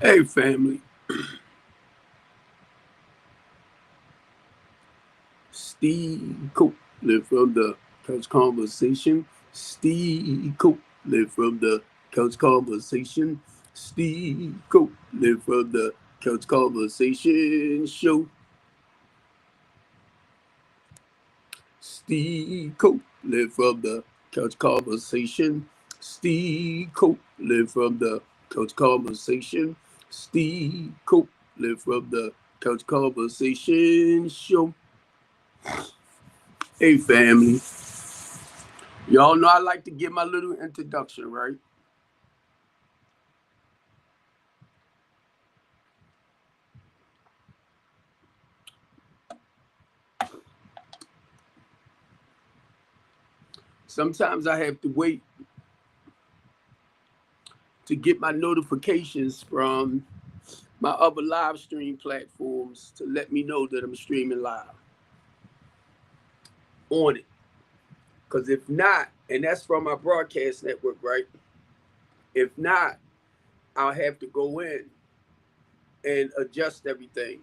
Hey, family. Steve Copeland from the Couch Conversation. Steve Copeland from the Couch Conversation. Steve Copeland from the Couch Conversation Show. Steve Copeland from the Couch Conversation. Steve Copeland from the Couch Conversation. Steve Copeland from the Couch Conversation Show. Hey, family. Y'all know I like to give my little introduction, right? Sometimes I have to wait to get my notifications from my other live stream platforms to let me know that I'm streaming live on it. Because if not, and that's from my broadcast network, right? If not, I'll have to go in and adjust everything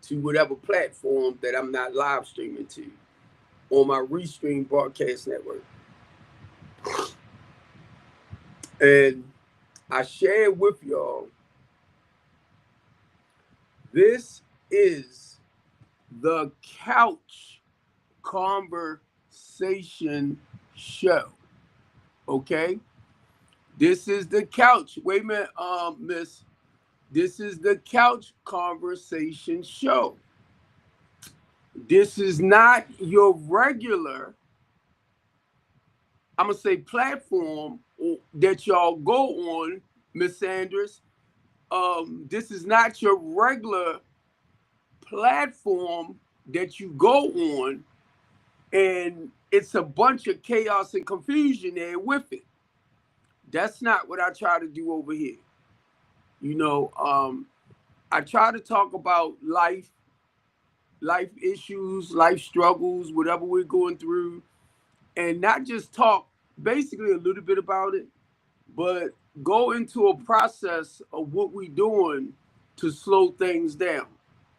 to whatever platform that I'm not live streaming to on my Restream broadcast network. And I share with y'all, this is the Couch Conversation Show. Okay? This is the couch. Wait a minute, miss. This is the Couch Conversation Show. This is not your regular, I'm gonna say, platform that y'all go on, Miss Sanders. This is not your regular platform that you go on, and it's a bunch of chaos and confusion there with it. That's not what I try to do over here. You know, I try to talk about life issues, life struggles, whatever we're going through, and not just talk basically a little bit about it, but go into a process of what we're doing to slow things down.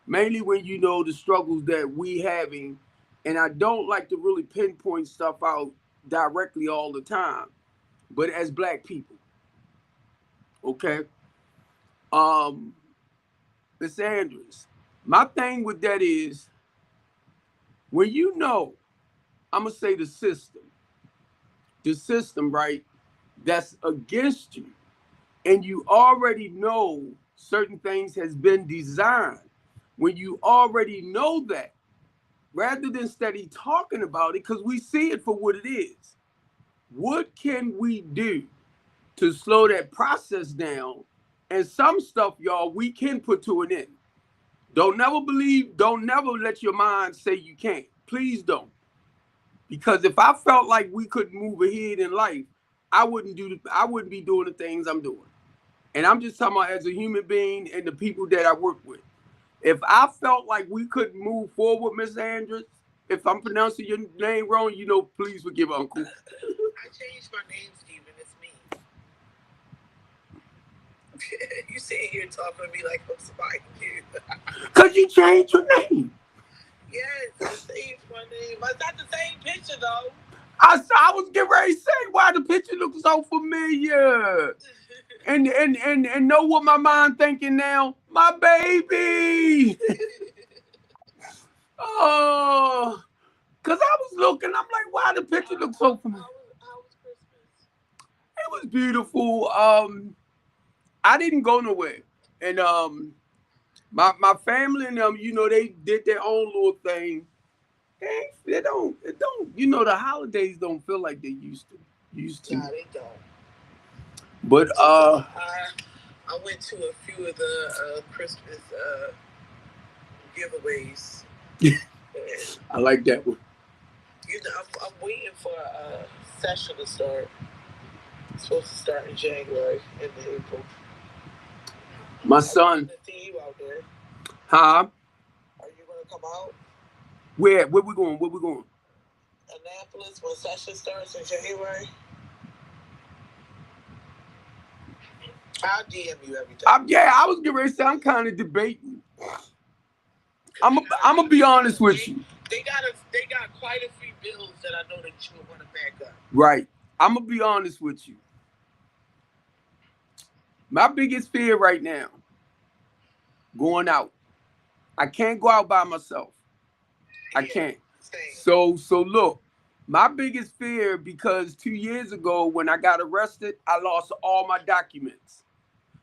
Mainly when you know the struggles that we having, and I don't like to really pinpoint stuff out directly all the time, but as black people, okay? Um, Miss Andrews, my thing with that is when you know, I'm gonna say the system, right, that's against you, and you already know certain things has been designed. When you already know that, rather than steady talking about it, because we see it for what it is, what can we do to slow that process down? And some stuff, y'all, we can put to an end. Don't never let your mind say you can't. Please don't. Because if I felt like we couldn't move ahead in life, I wouldn't be doing the things I'm doing. And I'm just talking about as a human being and the people that I work with. If I felt like we couldn't move forward, Miss Andrews, if I'm pronouncing your name wrong, please forgive Uncle. I changed my name, Steven. It's me. You sitting here talking to me like I'm somebody new. Cause you changed your name. Yes, I changed my name. But it's not the same picture though. I was getting ready to say why the picture looks so familiar. And know what my mind thinking now? My baby. Oh, cause I was looking, I'm like, why the picture looks so familiar? How was Christmas? It was beautiful. I didn't go nowhere. And my family and them, they did their own little thing. They don't it don't the holidays don't feel like they used to. Nah, they don't. But I went to a few of the Christmas giveaways. And, I like that one. I'm waiting for a session to start. It's supposed to start in January and April. My I would love son, to see you out there. huh? Are you gonna come out? Where we going? Where we going? Annapolis when session starts in January. I'll DM you every time. Yeah, I was getting ready to say I'm kind of debating. I'm gonna be honest with you. They got quite a few bills that I know that you would want to back up. Right. I'm gonna be honest with you. My biggest fear right now, going out. I can't go out by myself. I can't. Same. So look, my biggest fear, because 2 years ago when I got arrested, I lost all my documents.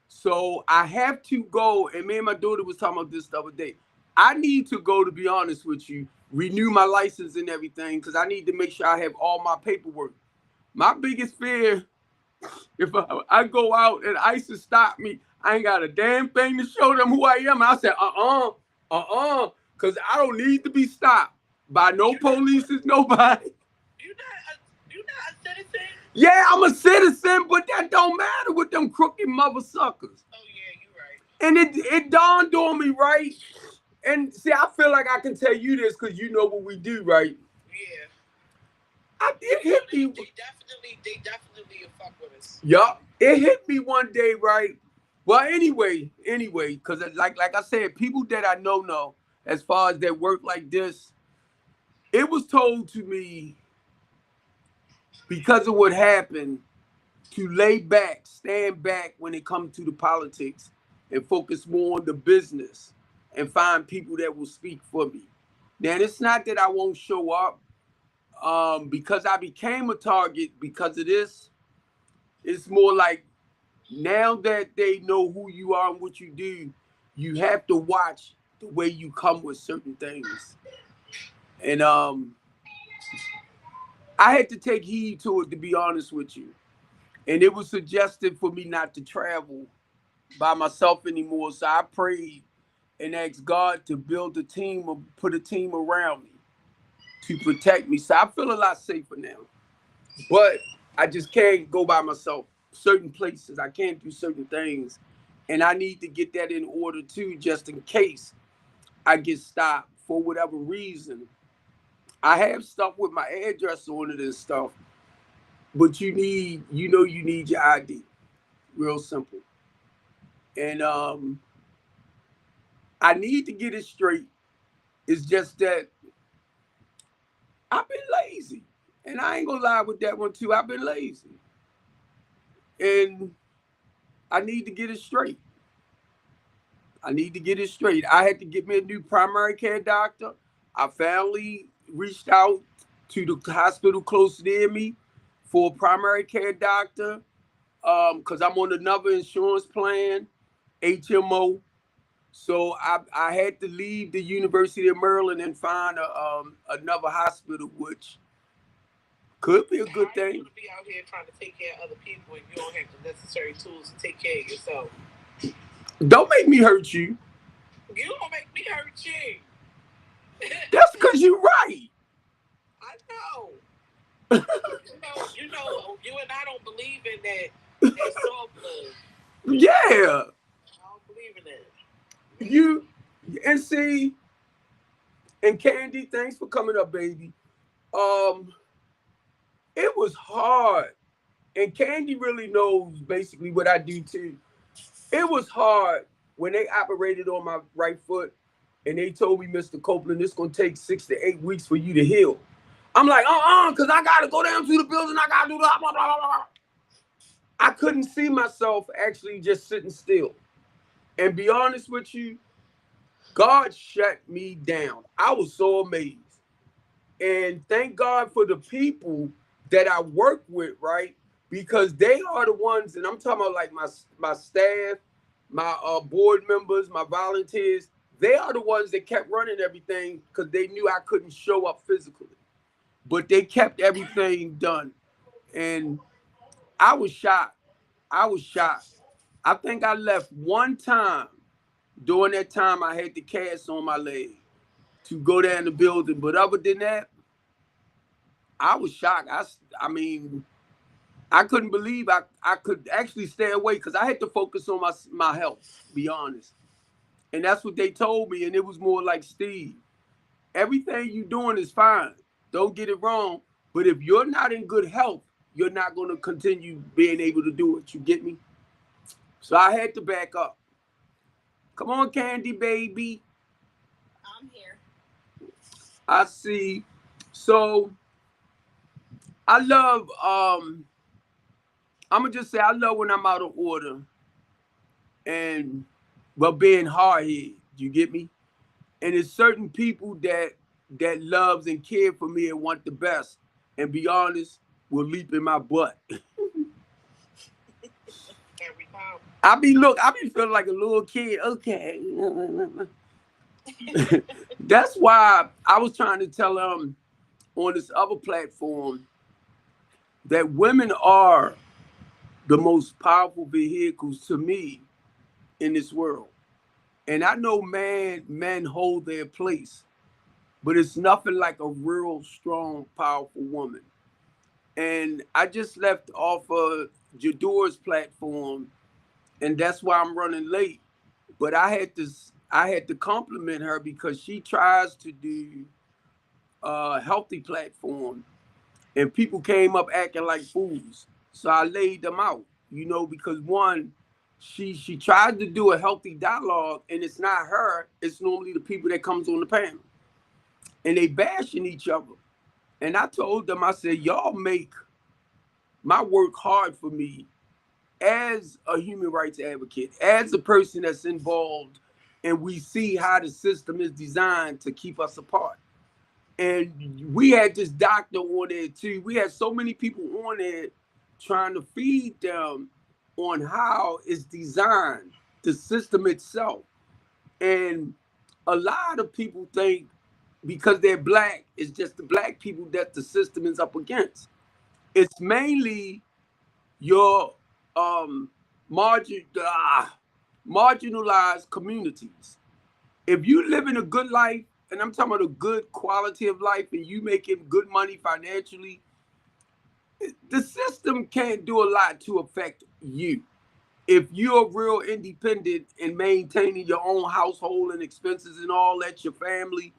So I have to go, and me and my daughter was talking about this the other day. I need to go, to be honest with you, renew my license and everything, because I need to make sure I have all my paperwork. My biggest fear, if I go out and ICE stop me, I ain't got a damn thing to show them who I am. I said, because I don't need to be stopped by no police, nobody. You're not a citizen? Yeah, I'm a citizen, but that don't matter with them crooked mother suckers. Oh yeah, you're right. And it dawned on me, right? And see, I feel like I can tell you this because you know what we do, right? Yeah. It hit me. They definitely fuck with us. Yup. It hit me one day, right? Well, anyway, because like I said, people that I know, as far as that work like this, it was told to me because of what happened to lay back, stand back when it comes to the politics and focus more on the business and find people that will speak for me. Now, it's not that I won't show up because I became a target because of this. It's more like now that they know who you are and what you do, you have to watch the way you come with certain things. And I had to take heed to it, to be honest with you. And it was suggested for me not to travel by myself anymore. So I prayed and asked God to build a team or put a team around me to protect me. So I feel a lot safer now. But I just can't go by myself. Certain places, I can't do certain things. And I need to get that in order too, just in case I get stopped for whatever reason. I have stuff with my address on it and stuff. But you need your ID. Real simple. And I need to get it straight. It's just that I've been lazy. And I ain't gonna lie with that one too. I've been lazy. And I need to get it straight. I had to get me a new primary care doctor. I finally reached out to the hospital close near me for a primary care doctor because I'm on another insurance plan, HMO. So I had to leave the University of Maryland and find another hospital, which could be a good thing. You be out here trying to take care of other people and you don't have the necessary tools to take care of yourself. Don't make me hurt you. You don't make me hurt you. That's because you're right. I know. you know, you and I don't believe in that soft love. Yeah. I don't believe in that. You and see, and Candy, thanks for coming up, baby. It was hard, and Candy really knows basically what I do too. It was hard when they operated on my right foot, and they told me, Mr. Copeland, it's gonna take 6 to 8 weeks for you to heal. I'm like, because I gotta go down to the building, I gotta do blah blah blah blah. I couldn't see myself actually just sitting still. And be honest with you, God shut me down. I was so amazed. And thank God for the people that I work with, right? Because they are the ones, and I'm talking about like my staff, my board members, my volunteers. They are the ones that kept running everything because they knew I couldn't show up physically. But they kept everything done. And I was shocked. I think I left one time. During that time, I had the cast on my leg to go down the building. But other than that, I was shocked. I mean, I couldn't believe I could actually stay away because I had to focus on my health, be honest. And that's what they told me. And it was more like, Steve, everything you're doing is fine. Don't get it wrong. But if you're not in good health, you're not going to continue being able to do it. You get me? So I had to back up. Come on, Candy baby. I'm here. I see. So I love I'm gonna just say I love when I'm out of order and being hard headed. You get me? And it's certain people that loves and care for me and want the best. And be honest, will leap in my butt. Every time. I be feeling like a little kid. Okay. That's why I was trying to tell them on this other platform that women are the most powerful vehicles to me in this world. And I know men hold their place, but it's nothing like a real strong, powerful woman. And I just left off of Jador's platform, and that's why I'm running late. But I had to compliment her because she tries to do a healthy platform, and people came up acting like fools. So I laid them out, because one, she tried to do a healthy dialogue, and it's not her. It's normally the people that comes on the panel, and they bashing each other. And I told them, I said, y'all make my work hard for me as a human rights advocate, as a person that's involved, and we see how the system is designed to keep us apart. And we had this doctor on there too. We had so many people on there trying to feed them on how it's designed, the system itself. And a lot of people think because they're black, it's just the black people that the system is up against. It's mainly your margin, marginalized communities. If you live in a good life, and I'm talking about a good quality of life, and you making good money financially, the system can't do a lot to affect you. If you're real independent and maintaining your own household and expenses and all that, your family,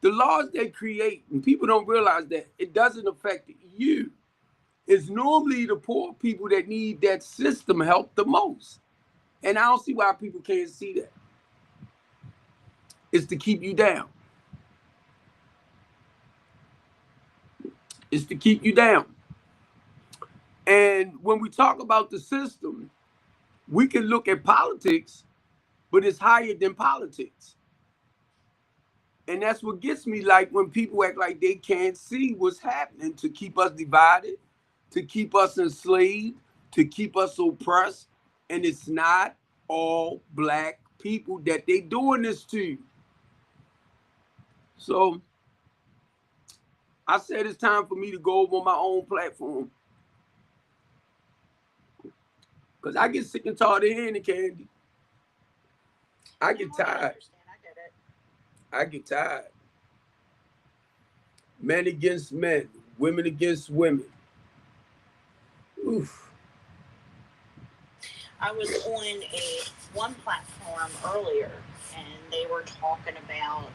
the laws they create, and people don't realize that it doesn't affect you. It's normally the poor people that need that system help the most. And I don't see why people can't see that. It's to keep you down. It's to keep you down. And when we talk about the system, we can look at politics, but it's higher than politics. And that's what gets me, like when people act like they can't see what's happening to keep us divided, to keep us enslaved, to keep us oppressed. And it's not all black people that they doing this to. So I said it's time for me to go over on my own platform. Because I get sick and tired of hearing it, Candy. I get tired. I get tired. Men against men, women against women. Oof. I was on one platform earlier, and they were talking about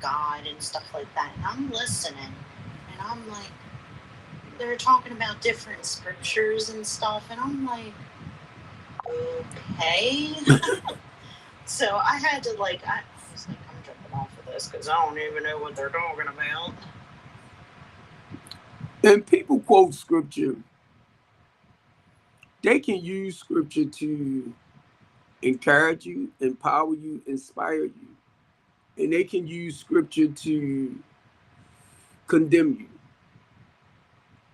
God and stuff like that. And I'm listening, and I'm like, they're talking about different scriptures and stuff, and I'm like, okay. So I had to I was like, I'm jumping off of this because I don't even know what they're talking about. And people quote scripture. They can use scripture to encourage you, empower you, inspire you. And they can use scripture to condemn you.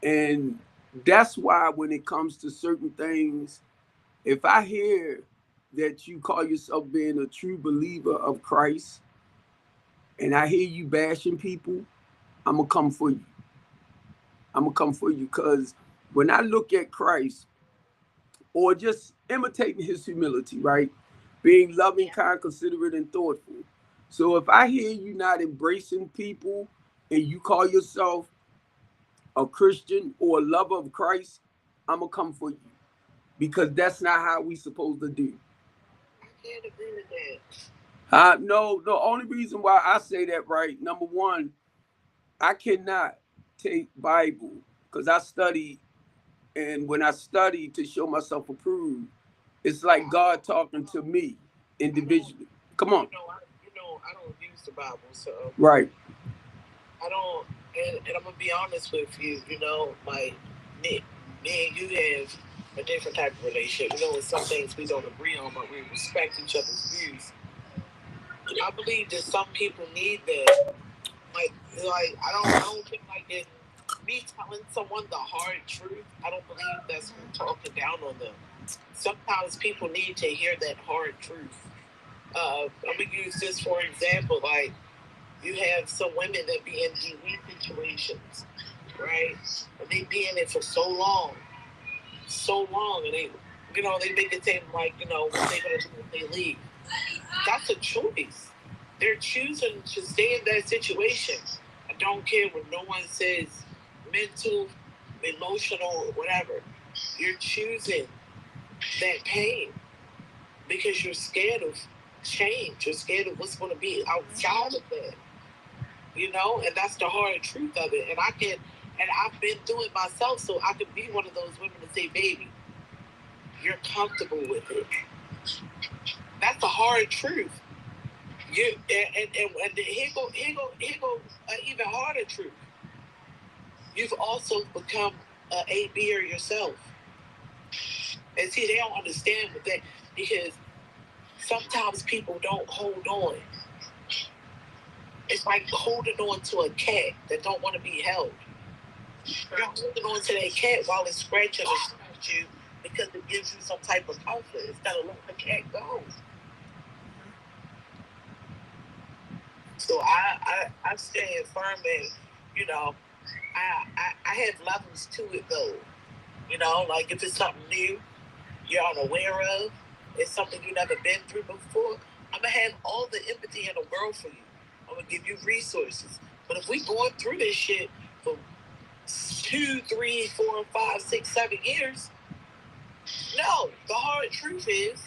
And that's why when it comes to certain things, if I hear that you call yourself being a true believer of Christ, and I hear you bashing people, I'm going to come for you. I'm going to come for you because when I look at Christ, or just imitating his humility, right? Being loving, kind, considerate, and thoughtful. So if I hear you not embracing people and you call yourself a Christian or a lover of Christ, I'm going to come for you because that's not how we supposed to do. I can't agree with that. No, the only reason why I say that, right, number one, I cannot take Bible because I study And when I study to show myself approved, it's like God talking to me individually. Come on. I don't use the Bible, so Right. I don't. And I'm gonna be honest with you. Like me and you have a different type of relationship. With some things we don't agree on, but we respect each other's views. I believe that some people need that. Like I don't think like that. Me telling someone the hard truth, I don't believe that's talking down on them. Sometimes people need to hear that hard truth. I'm gonna use this for example. Like you have some women that be in DV situations, right? And they be in it for so long, and they make it seem like what they gonna do if they leave. That's a choice. They're choosing to stay in that situation. I don't care what no one says, mental, emotional, whatever. You're choosing that pain because you're scared of change. You're scared of what's going to be outside of that. And that's the hard truth of it. And I've been through it myself, so I could be one of those women to say, baby, you're comfortable with it. That's the hard truth. And here go even harder truth. You've also become an A-B'er yourself. And see, they don't understand with that because sometimes people don't hold on. It's like holding on to a cat that don't want to be held. You're holding on to that cat while it's scratching and scratching you because it gives you some type of comfort instead of letting the cat go. So I stand firm and I have levels to it though. Like if it's something new you're unaware of, it's something you've never been through before, I'm gonna have all the empathy in the world for you. I'm gonna give you resources. But if we going through this shit for 2, 3, 4, 5, 6, 7 years, no. The hard truth is,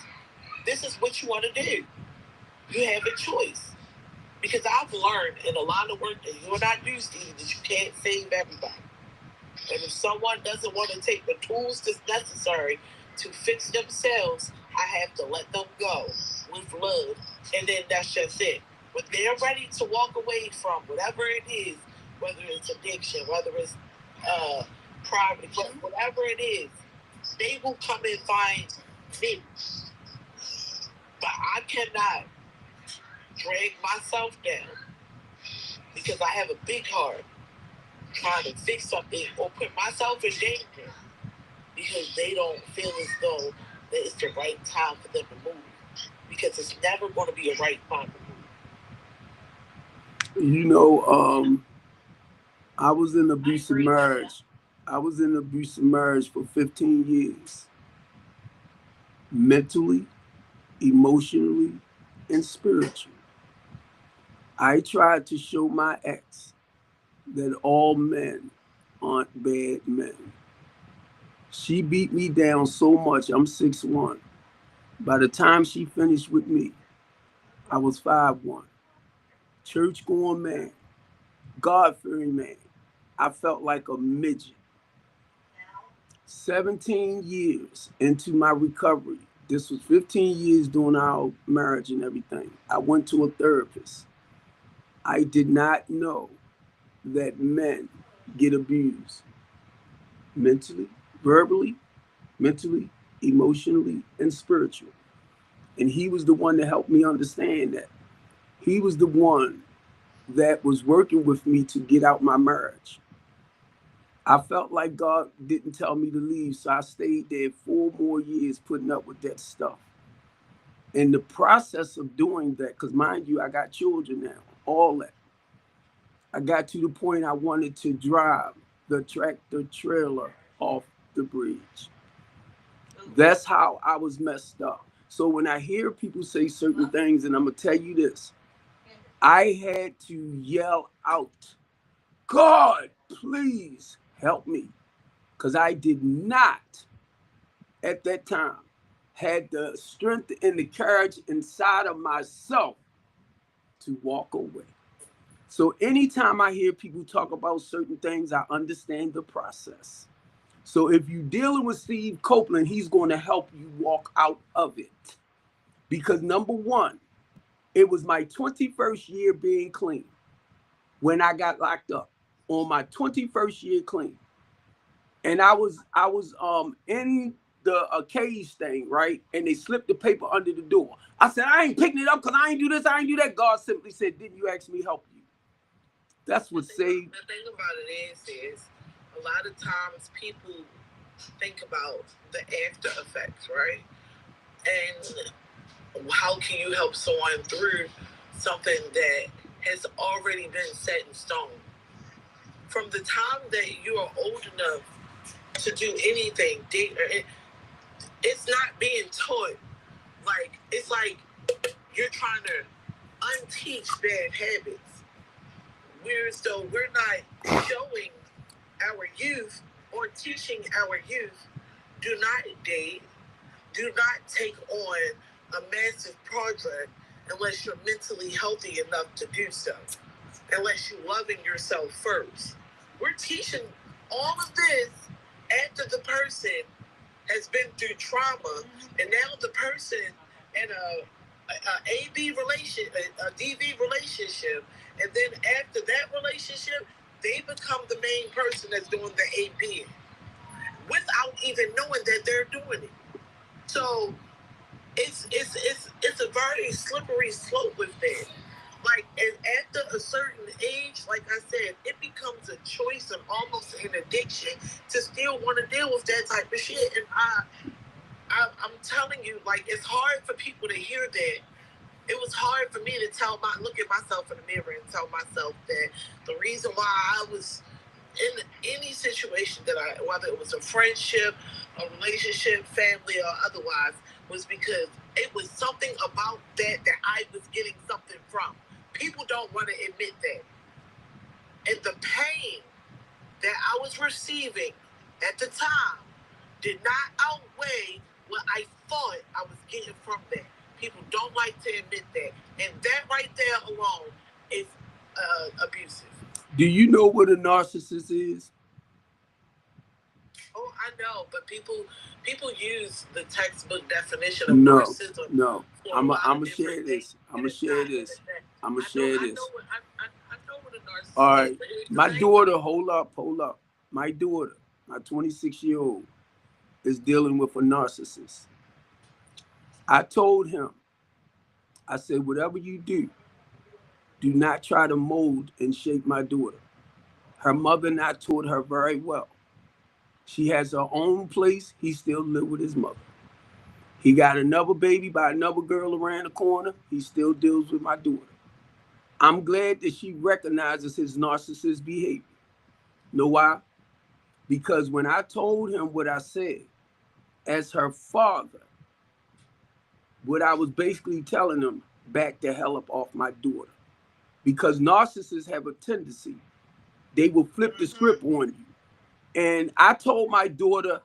this is what you want to do. You have a choice. Because I've learned in a lot of work that you're not used to that you can't save everybody. And if someone doesn't want to take the tools that's necessary to fix themselves, I have to let them go with love. And then that's just it. When they're ready to walk away from whatever it is, whether it's addiction, whether it's poverty, whatever it is, they will come and find me. But I cannot drag myself down because I have a big heart trying to fix something or put myself in danger because they don't feel as though that it's the right time for them to move, because it's never going to be a right time to move. I was in abusive marriage. I was in abusive marriage for 15 years. Mentally, emotionally, and spiritually. I tried to show my ex that all men aren't bad men. She beat me down so much, I'm 6'1". By the time she finished with me, I was 5'1". Church-going man, God-fearing man. I felt like a midget. 17 years into my recovery, this was 15 years during our marriage and everything, I went to a therapist. I did not know that men get abused mentally, verbally, mentally, emotionally, and spiritually. And he was the one that helped me understand that. He was the one that was working with me to get out my marriage. I felt like God didn't tell me to leave, so I stayed there 4 more years putting up with that stuff. In the process of doing that, because mind you, I got children now, all that. I got to the point I wanted to drive the tractor trailer off the bridge. That's how I was messed up. So when I hear people say certain things, and I'm going to tell you this, I had to yell out, God, please help me. Because I did not, at that time, had the strength and the courage inside of myself to walk away. So anytime I hear people talk about certain things, I understand the process. So if you're dealing with Steve Copeland, he's going to help you walk out of it. Because number one, it was my 21st year being clean when I got locked up, on my 21st year clean. And I was in the cage thing, right? And they slipped the paper under the door. I said, I ain't picking it up because I ain't do this, I ain't do that. God simply said, didn't you ask me to help you? That's what saved. The thing about it is a lot of times people think about the after effects, right? And how can you help someone through something that has already been set in stone? From the time that you are old enough to do anything, it's not being taught. Like, it's like you're trying to unteach bad habits. Whereas though we're not showing our youth or teaching our youth, do not date, do not take on a massive project unless you're mentally healthy enough to do so, unless you're loving yourself first. We're teaching all of this after the person has been through trauma, and now the person in a DV relationship, and then after that relationship, they become the main person that's doing the AB without even knowing that they're doing it. So it's a very slippery slope with that. Like, and after a certain age, like I said, it becomes a choice and almost an addiction to still want to deal with that type of shit. And I'm telling you, like, it's hard for people to hear that. It was hard for me to look at myself in the mirror and tell myself that the reason why I was in any situation that whether it was a friendship, a relationship, family, or otherwise, was because it was something about that I was getting something from. People don't want to admit that. And the pain that I was receiving at the time did not outweigh what I thought I was getting from that. People don't like to admit that. And that right there alone is abusive. Do you know what a narcissist is? Oh, I know, but people use the textbook definition of narcissism. No. I'm gonna share this. I know what a narcissist is. All right. My daughter, hold up. My daughter, my 26-year-old, is dealing with a narcissist. I told him, I said, whatever you do not try to mold and shape my daughter. Her mother and I taught her very well. She has her own place. He still lives with his mother. He got another baby by another girl around the corner. He still deals with my daughter. I'm glad that she recognizes his narcissist behavior. Know why? Because when I told him what I said, as her father, what I was basically telling him, back the hell up off my daughter. Because narcissists have a tendency, they will flip the script on you. And I told my daughter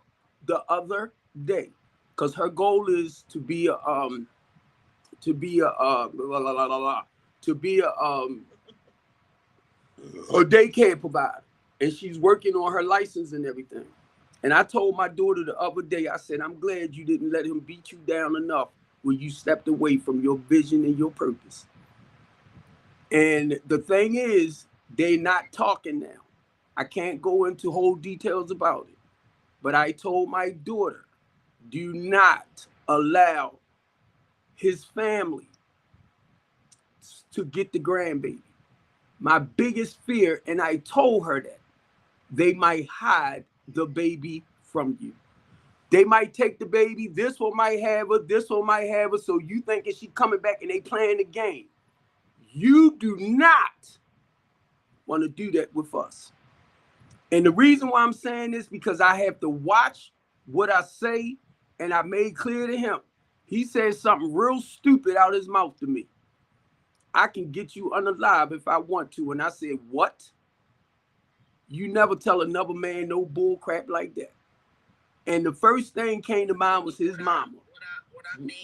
the other day, because her goal is to be a daycare provider, and she's working on her license and everything. And I told my daughter the other day, I said, I'm glad you didn't let him beat you down enough when you stepped away from your vision and your purpose. And the thing is, they're not talking now. I can't go into whole details about it, but I told my daughter, do not allow his family to get the grandbaby. My biggest fear, and I told her that, they might hide the baby from you. They might take the baby, this one might have her, this one might have her, so you thinking she coming back and they playing the game. You do not want to do that with us. And the reason why I'm saying this, because I have to watch what I say, and I made clear to him. He said something real stupid out his mouth to me. I can get you unalive if I want to. And I said, what? You never tell another man no bull crap like that. And the first thing came to mind was his mama.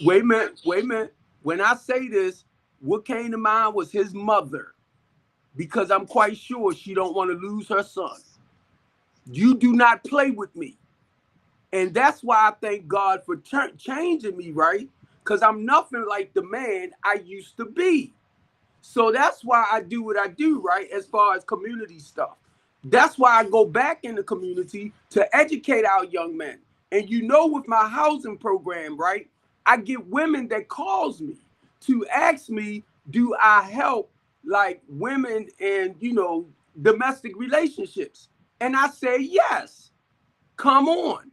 Wait a minute. When I say this, what came to mind was his mother, because I'm quite sure she don't want to lose her son. You do not play with me. And that's why I thank God for changing me, right? Because I'm nothing like the man I used to be. So that's why I do what I do, right? As far as community stuff. That's why I go back in the community to educate our young men. And you know, with my housing program, right? I get women that calls me to ask me, do I help like women in, domestic relationships? And I say, yes, come on.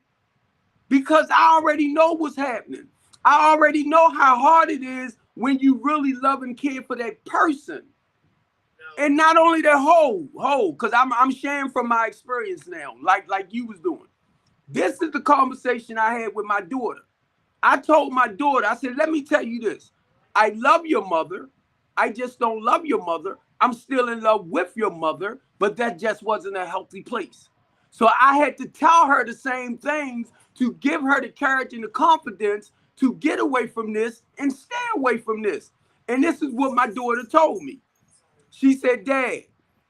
Because I already know what's happening. I already know how hard it is when you really love and care for that person. And not only that whole, because I'm sharing from my experience now, like you was doing. This is the conversation I had with my daughter. I told my daughter, I said, let me tell you this. I love your mother. I just don't love your mother. I'm still in love with your mother, but that just wasn't a healthy place. So I had to tell her the same things to give her the courage and the confidence to get away from this and stay away from this. And this is what my daughter told me. She said, Dad,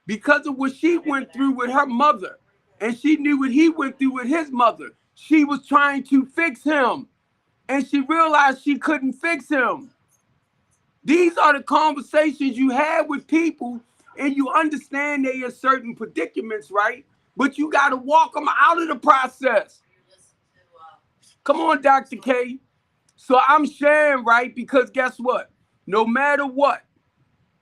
because of what she went through with her mother, and she knew what he went through with his mother, she was trying to fix him. And she realized she couldn't fix him. These are the conversations you have with people, and you understand they are certain predicaments, right? But you got to walk them out of the process. Come on, Dr. K. So I'm sharing, right? Because guess what? No matter what,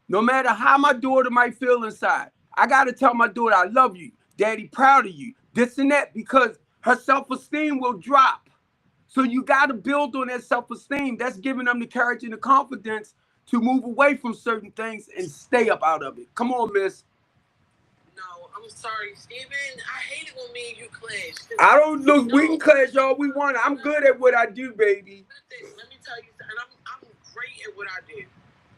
no matter how my daughter might feel inside, I got to tell my daughter, I love you. Daddy, proud of you. This and that, because her self-esteem will drop. So you got to build on that self-esteem. That's giving them the courage and the confidence to move away from certain things and stay up out of it. Come on, miss. No, I'm sorry, Steven. I hate it when me and you clash. I don't know. We can clash all we want. I'm good at what I do, baby. Let me tell you something. I'm great at what I do.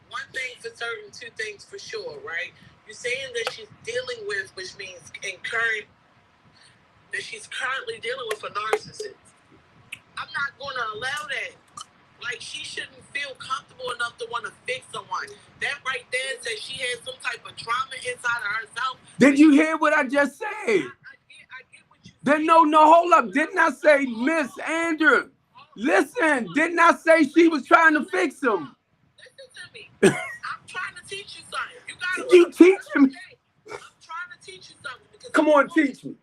One thing for certain, two things for sure, right? You're saying that she's dealing with, which means that she's currently dealing with a narcissist. I'm not going to allow that. Like, she shouldn't feel comfortable enough to want to fix someone. That right there says she has some type of trauma inside of herself. Did you hear what I just said? I get what you said. No, hold up. Didn't I say Miss Andrew? Listen, didn't I say she was trying to fix him? Listen to me. I'm trying to teach you something. You got you teaching me? I'm trying to teach you something. Because come on, teach me.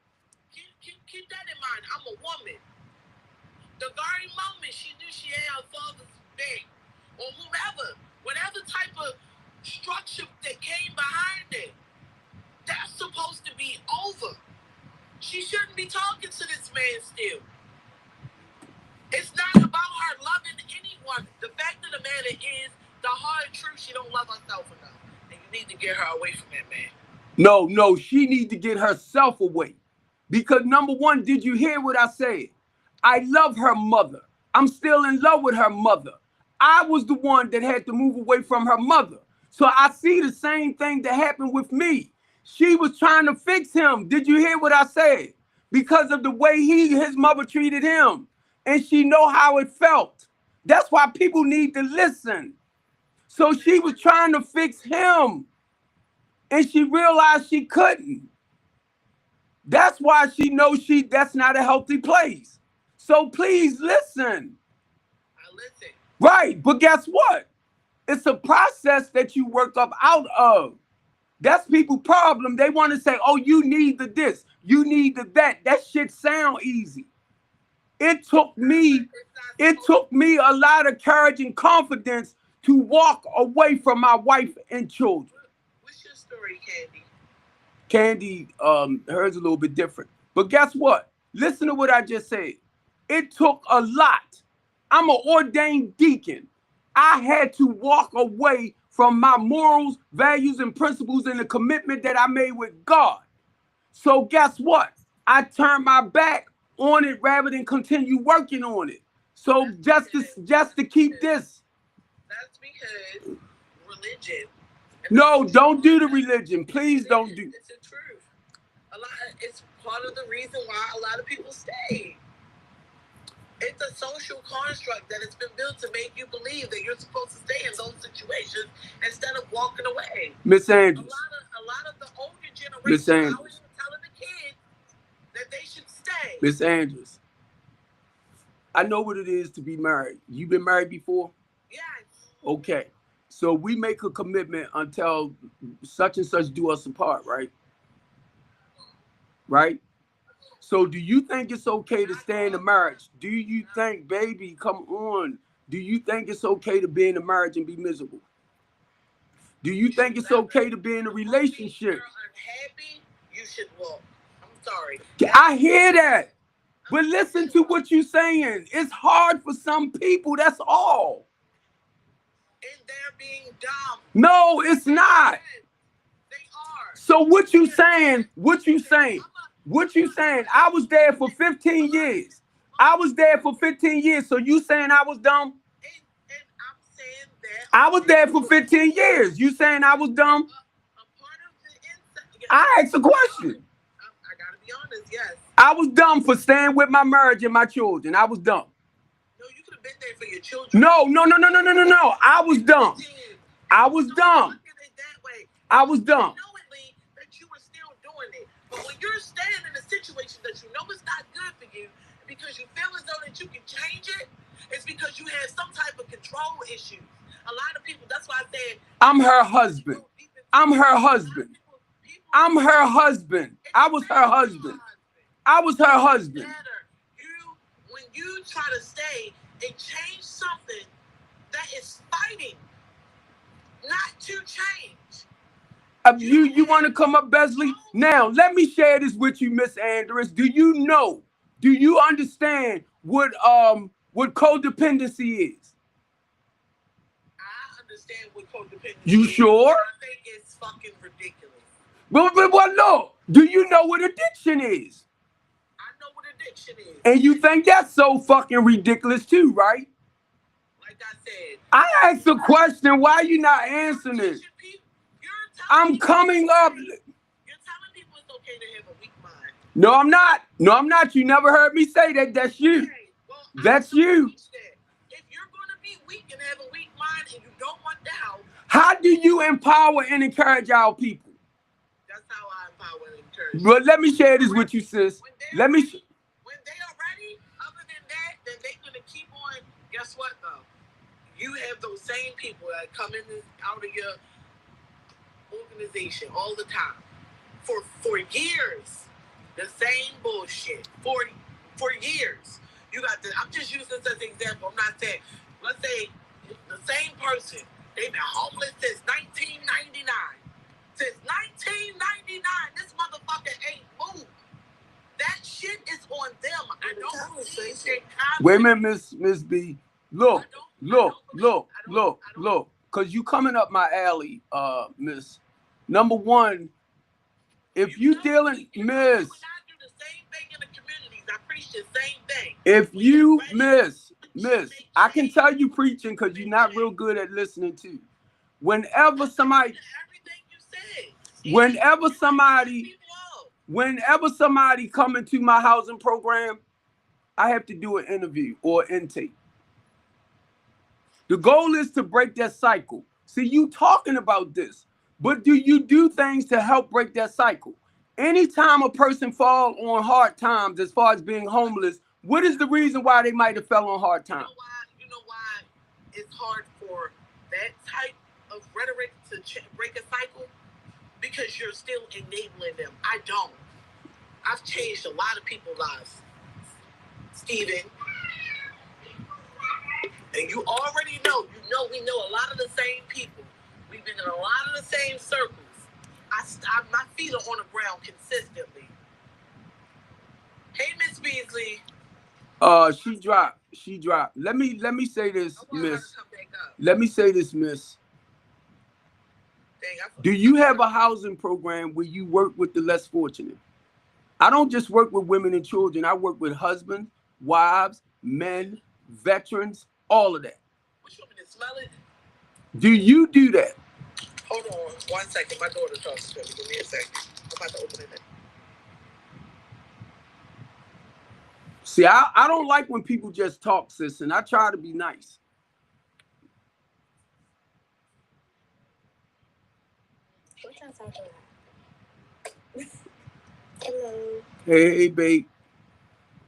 Keep that in mind. I'm a woman. The very moment she knew she had her father's back, or whatever type of structure that came behind it, that's supposed to be over. She shouldn't be talking to this man still. It's not about her loving anyone. The fact of the matter is, the hard truth, she don't love herself enough. And you need to get her away from that man. No, she need to get herself away. Because number one, did you hear what I said? I love her mother. I'm still in love with her mother. I was the one that had to move away from her mother. So I see the same thing that happened with me. She was trying to fix him. Did you hear what I said? Because of the way his mother treated him. And she know how it felt. That's why people need to listen. So she was trying to fix him. And she realized she couldn't. That's why she knows that's not a healthy place. So please listen. I listen. Right, but guess what? It's a process that you work up out of. That's people's problem. They want to say, oh, you need the this, you need the that. That shit sound easy. It took me a lot of courage and confidence to walk away from my wife and children. What's your story, Candy? Candy, hers a little bit different. But guess what? Listen to what I just said. It took a lot. I'm an ordained deacon. I had to walk away from my morals, values, and principles and the commitment that I made with God. So guess what? I turned my back on it rather than continue working on it. So just to keep this. That's because religion. No, don't do the religion. Please don't do. It's the truth. It's part of the reason why a lot of people stay. It's a social construct that has been built to make you believe that you're supposed to stay in those situations instead of walking away. Miss Andrews. A lot of the older generation are always telling the kids that they should stay. Miss Andrews. I know what it is to be married. You been married before? Yes. Okay. So we make a commitment until such and such do us apart, right? Right? So do you think it's okay to stay in a marriage? Do you think, baby, come on, do you think it's okay to be in a marriage and be miserable? Do you think it's okay to be in a relationship? If you're unhappy, you should walk. I'm sorry. I hear that. But listen to what you're saying. It's hard for some people, that's all. And they're being dumb. No, it's not. They are. So what you saying? What you saying? What you saying? I was there for 15 years. I was there for 15 years. So you saying I was dumb? And I'm saying that I was there for 15 years. You saying I was dumb? a part of the inside. I asked a question. I gotta be honest, yes. I was dumb for staying with my marriage and my children. I was dumb. No, you could have been there for your children. No. I was dumb. I was dumb. Look at it that way. I was dumb. Knowingly that you were still doing it. But when you're staying in a situation that you know is not good for you, because you feel as though that you can change it, it's because you have some type of control issues. A lot of people, that's why I said I'm her husband. I'm her husband. I'm her husband. I was her husband. I was her husband. When you try to stay and change something that is fighting not to change. You want to come up, Besley? Now, let me share this with you, Miss Andress. Do you understand what codependency is? I understand what codependency You is. sure? I think it's fucking ridiculous. But look, do you know what addiction is? I know what addiction is. And you think that's so fucking ridiculous too, right? Like I said. I asked a question. Why are you not answering it? I'm coming up. You're telling people it's okay to have a weak mind. No, I'm not. No, I'm not. You never heard me say that. That's you. Okay, well, That's you. If you're going to be weak and have a weak mind and you don't want the help. How do you empower and encourage our people? That's how I empower and encourage. Well, let me share this with you, sis. When they are ready, other than that, then they're going to keep on. Guess what, though? You have those same people that come in and out of your organization all the time. For years, the same bullshit. For years. You got the, I'm just using this as an example. I'm not saying, let's say the same person, they've been homeless since 1999. Since 1999, this motherfucker ain't moved. That shit is on them. I don't see shit. Wait a minute, Miss B. Look. Cause you coming up my alley, Miss. Number one, if you dealing, Miss. If you miss, I can tell you preaching because you're not real good at listening to. Whenever somebody come into my housing program, I have to do an interview or intake. The goal is to break that cycle. See, you talking about this, but do you do things to help break that cycle? Anytime a person fall on hard times as far as being homeless, what is the reason why they might have fell on hard times? You know why it's hard for that type of rhetoric to break a cycle? Because you're still enabling them. I don't. I've changed a lot of people's lives, Steven. And you already know, we know a lot of the same people. We've been in a lot of the same circles. My feet are on the ground consistently. Hey, Miss Beasley. She dropped. Let me say this, Miss. Let me say this, Miss. Do you have a housing program where you work with the less fortunate? I don't just work with women and children. I work with husbands, wives, men, veterans, all of that. What, you want me to smell it? Do you do that? Hold on 1 second. My daughter talks to me. Give me a second. I'm about to open it. See, I don't like when people just talk, sis, and I try to be nice. What y'all talking about? Hello. Hey, babe.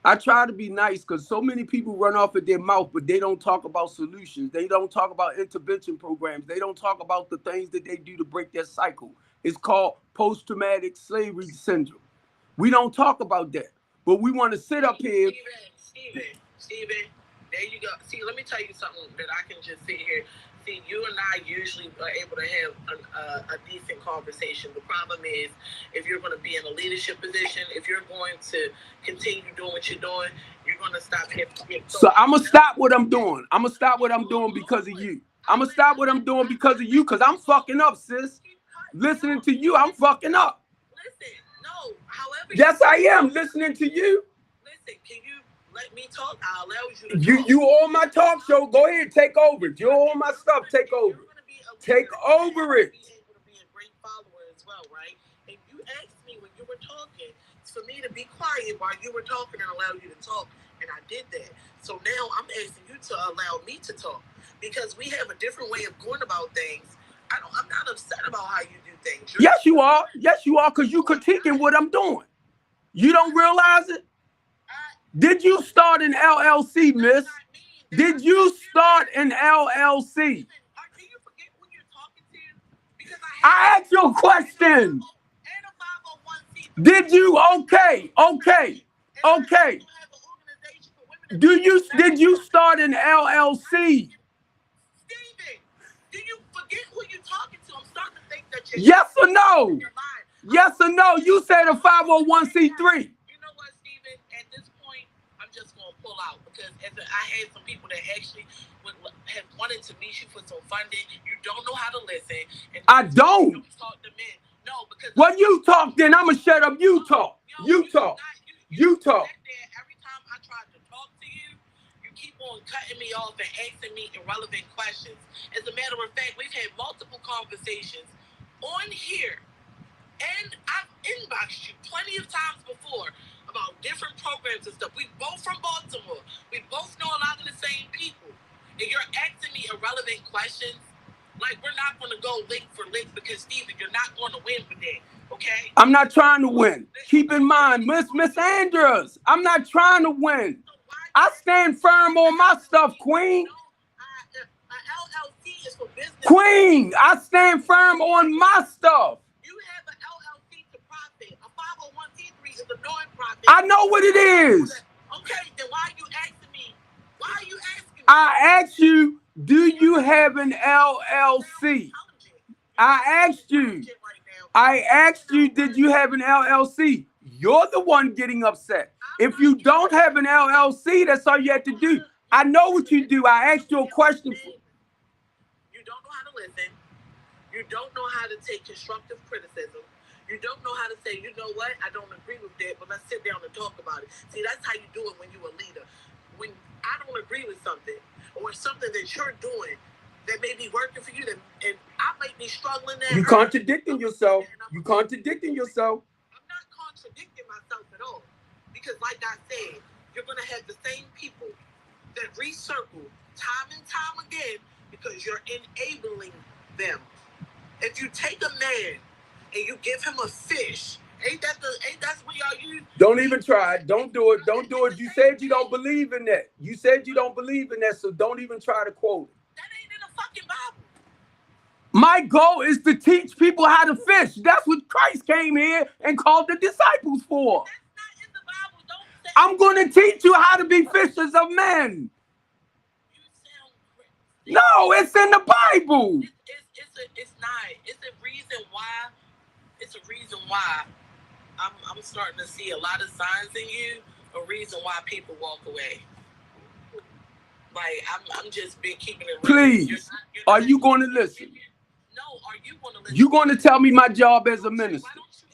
I try to be nice because so many people run off at their mouth, but they don't talk about solutions. They don't talk about intervention programs. They don't talk about the things that they do to break their cycle. It's called post-traumatic slavery syndrome. We don't talk about that, but we want to sit up here. Steven, there you go. See, let me tell you something that I can just sit here. See, you and I usually are able to have a decent conversation. The problem is, if you're going to be in a leadership position, if you're going to continue doing what you're doing, you're going to stop here. So I'm going to stop what I'm doing. I'm going to stop what I'm doing because of you. I'm going to stop what I'm doing because of you, because I'm fucking up, sis. Listening to you, I'm fucking up. Listen, no, however. Yes, I am listening to you. Listen, can you let me talk? I'll allow you to talk. You on my talk show. Go ahead, take over. You're on my stuff. Take over. Take over it. Be able to be a great follower as well, right? And you asked me when you were talking for me to be quiet while you were talking and allow you to talk, and I did that. So now I'm asking you to allow me to talk because we have a different way of going about things. I'm not upset about how you do things. Yes, you are. Yes, you are, because you critiquing what I'm doing. You don't realize it? Did you start an LLC, miss? Did you start an LLC? Can you forget who you're talking to? Because I asked you a question. Did you? Okay. Did you start an LLC? Yes or no? Yes or no? You said a 501c3. You know what, Steven? At this point, I'm just going to pull out because I had some people that actually have wanted to meet you for some funding. You don't know how to listen. And I don't. Talk to men. No, because when you talk, then I'm going to shut up. You talk. You talk. You talk. Every time I try to talk to you, you keep on cutting me off and asking me irrelevant questions. As a matter of fact, we've had multiple conversations on here, and I've inboxed you plenty of times before about different programs and stuff. We both from Baltimore. We both know a lot of the same people, and you're asking me irrelevant questions. Like, we're not going to go lick for lick because, Steven, you're not going to win with that, okay? I'm not trying to win. Keep in mind, Miss Andrews, I'm not trying to win. I stand firm on my stuff, Queen. LLC is for business. Queen, I stand firm on my stuff. You have an LLC to profit. A 501c3 is a non-profit. I know what it is. Okay, then why are you asking me? Why are you asking me? I asked you, do you have an LLC? I asked you, did you have an LLC? You're the one getting upset. If you don't have an LLC, that's all you have to do. I know what you do. I asked you a question. You don't know how to listen. You don't know how to take constructive criticism. You don't know how to say, you know what, I don't agree with that, but let's sit down and talk about it. See, that's how you do it when you're a leader. When I don't agree with something, or something that you're doing that may be working for you, and I might be struggling there. You're contradicting yourself. You're contradicting yourself. I'm not contradicting myself at all. Because like I said, you're going to have the same people that recircle time and time again because you're enabling them. If you take a man and you give him a fish, ain't that what y'all use? Don't even try it. Don't do it. Don't do it. You said you don't believe in that. You said you don't believe in that, so don't even try to quote it. That ain't in the fucking Bible. My goal is to teach people how to fish. That's what Christ came here and called the disciples for. That's not in the Bible. Don't say I'm going to teach you how to be fishers of men. You sound crazy. No, it's in the Bible. It's not. It's a reason why. It's a reason why I'm starting to see a lot of signs in you. A reason why people walk away. Like I'm just been keeping it real. Please, are you going to listen? No, are you going to listen? You going to tell me my job as a minister? Why don't you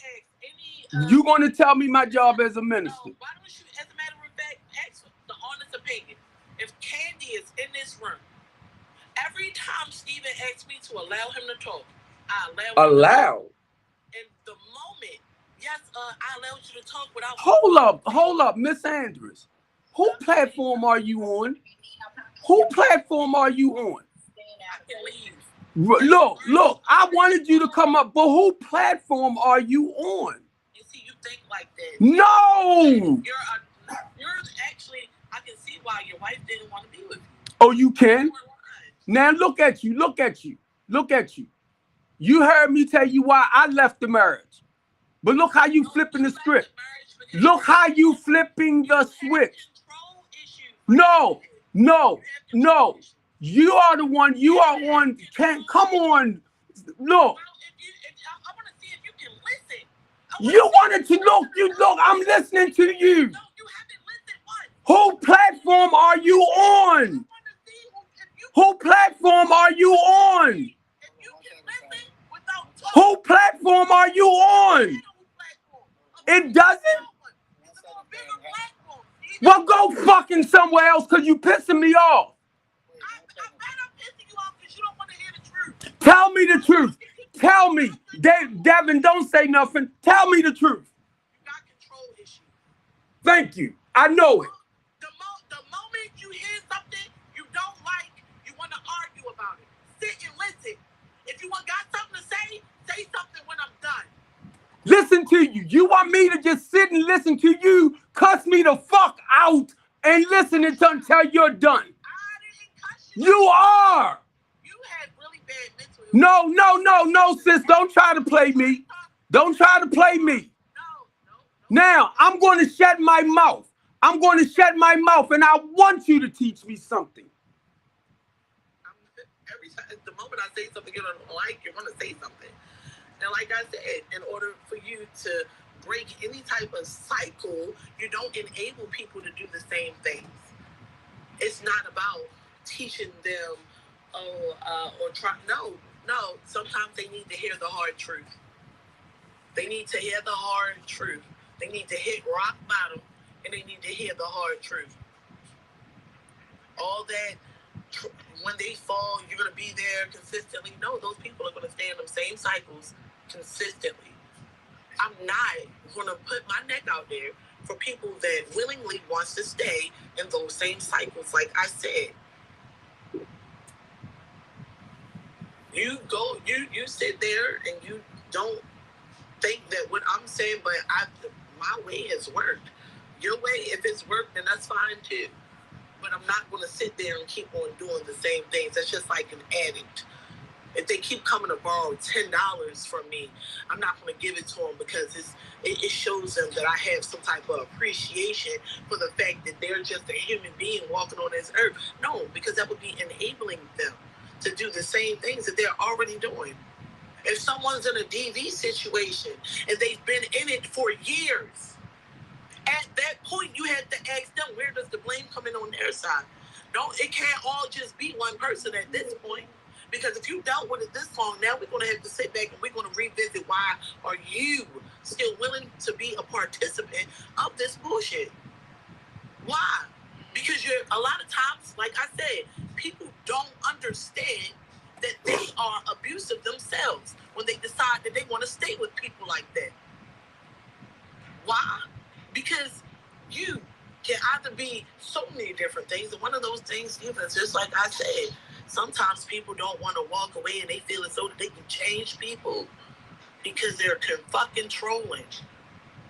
ask any? You going to tell me my job as a minister? No, why don't you, as a matter of fact, ask the honest opinion. If Candy is in this room, every time Steven asks me to allow him to talk, I allow him to talk. In the moment, yes, I allowed you to talk without. Hold up, Miss Andrews. Who platform are you on? Who platform are you on? I can leave. Look, I wanted you to come up, but who platform are you on? You see, you think like that. No! You're why your wife didn't want to be with you. Oh, you can? You were lying. Now look at you, look at you, look at you. You heard me tell you why I left the marriage. But look how you flipping the script. Look how you flipping the switch. Control issues. No, no, no. You are the one, you are on, can't, come on. Look, Well, I want to see if you can listen. you wanted to look, I'm listening to you. No, you haven't listened once. Who platform are you on? I want to see Who platform are you on? if you can listen without talking. Who platform are you on? It doesn't? It's a more bigger platform. Well, go fucking somewhere else because you pissing me off. I bet I'm pissing you off because you don't want to hear the truth. Tell me the truth. Tell me. Devin, don't say nothing. Tell me the truth. You got control issues. Thank you. I know it. The moment you hear something you don't like, you want to argue about it. Sit and listen. If you got something to say something when I'm done. Listen to you. You want me to just sit and listen to you cuss me the fuck out and listen until you're done? I didn't cuss you. You are. You had really bad mental. No, sis. Don't try to play me. Don't try to play me. No. Now, I'm going to shut my mouth. I'm going to shut my mouth, and I want you to teach me something. Every time, the moment I say something you don't like, you want to say something. And like I said, in order for you to break any type of cycle, you don't enable people to do the same things. It's not about teaching them or try. No. Sometimes they need to hear the hard truth. They need to hear the hard truth. They need to hit rock bottom, and they need to hear the hard truth. All that, when they fall, you're going to be there consistently. No, those people are going to stay in them same cycles consistently. I'm not going to put my neck out there for people that willingly wants to stay in those same cycles. Like I said, you sit there and you don't think that what I'm saying, but my way has worked. Your way, if it's worked, then that's fine too. But I'm not going to sit there and keep on doing the same things. That's just like an addict. If they keep coming to borrow $10 from me, I'm not going to give it to them because it shows them that I have some type of appreciation for the fact that they're just a human being walking on this earth. No, because that would be enabling them to do the same things that they're already doing. If someone's in a DV situation and they've been in it for years, at that point you had to ask them, where does the blame come in on their side? No, it can't all just be one person at this point. Because if you dealt with it this long, now we're going to have to sit back and we're going to revisit why are you still willing to be a participant of this bullshit? Why? Because you're a lot of times, like I said, people don't understand that they are abusive themselves when they decide that they want to stay with people like that. Why? Because you can either be so many different things, and one of those things, even just like I said, sometimes people don't want to walk away and they feel as though that they can change people because they're fucking trolling.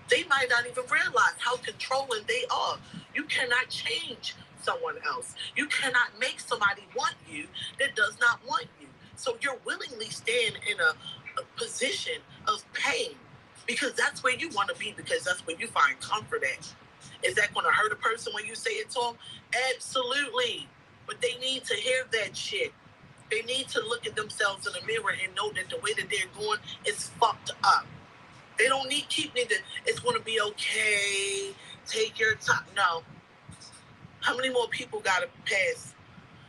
They might not even realize how controlling they are. You cannot change someone else. You cannot make somebody want you that does not want you. So you're willingly staying in a position of pain because that's where you want to be, because that's where you find comfort at. Is that going to hurt a person when you say it to them? Absolutely. But they need to hear that shit. They need to look at themselves in the mirror and know that the way that they're going is fucked up. They don't need it's going to be okay. Take your time. No. How many more people got to pass?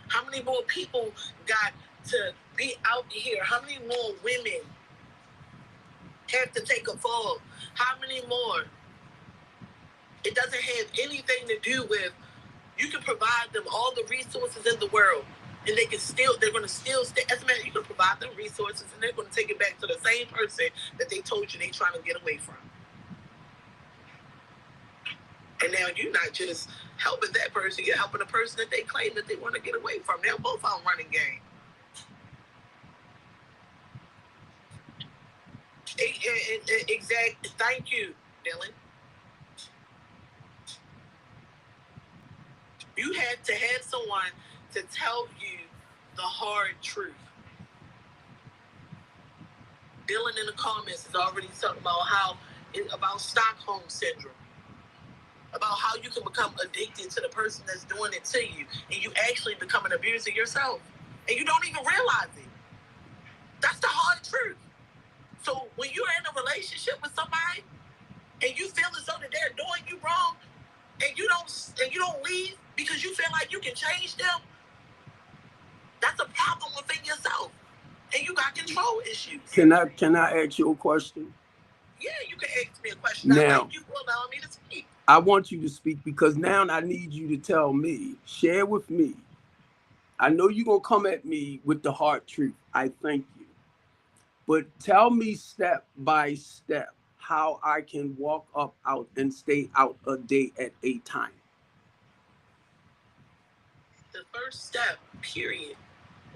How many more people got to be out here? How many more women have to take a fall? How many more? It doesn't have anything to do with, you can provide them all the resources in the world, and they're going to still stay. As a matter, you can provide them resources, and they're going to take it back to the same person that they told you they're trying to get away from. And now you're not just helping that person, you're helping the person that they claim that they want to get away from. They're both on running game. Exactly. Thank you, Dylan. You had to have someone to tell you the hard truth. Dylan in the comments is already talking about Stockholm syndrome, about how you can become addicted to the person that's doing it to you, and you actually become an abuser yourself, and you don't even realize it. That's the hard truth. So when you're in a relationship with somebody and you feel as though that they're doing you wrong, and you don't leave because you feel like you can change them, that's a problem within yourself, and you got control issues. Can I ask you a question? Yeah, you can ask me a question. Now, like you will allow me to speak. I want you to speak because now I need you to tell me, share with me. I know you're going to come at me with the hard truth. I thank you. But tell me step by step how I can walk up, out, and stay out a day at a time. The first step, period.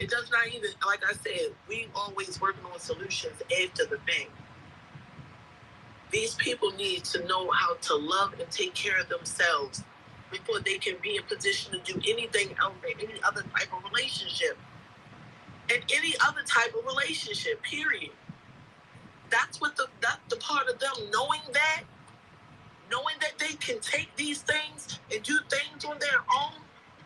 It does not even, like I said, we always working on solutions after the thing. These people need to know how to love and take care of themselves before they can be in position to do anything else in any other type of relationship. And any other type of relationship, period. That's the part of them knowing that they can take these things and do things on their own.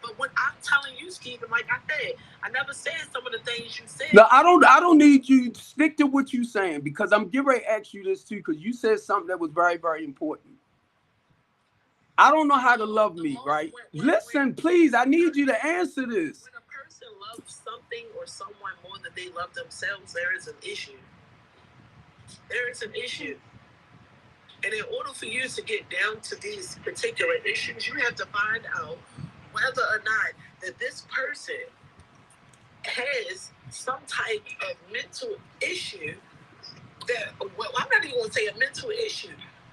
But what I'm telling you, Stephen, like I said, I never said some of the things you said. No, I don't need you to stick to what you're saying because I'm getting ready to ask you this too because you said something that was very, very important. I don't know how to love me, right? Listen, please, I need you to answer this. When a person loves something or someone more than they love themselves, there is an issue. There is an issue. And in order for you to get down to these particular issues, you have to find out whether or not that this person has some type of mental issue that, well, I'm not even going to say a mental issue.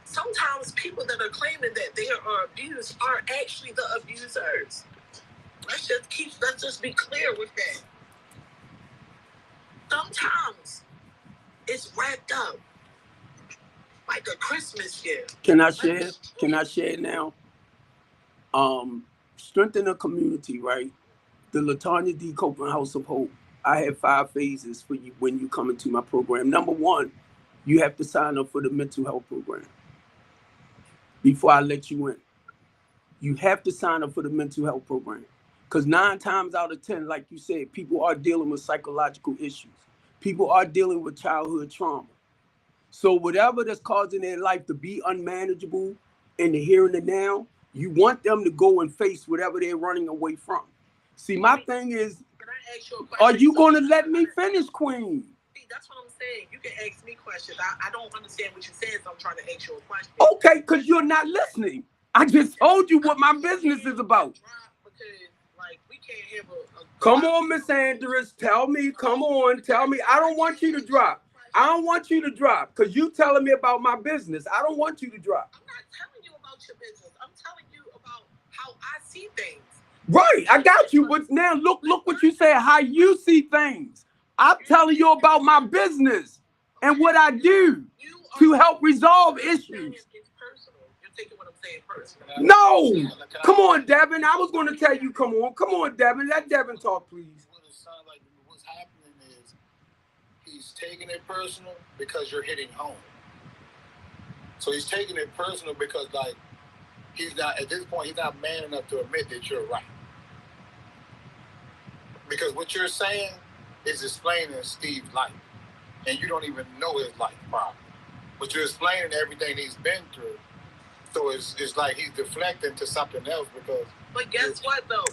Sometimes people that are claiming that they are abused are actually the abusers. Let's just be clear with that. Sometimes it's wrapped up like a Christmas gift. Can I share? Can I share now? Strengthen the community, right? The LaTanya D. Copeland House of Hope. I have 5 phases for you when you come into my program. Number 1, you have to sign up for the mental health program. Before I let you in, you have to sign up for the mental health program. Because 9 times out of 10, like you said, people are dealing with psychological issues. People are dealing with childhood trauma. So whatever that's causing their life to be unmanageable in the here and the now, you want them to go and face whatever they're running away from. See, my thing is, Can I ask you a question? Are you going to let me finish, Queen? See, that's what I'm saying. You can ask me questions. I don't understand what you're saying, so I'm trying to ask you a question. Okay, because you're not listening. I just told you what my business is about. Because, like, we can't have a Come on, Miss Andrews. Tell me. Come on. Tell me. I don't want you to drop. I don't want you to drop because you telling me about my business. I don't want you to drop. I'm not telling you about your business. I'm telling you about how I see things. Right, I got you. But now look what you said, how you see things. I'm telling you about my business and what I do to help resolve issues. It's personal. You're taking what I'm saying personal. No. Come on, Devin. I was going to tell you, come on, Devin. Let Devin talk, please. What it sounds like what's happening is he's taking it personal because you're hitting home. So he's taking it personal because, like, he's not, at this point, he's not man enough to admit that you're right. Because what you're saying is explaining Steve's life. And you don't even know his life problem. But you're explaining everything he's been through. So it's like he's deflecting to something else because... But guess what, though?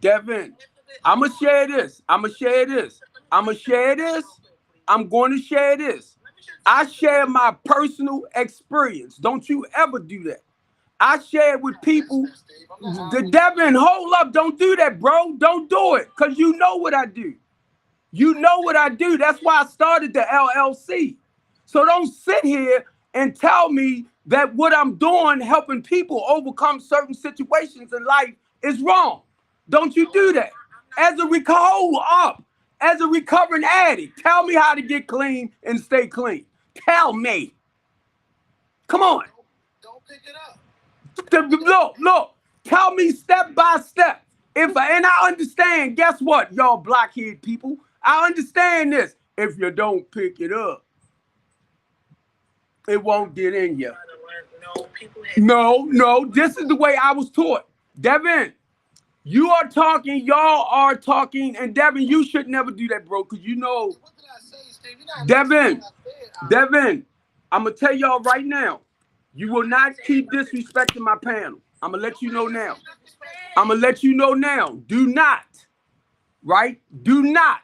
Devin, I'm going to share this. I'm going to share this. I'm going to share this. I share my personal experience. Don't you ever do that. I share it with people. The Devin, hold up. Don't do that, bro. Don't do it. Because you know what I do. You know what I do. That's why I started the LLC. So don't sit here and tell me that what I'm doing, helping people overcome certain situations in life, is wrong. Don't you do that. As a recovering addict, tell me how to get clean and stay clean. Tell me. Come on. Don't pick it up. Look. Tell me step by step. And I understand, guess what, y'all blockhead people? I understand this. If you don't pick it up, it won't get in you. No, people have No, this is the way I was taught. Devin, you are talking, y'all are talking, and Devin, you should never do that, bro, because you know, What did I say, Steve? You're not listening to what I said. Devin, I'm going to tell y'all right now, you will not keep disrespecting my panel. I'm going to let you know now. I'm going to let you know now. Do not, right? Do not.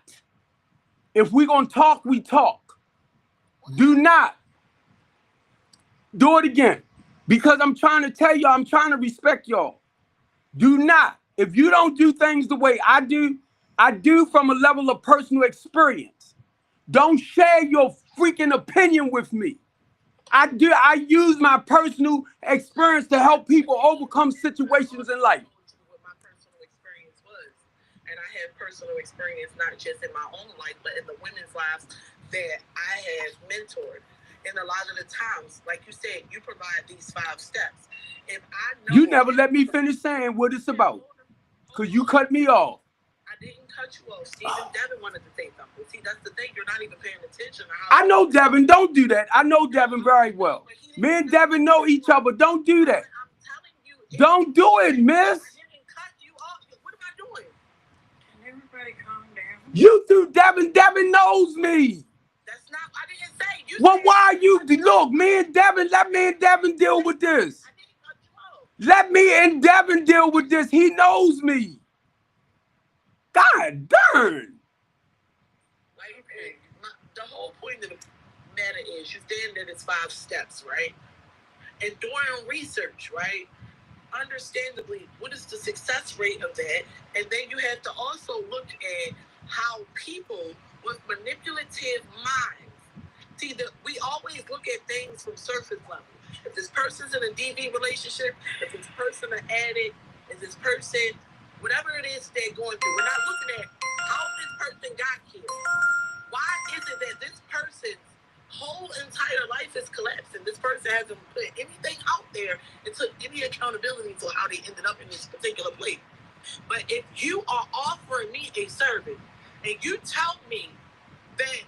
If we're going to talk, we talk. Do not. Do it again. Because I'm trying to tell y'all, I'm trying to respect y'all. Do not. If you don't do things the way I do from a level of personal experience. Don't share your freaking opinion with me. I use my personal experience to help people overcome situations in life. What my personal experience was. And I had personal experience not just in my own life, but in the women's lives that I have mentored. And a lot of the times, like you said, you provide these 5 steps. If I know You never let me finish saying what it's about. Because you cut me off. I didn't cut you off. Steve and Devin wanted to say something. See, that's the thing. You're not even paying attention to how I know Devin. Don't do that. I know Devin very well. Me and Devin know each other. Don't do that. I'm telling you. Don't do it, miss. I didn't cut you off. What am I doing? Can everybody calm down? You threw Devin. Devin knows me. That's not, I didn't say. You Well, said, why are you? Look, me and Devin, let me and Devin deal with this. I didn't cut you off. Let me and Devin deal with this. He knows me. God darn. Like, the whole point of the matter is you stand that it's 5 steps, right? And doing research, right? Understandably, what is the success rate of that? And then you have to also look at how people with manipulative minds. See, we always look at things from surface level. If this person's in a DV relationship, if this person an addict, if this person, whatever it is they're going through, we're not looking at how this person got here. Why is it that this person's whole entire life is collapsing? This person hasn't put anything out there and took any accountability for how they ended up in this particular place. But if you are offering me a service and you tell me that,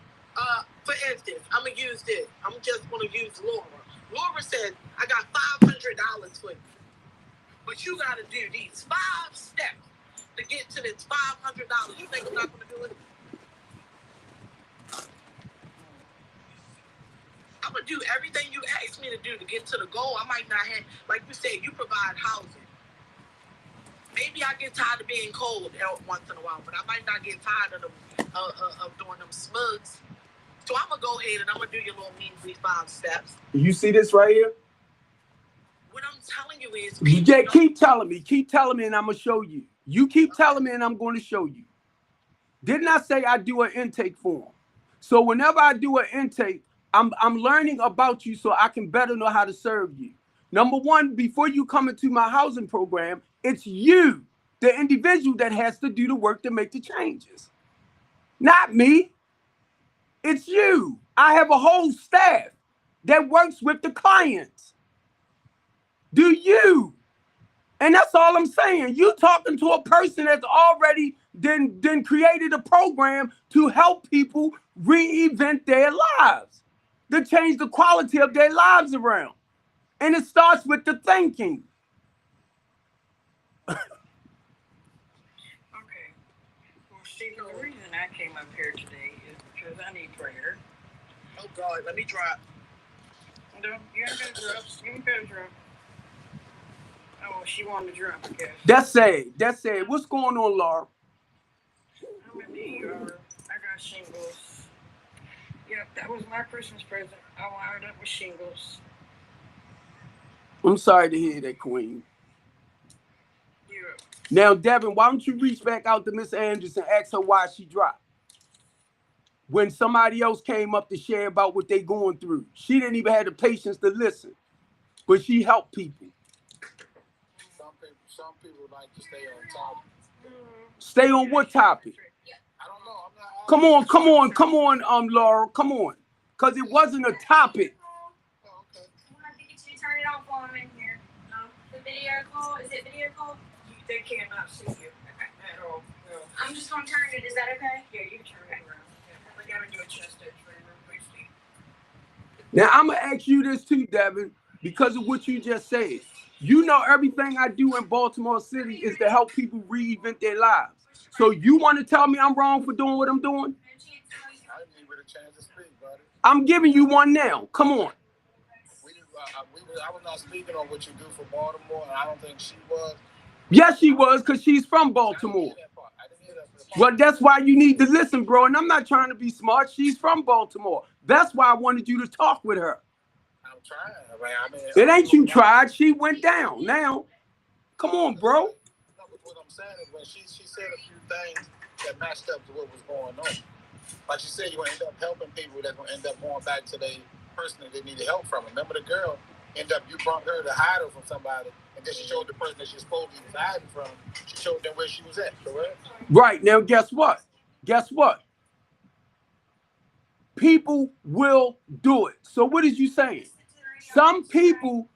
for instance, I'm gonna use this. I'm just gonna use Laura. Laura says, I got $500 for you. But you gotta do these 5 steps to get to this $500. You think I'm not gonna do it? I'm gonna do everything you asked me to do to get to the goal. I might not have, like you said, you provide housing. Maybe I get tired of being cold once in a while, but I might not get tired of doing them smugs. So I'm gonna go ahead and I'm gonna do your little measly 5 steps. You see this right here? What I'm telling you is, Yeah, keep telling me, and I'm gonna show you. You keep telling me, and I'm going to show you. Didn't I say I do an intake form? So whenever I do an intake, I'm learning about you so I can better know how to serve you. Number one, before you come into my housing program, it's you, the individual, that has to do the work to make the changes. Not me. It's you. I have a whole staff that works with the clients. Do you? And that's all I'm saying. You talking to a person that's already then created a program to help people reinvent their lives, to change the quality of their lives around. And it starts with the thinking. Okay. Well, see, the reason I came up here today is because I need prayer. Oh God, let me drop. No, you ain't gonna drop. You ain't gonna drop. Oh, she wanted to drop, I guess. That's sad. That's sad. What's going on, Laura? I'm in the ER. I got shingles. Yep, that was my Christmas present. I wired up with shingles. I'm sorry to hear that, Queen. Yeah. Now, Devin, why don't you reach back out to Miss Andrews and ask her why she dropped? When somebody else came up to share about what they going through, she didn't even have the patience to listen, but she helped people. Some people like to stay on top. Stay on what topic? I don't know. I'm not. Come on, Laura, come on, because it wasn't a topic. Oh, okay. Turn it off while I'm in here. No, the video call? Is it video call? They cannot see you at all. No. I'm just gonna turn it. Is that okay? Yeah, you can turn it around. Yeah. We gotta do a chest X-ray real quick, Steve. Now I'm gonna ask you this too, Devin, because of what you just said. You know everything I do in Baltimore City is to help people reinvent their lives. So you want to tell me I'm wrong for doing what I'm doing? I didn't give it a chance to speak, buddy. I'm giving you one now. Come on. I was not speaking on what you do for Baltimore, and I don't think she was. Yes, she was, because she's from Baltimore. I didn't hear that part. Well, that's why you need to listen, bro. And I'm not trying to be smart. She's from Baltimore. That's why I wanted you to talk with her. I'm trying. I mean, It ain't you tried. She went down. Now, come on, bro. What I'm saying is when she said a few things that matched up to what was going on. Like she said, you're going to end up helping people that's going to end up going back to the person that they needed help from. Remember the girl, you brought her to hide her from somebody, and then she showed the person that she's supposed to be hiding from, she showed them where she was at, correct? Right. Now, guess what? Guess what? People will do it. So what is you saying? Some people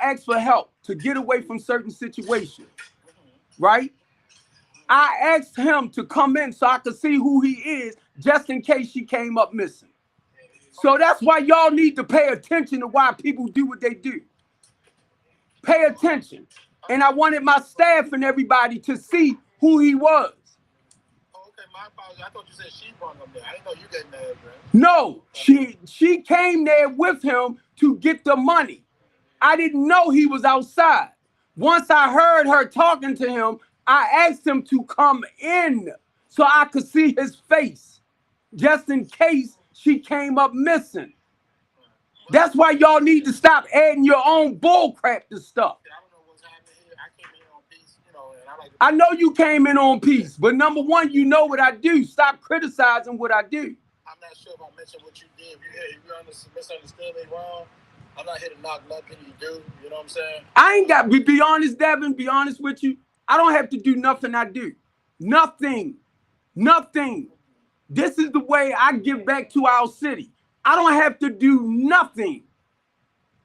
ask for help to get away from certain situations, right? I asked him to come in so I could see who he is, just in case she came up missing. So that's why y'all need to pay attention to why people do what they do. Pay attention. And I wanted my staff and everybody to see who he was. Okay, my apologies. I thought you said she brought him there. I didn't know you getting that, bro. No, she came there with him to get the money. I didn't know he was outside. Once I heard her talking to him, I asked him to come in so I could see his face, just in case she came up missing. That's why y'all need to stop adding your own bull crap to stuff. I don't know what's happening here. I came in on peace, and I like to... I know you came in on peace, but number one, you know what I do. Stop criticizing what I do. I'm not sure if I mentioned what you did. If you misunderstood me wrong, I'm not here to knock nothing you do. You know what I'm saying? I ain't got, be honest, Devin, be honest with you. I don't have to do nothing I do. Nothing. This is the way I give back to our city. I don't have to do nothing.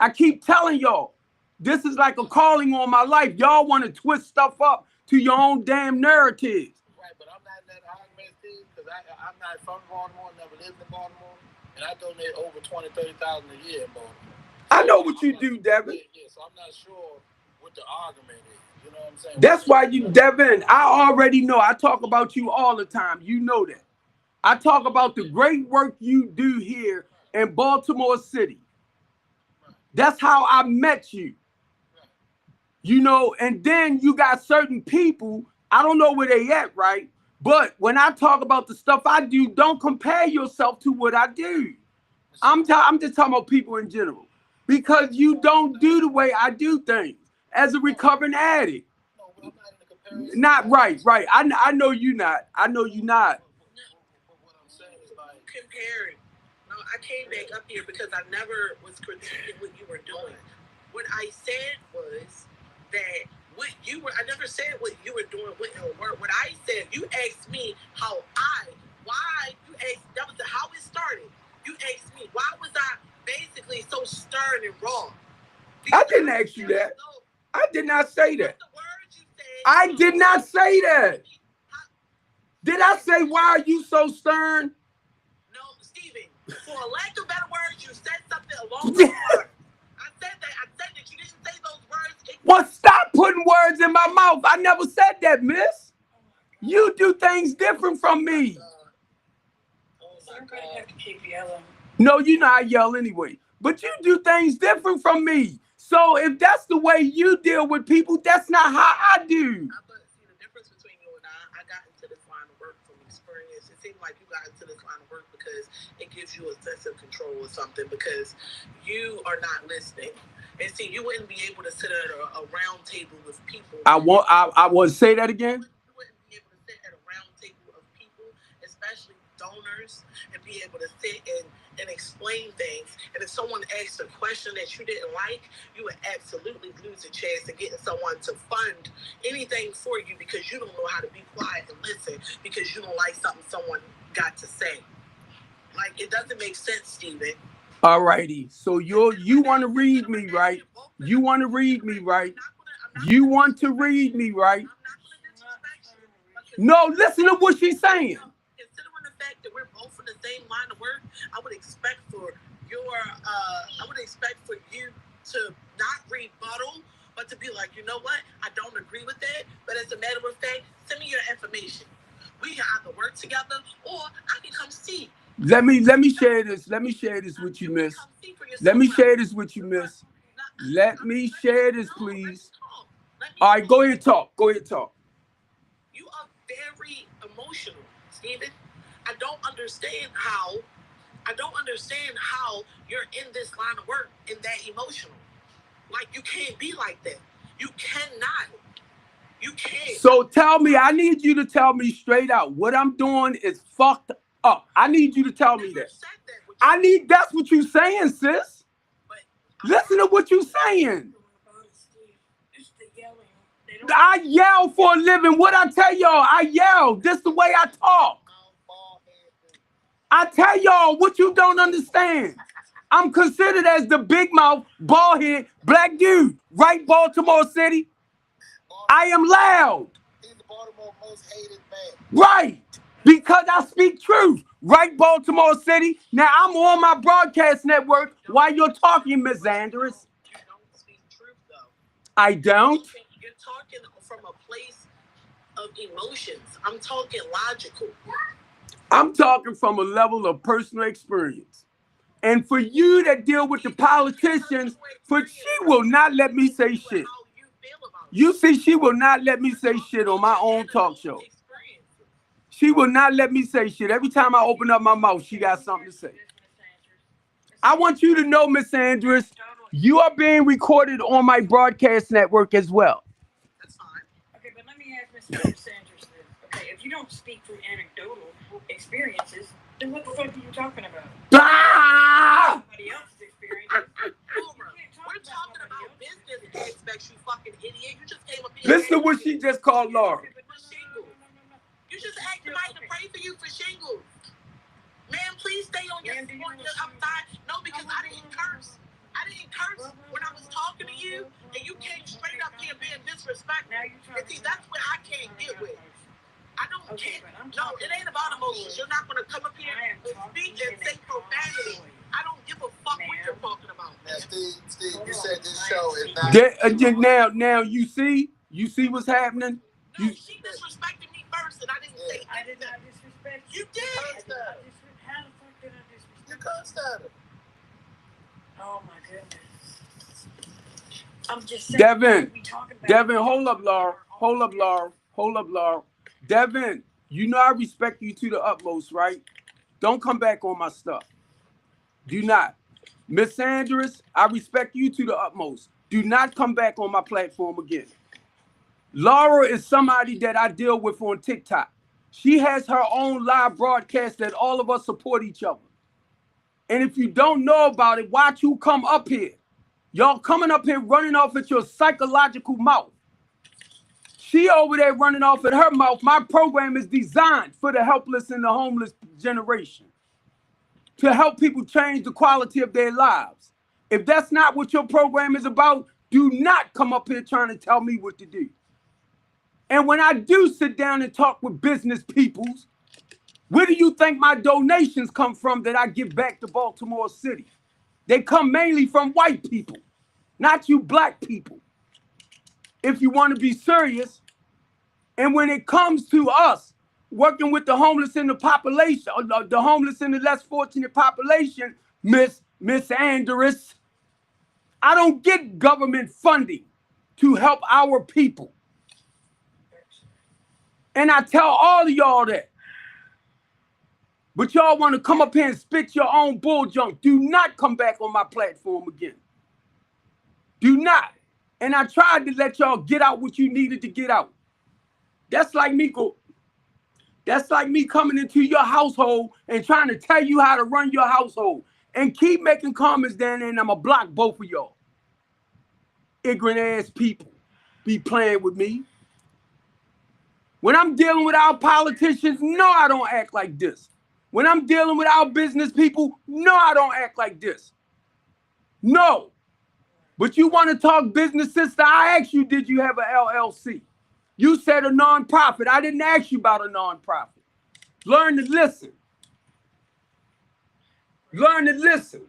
I keep telling y'all, this is like a calling on my life. Y'all want to twist stuff up to your own damn narratives. Right, but I'm not in that argument, Steve, because I'm not from Baltimore, never lived in Baltimore, and I donate over $20,000 to $30,000 a year in Baltimore. I know what you do, Devin. Yeah, so I'm not sure what the argument is. You know what I'm saying? That's why you, Devin, I already know. I talk about you all the time. You know that. I talk about the great work you do here in Baltimore City. That's how I met you. You know, and then you got certain people, I don't know where they at, right? But when I talk about the stuff I do, don't compare yourself to what I do. I'm just talking about people in general. Because you don't do the way I do things as a recovering addict. No, but I'm not in the comparison. Not right. I know you not. I know you not. What I'm saying is like Comparing. No, I came back up here because I never was critiquing what you were doing. What I said was that I never said what you were doing with your work. What I said, you asked me that was how it started. You asked me, why was I basically so stern and wrong? I didn't ask you that. I did not say that. The words you said, I did not say that. Did I say, why are you so stern? No, Stephen, for a lack of better words, you said something along those lines. I said that you didn't say those words. Well, stop putting words in my mouth. I never said that, miss. You do things different from me. I'm going to have to keep yelling. No, you know I yell anyway. But you do things different from me. So if that's the way you deal with people, that's not how I do. See, the difference between you and I got into this line of work from experience. It seemed like you got into this line of work because it gives you a sense of control or something, because you are not listening. And see, you wouldn't be able to sit at a round table with people. I want to say that again. You wouldn't be able to sit at a round table of people, especially donors, and be able to sit and explain things. And if someone asked a question that you didn't like, you would absolutely lose a chance of getting someone to fund anything for you because you don't know how to be quiet and listen because you don't like something someone got to say. Like, it doesn't make sense, Stephen. All righty. So you want to read me, right? You want to read me, right? Not You want to read me, right? I'm not going to disrespect you. No, listen to what she's saying. Considering the fact that we're both in the same line of work, I would expect for you to not rebuttal, but to be like, you know what? I don't agree with that, but as a matter of fact, send me your information. We can either work together or I can come see. Let me share this. Let me share this with you, miss. Let me share this with you, miss. Let me share this, please. All right, go ahead, talk. Go ahead, talk. You are very emotional, Steven. I don't understand how you're in this line of work and that emotional. Like, you can't be like that. You cannot. You can't. So tell me, I need you to tell me straight out. What I'm doing is fucked up. I need you to tell me that. That's what you're saying, sis. Listen to what you're saying. I yell for a living. What I tell y'all, I yell. This the way I talk. I tell y'all what you don't understand. I'm considered as the big mouth, bald head, black dude. Right, Baltimore City? I am loud. He's the Baltimore most hated man. Right. Because I speak truth. Right, Baltimore City? Now I'm on my broadcast network while you're talking, Miss Andrews. You don't speak truth, though. I don't. You're talking from a place of emotions. I'm talking logical. I'm talking from a level of personal experience. And for you that deal with the politicians, she will not let me say shit. You see, she will not let me say shit on my own talk show. She will not let me say shit. Every time I open up my mouth, she got something to say. I want you to know, Miss Andrews, you are being recorded on my broadcast network as well. That's fine. Okay, but let me ask Miss Andrews this. Okay, if you don't speak from anecdotal experiences, then what the fuck are you talking about? Ah! Somebody else's experience. We're talking about business aspects, you fucking idiot. You just came up here. Listen to what she just called Laura. You just asked somebody to pray for you for shingles. Man, please stay on your side. No, because I didn't curse. I didn't curse when I was talking to you, and you came straight up here being disrespectful. And see, that's what I can't get with. I don't care. No, it ain't about emotions. You're not going to come up here and speak and say profanity. I don't give a fuck what you're talking about. Now, Steve, you said this show is not... Now you see what's happening? No, she disrespected me first, and I didn't say anything. I did not disrespect you. You did. How the fuck did I disrespect You cursed at her. Oh my goodness. I'm just saying. Devin, hold up, Laura. Devin, you know I respect you to the utmost, right? Don't come back on my stuff. Do not. Miss Andrews, I respect you to the utmost. Do not come back on my platform again. Laura is somebody that I deal with on TikTok. She has her own live broadcast that all of us support each other. And if you don't know about it, watch who come up here. Y'all coming up here running off at your psychological mouth. She over there running off at her mouth. My program is designed for the helpless and the homeless generation, to help people change the quality of their lives. If that's not what your program is about, do not come up here trying to tell me what to do. And when I do sit down and talk with business peoples, where do you think my donations come from that I give back to Baltimore City? They come mainly from white people, not you black people. If you want to be serious, and when it comes to us working with the homeless in the population, or the homeless in the less fortunate population, Miss Andrews, I don't get government funding to help our people. And I tell all of y'all that. But y'all want to come up here and spit your own bull junk. Do not come back on my platform again. Do not. And I tried to let y'all get out what you needed to get out. That's like me coming into your household and trying to tell you how to run your household. And keep making comments down there and I'm going to block both of y'all. Ignorant ass people be playing with me. When I'm dealing with our politicians, no, I don't act like this. When I'm dealing with our business people, no, I don't act like this. No. But you want to talk business, sister? I asked you, did you have an LLC? You said a nonprofit. I didn't ask you about a nonprofit. Learn to listen. Learn to listen.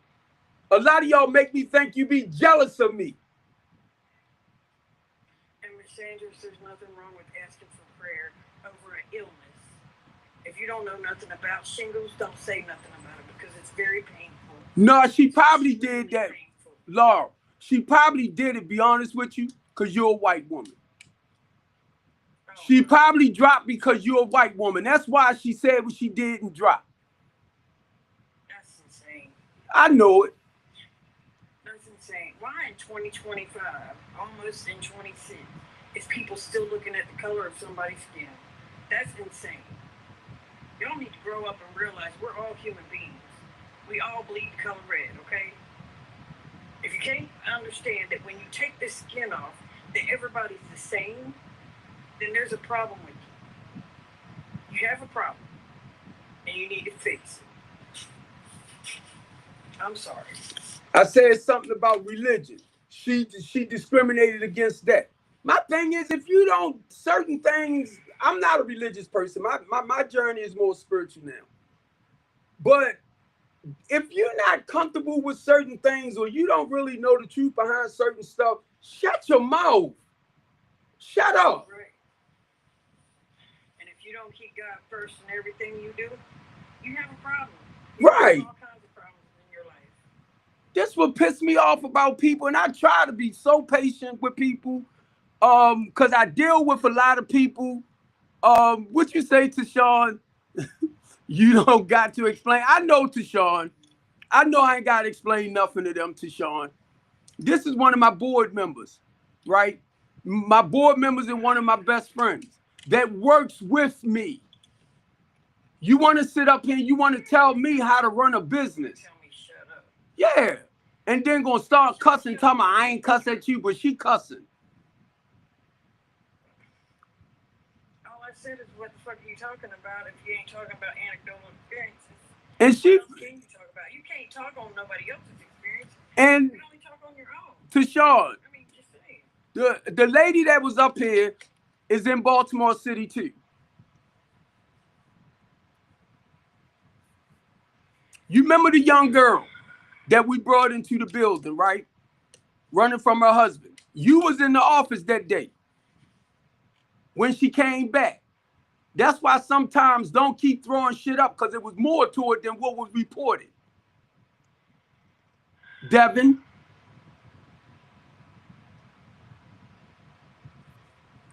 A lot of y'all make me think you be jealous of me. And Miss Sanders, there's nothing wrong with asking for prayer over an illness. If you don't know nothing about shingles, don't say nothing about it because it's very painful. No, she probably did that, Painful. Laura. She probably did it, be honest with you, because you're a white woman. Oh, She probably dropped because you're a white woman. That's why she said what she did and dropped. that's insane. I know it. That's insane. Why in 2025, almost in 26, is people still looking at the color of somebody's skin? That's insane. Y'all need to grow up and realize we're all human beings. We all bleed the color red, okay? If you can't understand that when you take the skin off, that everybody's the same, then there's a problem with you. You have a problem, and you need to fix it. I'm sorry. I said something about religion. She discriminated against that. My thing is, if you don't, certain things, I'm not a religious person. My journey is more spiritual now. But if you're not comfortable with certain things or you don't really know the truth behind certain stuff, shut your mouth. Shut up. Right. And if you don't keep God first in everything you do, you have a problem. You Right. have all kinds of problems in your life. This what pissed me off about people, and I try to be so patient with people, because I deal with a lot of people. What you say to Sean? You don't got to explain. I know to Sean. I know I ain't got to explain nothing to them to Sean. This is one of my board members, right? My board members and one of my best friends that works with me. You want to sit up here, you want to tell me how to run a business. Tell me shut up. Yeah. And then gonna start cussing, telling me I ain't cuss at you, but she cussing. All I said is, what the fuck are you talking about if you ain't talking about anecdotal experiences? And she, What else can you talk about? You can't talk on nobody else's experience. and You can only talk on your own. to Sean, I mean, just saying. the lady that was up here is in Baltimore City too. You remember the young girl that we brought into the building, right? Running from her husband. You was in the office that day when she came back. That's why sometimes don't keep throwing shit up, because it was more to it than what was reported. Devin.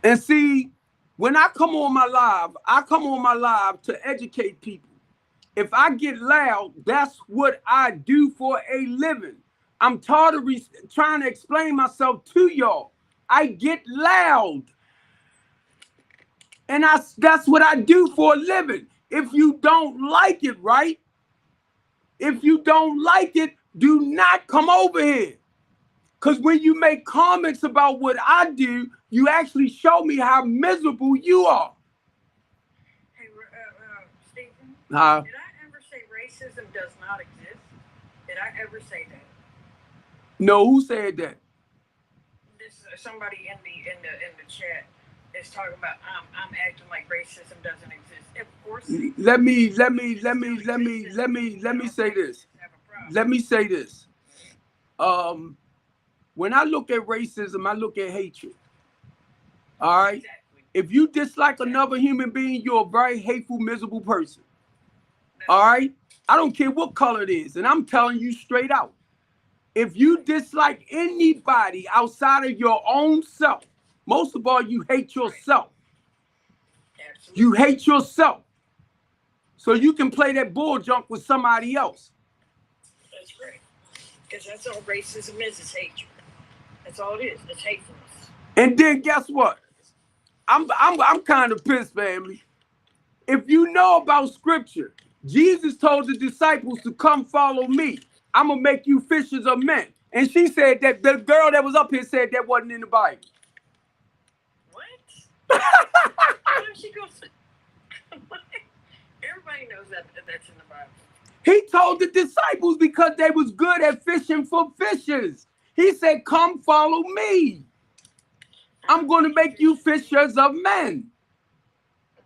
And see, when I come on my live to educate people. If I get loud, that's what I do for a living. I'm tired of trying to explain myself to y'all. I get loud. And that's what I do for a living. If you don't like it, right? If you don't like it, do not come over here. Because when you make comments about what I do, you actually show me how miserable you are. Hey, Stephen, Huh? did I ever say racism does not exist? Did I ever say that? No, who said that? This somebody in the chat is talking about I'm acting like racism doesn't exist. Of course. Let me say this. Let me say this. When I look at racism, I look at hatred. All right. Exactly. If you dislike another human being, you're a very hateful, miserable person. All right. I don't care what color it is, and I'm telling you straight out. If you dislike anybody outside of your own self, most of all, you hate yourself. Absolutely. You hate yourself. So you can play that bull junk with somebody else. That's right. Because that's all racism is hatred. That's all it is. It's hatefulness. And then guess what? I'm kind of pissed, family. If you know about scripture, Jesus told the disciples to come follow me. I'm going to make you fishers of men. And she said that the girl that was up here said that wasn't in the Bible. What? Why did she go? Everybody knows that that's in the Bible. He told the disciples because they was good at fishing for fishes. He said, come follow me. I'm going to make you fishers of men.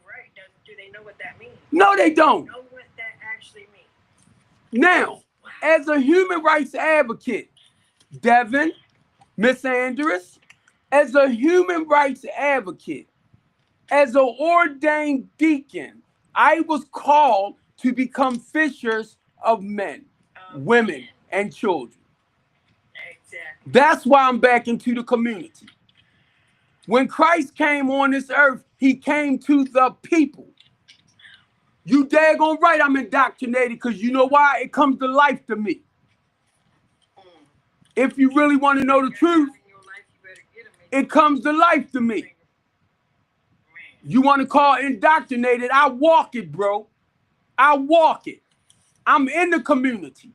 Right. Do they know what that means? No, they don't. Know what that actually means. Now, as a human rights advocate, Devin, Miss Andress, as a human rights advocate, as an ordained deacon, I was called to become fishers of men, women, and children. Exactly. That's why I'm back into the community. When Christ came on this earth, he came to the people. You daggone right I'm indoctrinated, because you know why? It comes to life to me. If you really want to know the truth, it comes to life to me. You want to call indoctrinated? I walk it, bro. I walk it. I'm in the community,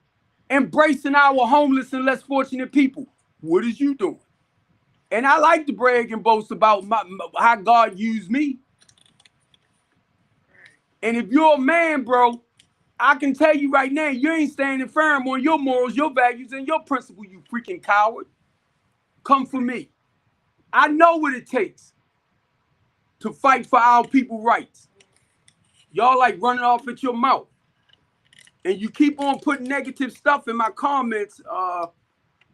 embracing our homeless and less fortunate people. What is you doing? And I like to brag and boast about how God used me. And if you're a man, bro, I can tell you right now, you ain't standing firm on your morals, your values, and your principles, you freaking coward. Come for me. I know what it takes to fight for our people's rights. Y'all like running off at your mouth. And you keep on putting negative stuff in my comments,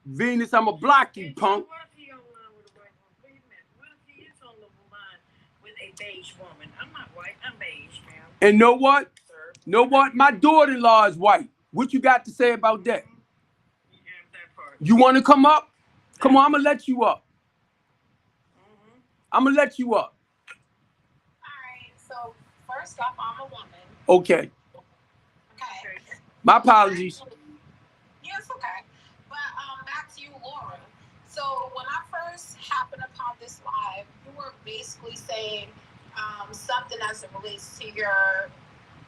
Venus, I'ma block you, punk. What if he online with a white woman? Wait a minute. What if he is on the line with a beige woman? I'm not white. I'm beige, man. And know what? Know what? My daughter-in-law is white. What you got to say about that? Yeah, that part. You want to come up? Come on, I'm going to let you up. I'm going to let you up. All right. So, first off, I'm a woman. Okay. Okay. My apologies. Yes, okay. But back to you, Laura. So when I first happened upon this live, you were basically saying something as it relates to your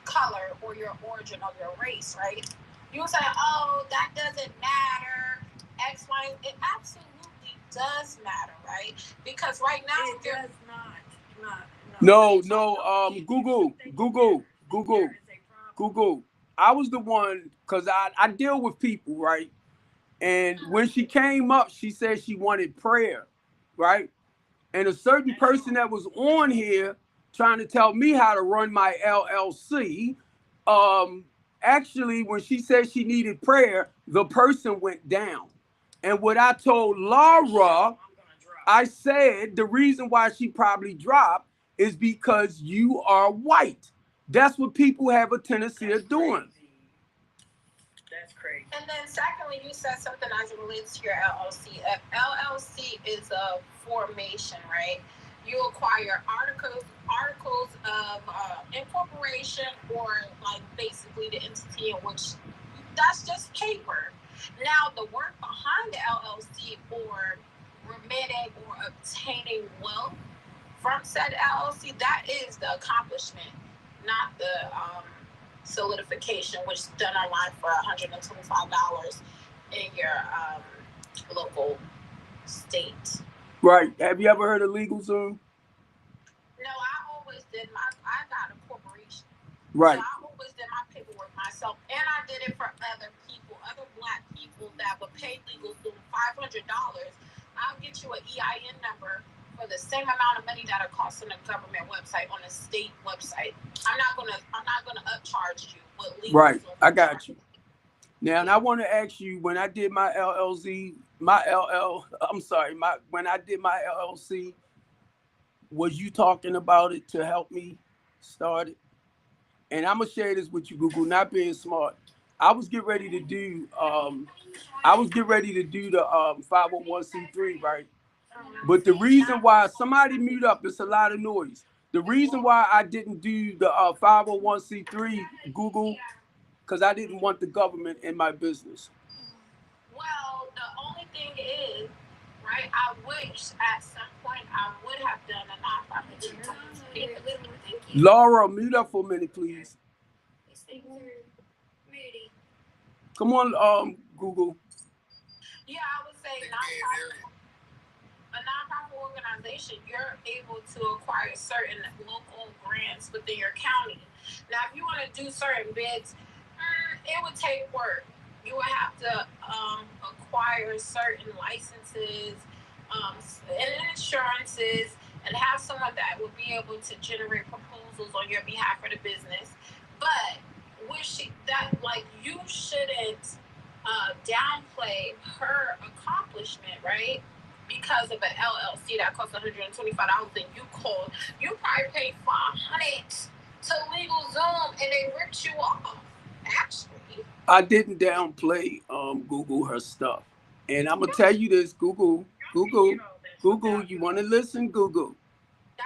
color or your origin of your race, right? You were saying, oh, that doesn't matter. X, Y, it absolutely does matter, right? Because right now it does not. Google. I was the one, because I deal with people, right? And when she came up, she said she wanted prayer, right? And a certain person that was on here trying to tell me how to run my LLC, actually, when she said she needed prayer, the person went down. And what I told Laura, I said the reason why she probably dropped is because you are white. That's what people have a tendency of doing. That's crazy. And then secondly, you said something as it relates to your LLC. LLC is a formation, right? You acquire articles of incorporation, or like basically the entity in which that's just paper. Now the work behind the LLC, or remitting or obtaining wealth from said LLC, that is the accomplishment, not the solidification, which is done online for $125 in your local state. Right. Have you ever heard of LegalZoom? No, I got a corporation. Right. So I always did my paperwork myself, and I did it for other people, other Black people that would pay LegalZoom $500. I'll get you an EIN number for the same amount of money that it costs on a government website, on a state website. I'm not gonna upcharge you with LegalZoom. Right. I got you. Now, and I want to ask you, when I did my when I did my LLC, was you talking about it to help me start it? And I'm gonna share this with you, Google, not being smart. I was getting ready to do the 501c3, right? But the reason why, somebody mute up, it's a lot of noise. The reason why I didn't do the 501c3, Google, because I didn't want the government in my business. Well, the only thing is, right, I wish at some point I would have done a nonprofit. Laura, mute up for a minute, please. Come on, Google. Yeah, I would say a nonprofit organization, you're able to acquire certain local grants within your county. Now, if you want to do certain bids, it would take work. you would have to acquire certain licenses and insurances, and have someone that would be able to generate proposals on your behalf for the business. But you shouldn't downplay her accomplishment, right? Because of an LLC that costs $125, and you probably paid $500 to Legal Zoom, and they ripped you off. Actually, I didn't downplay Google her stuff, and I'm gonna tell you this: Google. You want to listen? Google.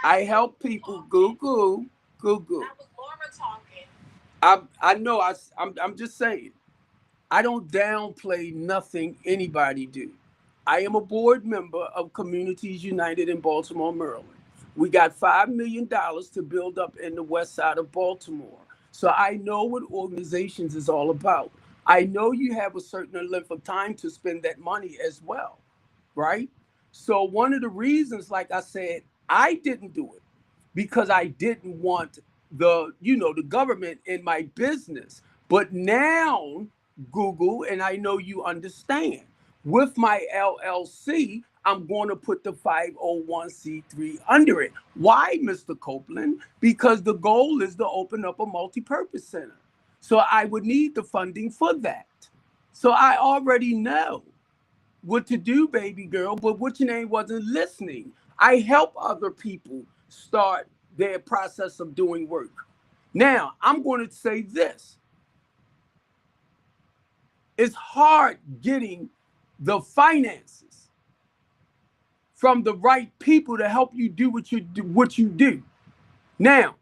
I help people. Google. That was Laura talking. I know. I'm just saying. I don't downplay nothing anybody do. I am a board member of Communities United in Baltimore, Maryland. We got $5 million to build up in the west side of Baltimore. So I know what organizations is all about. I know you have a certain length of time to spend that money as well, right? So one of the reasons, like I said, I didn't do it because I didn't want the government in my business. But now, Google, and I know you understand, with my LLC, I'm going to put the 501c3 under it. Why, Mr. Copeland? Because the goal is to open up a multi-purpose center. So I would need the funding for that. So I already know what to do, baby girl, but what's your name wasn't listening. I help other people start their process of doing work. Now, I'm going to say this. It's hard getting the finances from the right people to help you do what you do. Now,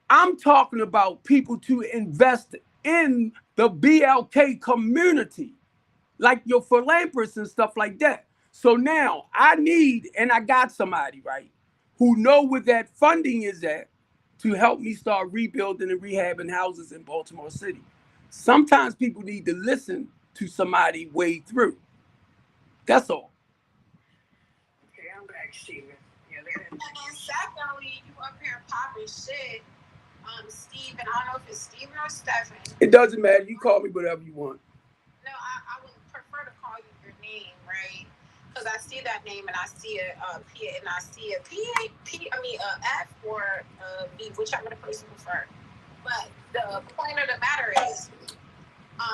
I'm talking about people to invest in the BLK community, like your philanthropists and stuff like that. So now I got somebody, right, who know where that funding is at to help me start rebuilding and rehabbing houses in Baltimore City. Sometimes people need to listen to somebody way through. That's all. Okay, I'm back, Steven. Yeah, And then secondly, you up here popping shit, Steve, and I don't know if it's Steven or Stephen. It doesn't matter. You call me whatever you want. No, I would prefer to call you your name, right? Because I see that name and I see a P and I see a F or a B, whichever the person prefer. But the point of the matter is,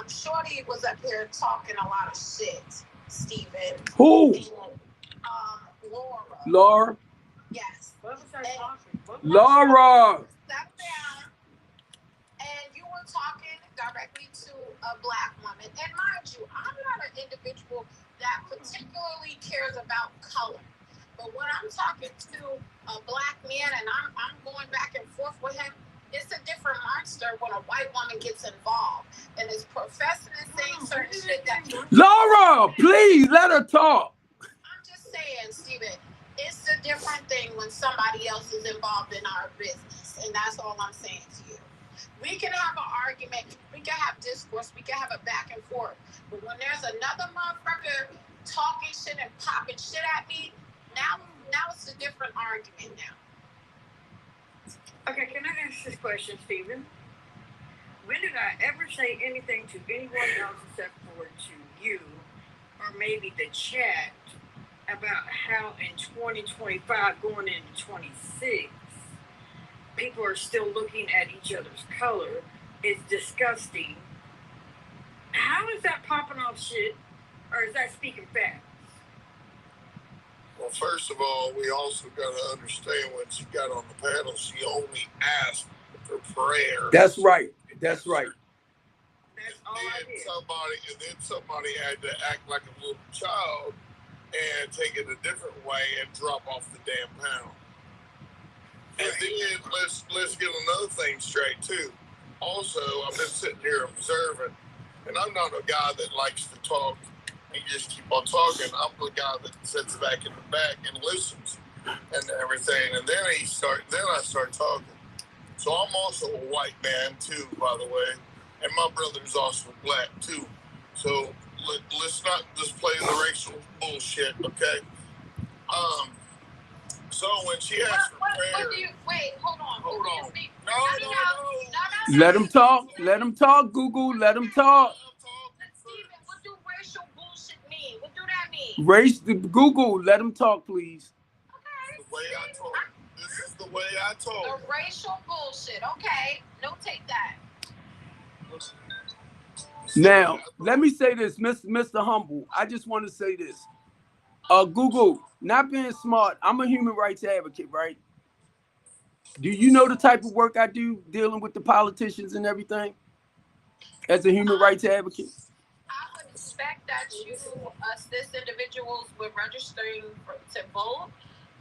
Shorty was up here talking a lot of shit, Steven. Who? And, Laura. Laura? Yes. What was I talking? Laura! Step down. And you were talking directly to a black woman. And mind you, I'm not an individual that particularly cares about color. But when I'm talking to a black man and I'm going back and forth with him, it's a different monster when a white woman gets involved and is professing and saying certain shit that... Laura, please let her talk. I'm just saying, Steven, it's a different thing when somebody else is involved in our business. And that's all I'm saying to you. We can have an argument, we can have discourse, we can have a back and forth. But when there's another motherfucker talking shit and popping shit at me, now it's a different argument now. Okay, can I ask this question, Steven? When did I ever say anything to anyone else except for to you, or maybe the chat, about how in 2025 going into 26, people are still looking at each other's color? It's disgusting. How is that popping off shit, or is that speaking facts? Well, first of all, we also got to understand when she got on the panel, she only asked for prayer. That's right. That's right. That's all I did. And then somebody had to act like a little child and take it a different way and drop off the damn panel. And then let's get another thing straight too. Also, I've been sitting here observing, and I'm not a guy that likes to talk. You just keep on talking. I'm the guy that sits back in the back and listens and everything. And then I start talking. So I'm also a white man too, by the way. And my brother's also black too. So let's not just play the racial bullshit, okay? So when she asked for prayer... Wait, hold on. No. Let him talk. Let him talk, Google. Let him talk. Race the Google. Let them talk, please. Okay. The way I talk. This is the way I talk. The racial bullshit. Okay. No, take that. Now, let me say this, Mr. Humble. I just want to say this. Google, not being smart, I'm a human rights advocate, right? Do you know the type of work I do dealing with the politicians and everything as a human rights advocate? I would expect that you assist individuals with registering to vote,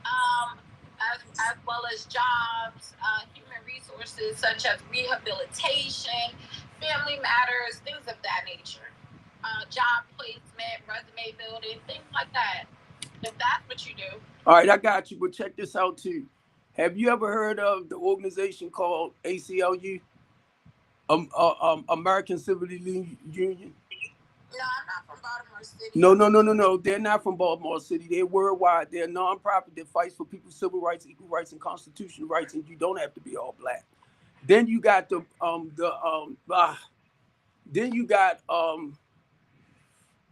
as well as jobs, human resources such as rehabilitation, family matters, things of that nature. Job placement, resume building, things like that. If that's what you do. All right, I got you, but check this out too. Have you ever heard of the organization called ACLU? American Civil Union? No, I'm not from Baltimore City. No. They're not from Baltimore City. They're worldwide. They're a nonprofit that fights for people's civil rights, equal rights, and constitutional rights, and you don't have to be all black. Then you got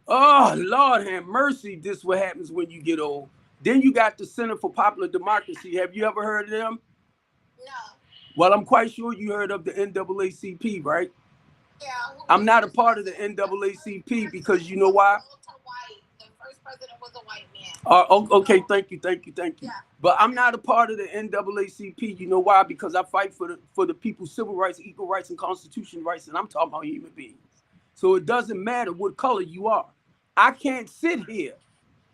oh Lord have mercy, this is what happens when you get old. Then you got the Center for Popular Democracy. Have you ever heard of them? No. Well, I'm quite sure you heard of the NAACP, right? Yeah. I'm not a part of the NAACP because you know why? The first president was a white man. Okay, thank you. Yeah. But I'm not a part of the NAACP. You know why? Because I fight for the people's civil rights, equal rights, and constitutional rights, and I'm talking about human beings. So it doesn't matter what color you are. I can't sit here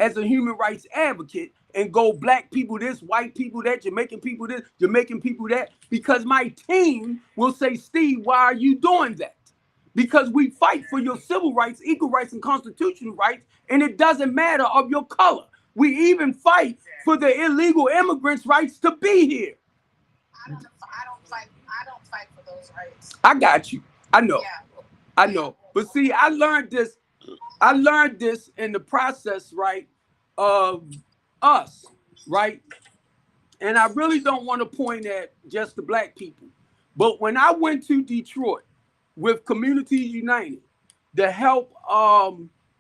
as a human rights advocate and go black people this, white people that, Jamaican people this, Jamaican people that, because my team will say, Steve, why are you doing that? Because we fight for your civil rights, equal rights, and constitutional rights, and it doesn't matter of your color. We even fight for the illegal immigrants' rights to be here. I don't fight for those rights. I got you. I know. Yeah. I know. But see, I learned this in the process, right, of us, right? And I really don't want to point at just the black people. But when I went to Detroit with Communities United to help,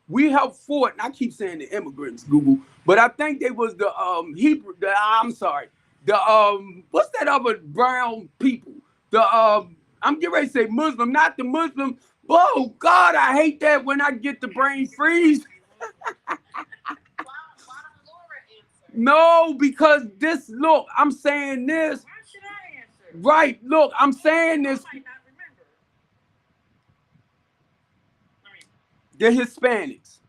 we helped Fort, and I keep saying the immigrants, Google, but I think they was the what's that other brown people? I'm getting ready to say Muslim, not the Muslim. Oh God, I hate that when I get the brain freeze. Why don't Laura answer? No, because look, I'm saying this. Why should I answer? Right, look, I'm saying this. I might not remember. The Hispanics.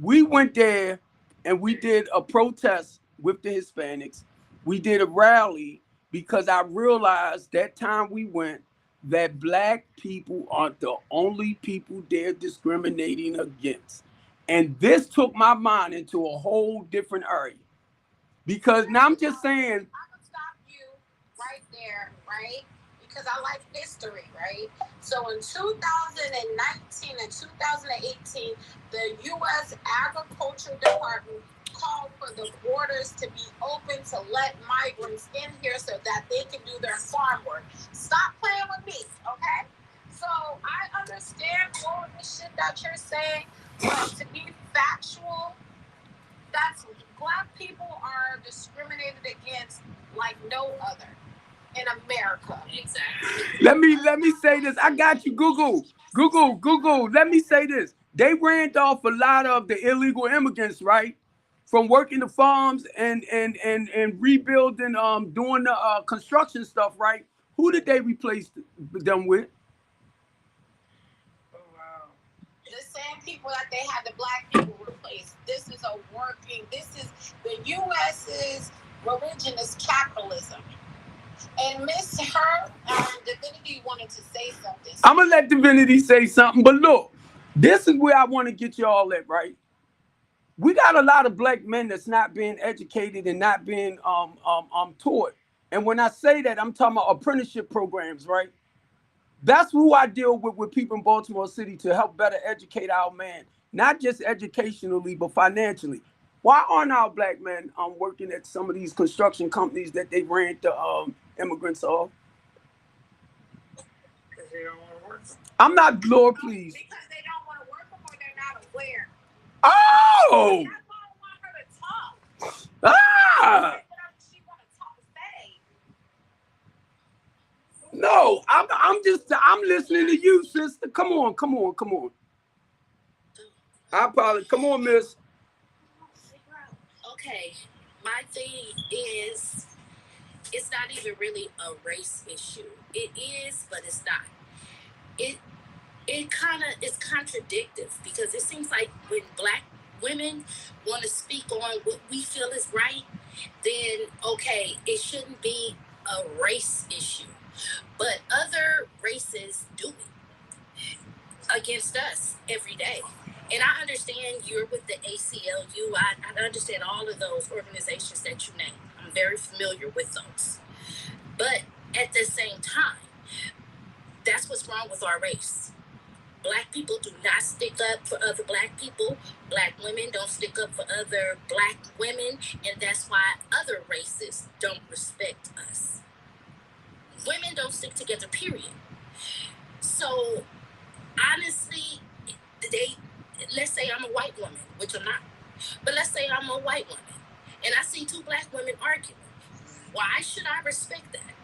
We went there and we did a protest with the Hispanics. We did a rally because I realized that time we went that black people aren't the only people they're discriminating against. And this took my mind into a whole different area. Because now I'm just saying. I'm gonna stop you right there, right? Because I like history, right? So in 2019 and 2018, the U.S. Agriculture Department called for the borders to be open to let migrants in here so that they can do their farm work. Stop playing with me, okay? So I understand all of the shit that you're saying, but to be factual, that's black people are discriminated against like no other in America. Exactly. Let me say this. I got you, Google. Let me say this. They ran off a lot of the illegal immigrants, right? From working the farms and rebuilding, doing the construction stuff, right? Who did they replace them with? Oh, wow. The same people that they had the black people replace. This is the U.S.'s religion is capitalism. And Miss Divinity wanted to say something. I'm gonna let Divinity say something, but look, this is where I want to get you all at, right? We got a lot of black men that's not being educated and not being taught. And when I say that, I'm talking about apprenticeship programs, right? That's who I deal with people in Baltimore City to help better educate our man, not just educationally, but financially. Why aren't our black men working at some of these construction companies that they ran the immigrants off? Because they don't want to work. I'm not, Lord, please. Because they don't want to work them or they're not aware. Oh, No. That's why I want her to talk. Ah. She want to talk fast. No. I'm listening to you, sister. Come on. I probably come on, miss. Okay, my thing is, it's not even really a race issue. It is, but it's not. It kind of is contradictory because it seems like when Black women want to speak on what we feel is right, then okay, it shouldn't be a race issue. But other races do it against us every day. And I understand you're with the ACLU. I understand all of those organizations that you named. I'm very familiar with those. But at the same time, that's what's wrong with our race. Black people do not stick up for other Black people. Black women don't stick up for other Black women. And that's why other races don't respect us. Women don't stick together, period. So, honestly, let's say I'm a white woman, which I'm not. But let's say I'm a white woman, and I see two Black women arguing. Why should I respect that?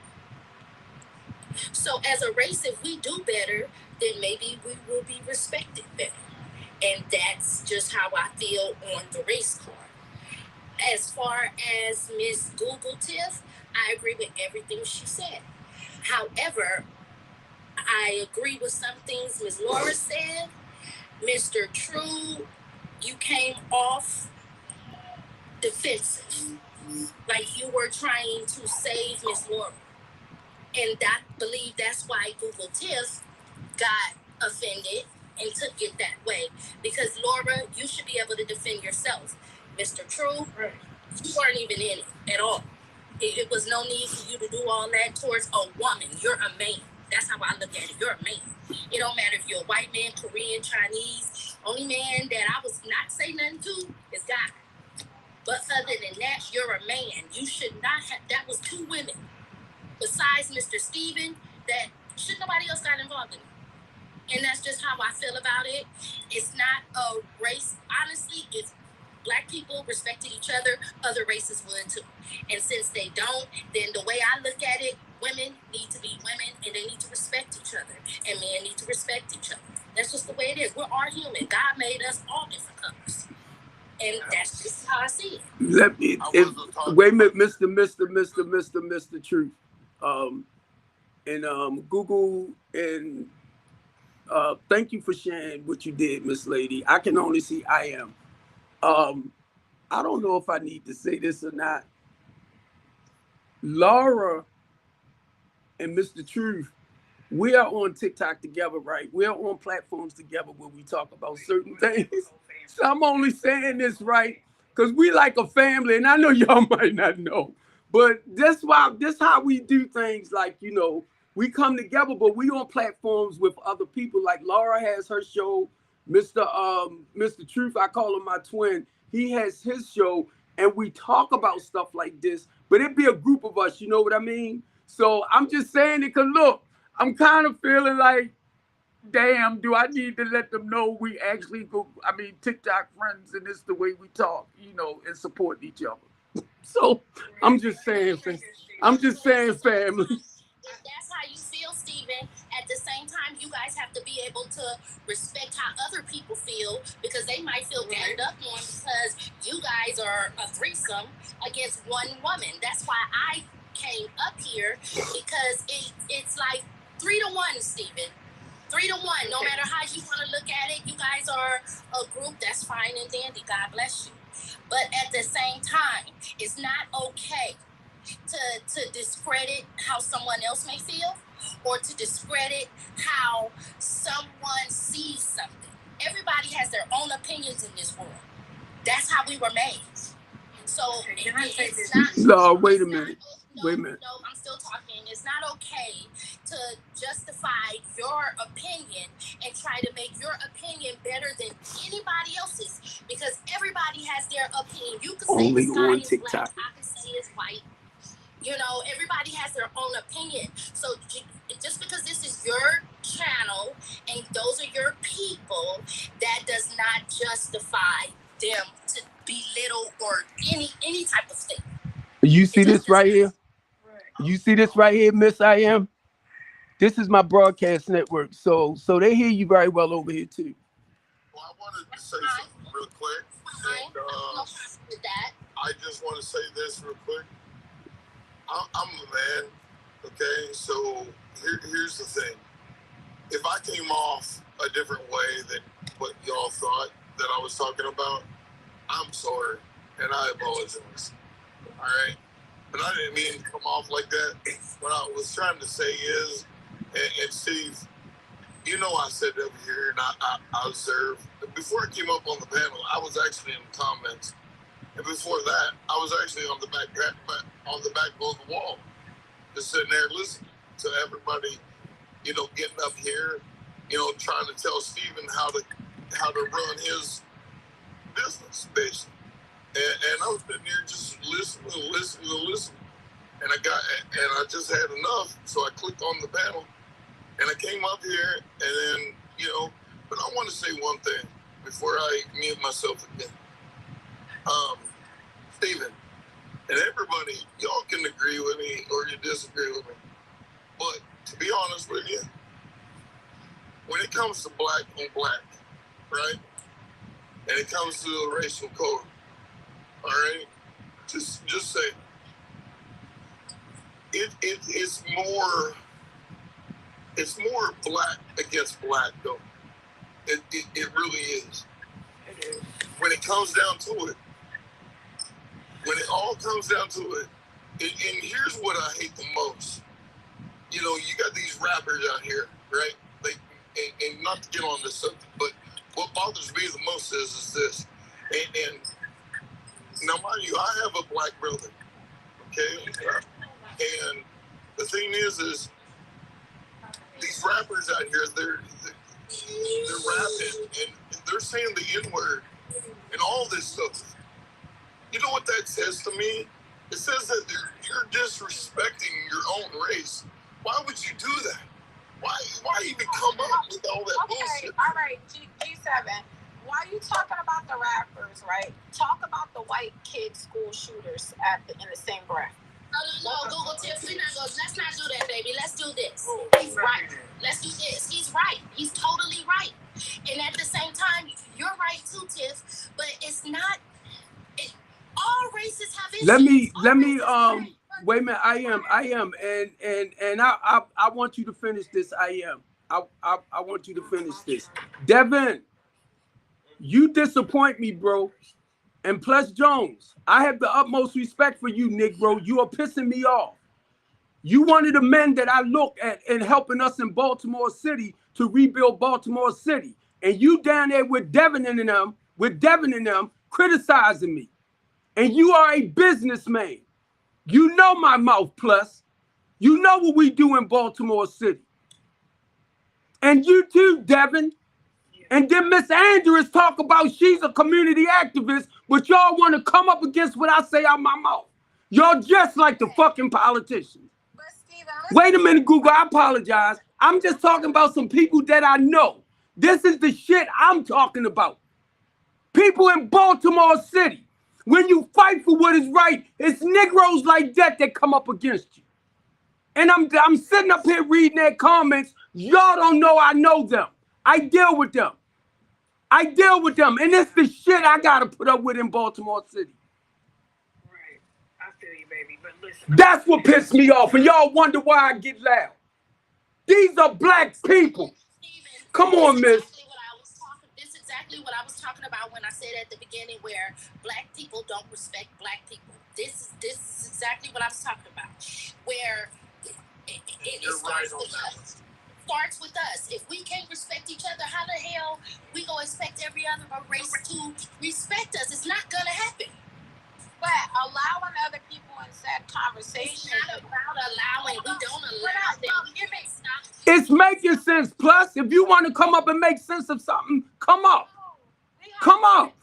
So as a race, if we do better, then maybe we will be respected better. And that's just how I feel on the race card. As far as Miss Google Tiff, I agree with everything she said. However, I agree with some things Ms. Laura said. Mr. True, you came off defensive, like you were trying to save Miss Laura. And I believe that's why Google Tiff got offended and took it that way. Because Laura, you should be able to defend yourself. Mr. True, you weren't even in it at all. It was no need for you to do all that towards a woman. You're a man. That's how I look at it. You're a man. It don't matter if you're a white man, Korean, Chinese. Only man that I was not say nothing to is God. But other than that, you're a man. You should not have. That was two women. Besides Mr. Steven, that should nobody else got involved in it. And that's just how I feel about it. It's not a race. Honestly, if Black people respected each other races would too. And since they don't, then the way I look at it, women need to be women and they need to respect each other. And men need to respect each other. That's just the way it is. We're all human. God made us all different colors. And that's just how I see it. Let me wait a minute, Mr. Truth. Google and thank you for sharing what you did, Miss Lady. I can only see I am. I don't know if I need to say this or not. Laura and Mr. Truth, we are on TikTok together, right? We are on platforms together where we talk about certain things. So I'm only saying this, right? Because we like a family, and I know y'all might not know. But this how we do things. Like, you know, we come together, but we on platforms with other people. Like Laura has her show. Mr. Truth, I call him my twin. He has his show, and we talk about stuff like this. But it'd be a group of us, you know what I mean? So I'm just saying it because look, I'm kind of feeling like, damn, do I need to let them know we actually go? I mean, TikTok friends, and it's the way we talk, you know, and support each other. So I'm just saying, family. That's how you feel, Steven. At the same time, you guys have to be able to respect how other people feel because they might feel ganged up on because you guys are a threesome against one woman. That's why I came up here because it's like 3-1, Steven. 3-1. No matter how you want to look at it, you guys are a group that's fine and dandy. God bless you. But at the same time, it's not okay to discredit how someone else may feel or to discredit how someone sees something. Everybody has their own opinions in this world. That's how we were made. So it's not. No, wait a minute. No, I'm still talking. It's not okay to justify your opinion and try to make your opinion better than anybody else's because everybody has their opinion. You can say the sky is black. I can say it's white. You know, everybody has their own opinion. So just because this is your channel and those are your people, that does not justify them to belittle or any type of thing. You see this right here? You see this right here, Miss I Am? This is my broadcast network. So they hear you very well over here too. Well, I wanted to say something real quick. And, No problem with that. I just want to say this real quick. I'm a man, okay? So here's the thing. If I came off a different way than what y'all thought that I was talking about, I'm sorry, and I apologize. All right? But I didn't mean to come off like that. What I was trying to say is, and Steve, you know I said over here, and I observed. Before I came up on the panel, I was actually in the comments. And before that, I was actually on the back of the wall, just sitting there listening to everybody, you know, getting up here, you know, trying to tell Steven how to run his business, basically. And I was sitting there just listening. And I just had enough, so I clicked on the panel, and I came up here, and then, you know, but I want to say one thing before I mute myself again. Steven, and everybody, y'all can agree with me or you disagree with me. But to be honest with you, when it comes to black on black, right? And it comes to the racial code, all right? Just say it's more black against black though. It really is. When it comes down to it, when it all comes down to it, and here's what I hate the most. You know, you got these rappers out here, right? Like, and not to get on this subject, but what bothers me the most is this. And now, mind you, I have a black brother, okay? And the thing is these rappers out here, they're rapping and they're saying the N-word and all this stuff. You know what that says to me? It says that you're disrespecting your own race. Why would you do that? Why even come up with all that bullshit? All right, G7. Why are you talking about the rappers, right? Talk about the white kid school shooters in the same breath. No, Google tips. Let's not do that, baby. Let's do this. He's right. Let's do this. He's right. He's totally right. And at the same time, you're right too, Tiff. But it's not. All races have issues. Let me wait a minute. I am and I want you to finish this. I want you to finish this. Devin, you disappoint me, bro. And plus Jones, I have the utmost respect for you, Negro. You are pissing me off. You one of the men that I look at in helping us in Baltimore City to rebuild Baltimore City. And you down there with Devin and them criticizing me. And you are a businessman. You know my mouth, plus. You know what we do in Baltimore City. And you too, Devin. And then Miss Andrews talk about she's a community activist, but y'all want to come up against what I say out my mouth. Y'all just like the fucking politicians. But Steven, wait a minute, Google, I apologize. I'm just talking about some people that I know. This is the shit I'm talking about. People in Baltimore City. When you fight for what is right, it's Negroes like that come up against you. And I'm sitting up here reading their comments. Y'all don't know I know them. I deal with them. And it's the shit I gotta put up with in Baltimore City. Right. I feel you, baby. But listen. That's what pissed me off. And y'all wonder why I get loud. These are black people. Come on, miss. This is exactly what I was talking about when I said at the beginning where black people don't respect black people. This is exactly what I was talking about. Where it starts with us. Starts with us. If we can't respect each other, how the hell we gonna expect every other race to respect us? It's not gonna happen. But allowing other people in said conversation. It's not about allowing. We don't allow them. It's making sense. Plus, if you want to come up and make sense of something, come up. Come up.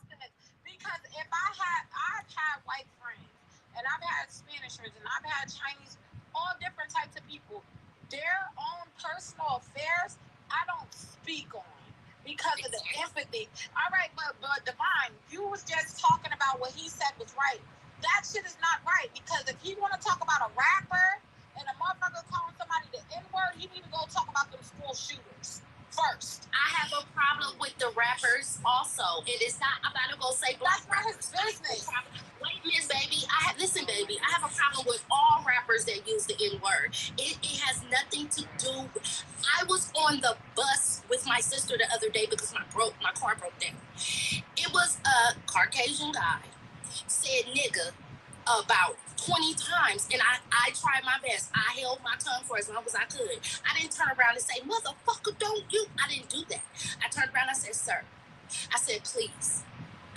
Because if I've had white friends, and I've had Spanish friends, and I've had Chinese, all different types of people. Their own personal affairs, I don't speak on because of the empathy. All right, but Divine, you was just talking about what he said was right. That shit is not right, because if he want to talk about a rapper and a motherfucker calling somebody the N-word, he need to go talk about them school shooters first. I have a problem with the rappers also. It is not, I'm not gonna say black That's not his business. Wait a minute, baby. Listen, baby. I have a problem with all rappers that use the N-word. It has nothing to do. I was on the bus with my sister the other day because my car broke down. It was a Caucasian guy said nigga about 20 times, and I tried my best. I held my tongue for as long as I could. I didn't turn around and say, motherfucker, don't you. I didn't do that. I turned around and I said, sir. I said, please.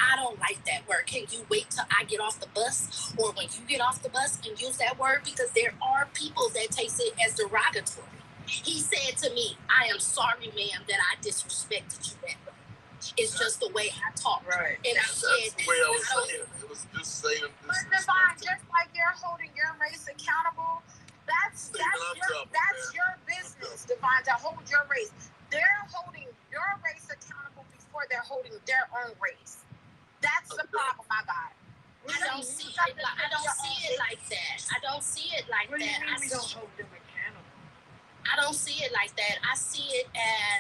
I don't like that word. Can you wait till I get off the bus, or when you get off the bus and use that word? Because there are people that takes it as derogatory. He said to me, I am sorry, ma'am, that I disrespected you that way. It's just the way I talk. Right. And I said, That's the way I was saying. It was just saying. But Divine, just like you're holding your race accountable, that's your business, Divine, to hold your race. They're holding your race accountable before they're holding their own race. That's the problem I got. I don't see it like that. I don't see it like that. What do you mean we don't hold them accountable? I don't see it like that. I see it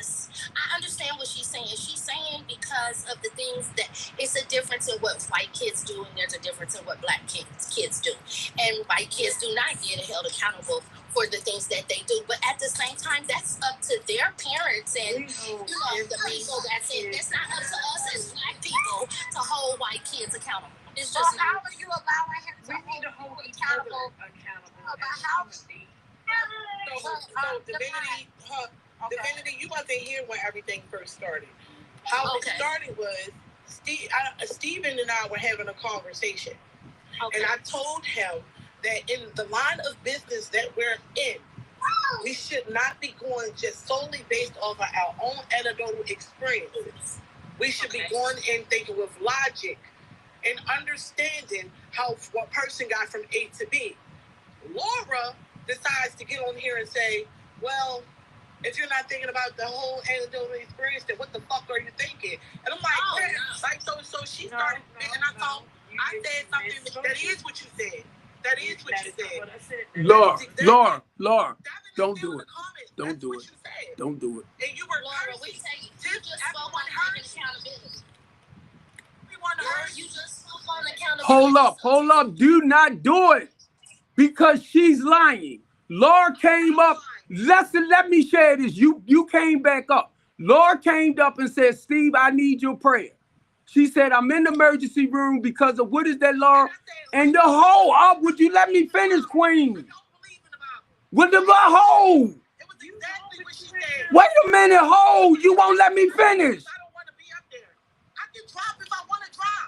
as, I understand what she's saying. She's saying because of the things that, it's a difference in what white kids do, and there's a difference in what black kids do. And white kids do not get held accountable for the things that they do. But at the same time, that's up to their parents and the people that's it. It's not up to us as black people to hold white kids accountable. It's just how are you allowing him to hold people each other accountable? accountable. So Divinity, you wasn't here when everything first started. How it started was Steven and I were having a conversation. Okay. And I told him that in the line of business that we're in, we should not be going just solely based off of our own anecdotal experiences. We should be going in thinking with logic and understanding how what person got from A to B. Laura decides to get on here and say, well, if you're not thinking about the whole anecdotal experience, then what the fuck are you thinking? And I'm like, so she started, and I thought, I said something that is what you said. That is what you said. Laura, don't do it. Don't do it. Don't do it. And you were Laura, we take you just spoke on accountability. You just spoke on accountability. Hold up. Do not do it. Because she's lying. Laura came up. Let me share this. You came back up. Laura came up and said, Steve, I need your prayer. She said, I'm in the emergency room because of, what is that, Laura? And the whole up, would you let me finish, Queen? With the whole. Wait a minute, hold. You won't let me finish.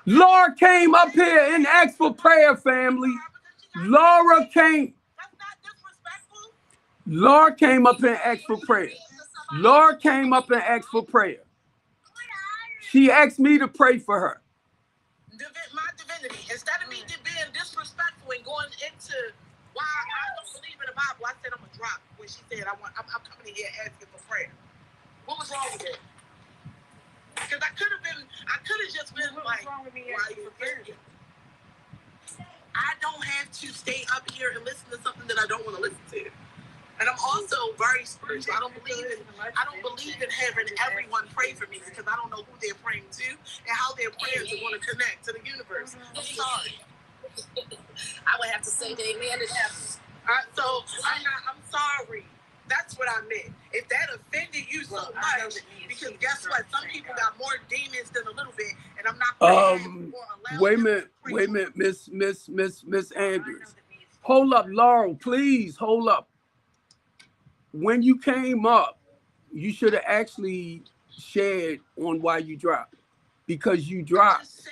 Laura came up here and asked for prayer, family. Laura came up and asked for prayer. Laura came up and asked for prayer. She asked me to pray for her. My divinity, instead of me being disrespectful and going into why I don't believe in the Bible, I said I'm gonna drop when she said I'm coming in here asking for prayer. What was wrong with it? Because I could have just been like, why are you forgetting? I don't have to stay up here and listen to something that I don't want to listen to. And I'm also very spiritual. I don't believe in having everyone pray for me, because I don't know who they're praying to and how their prayers are going to connect to the universe. I'm sorry. I would have to say the amen to that. So I'm sorry. That's what I meant. If that offended you so much, because guess what? Some people got more demons than a little bit, and I'm not. Wait a minute, Miss Andrews. Hold up, Laurel, please hold up. When you came up, you should have actually shared on why you dropped, because you dropped.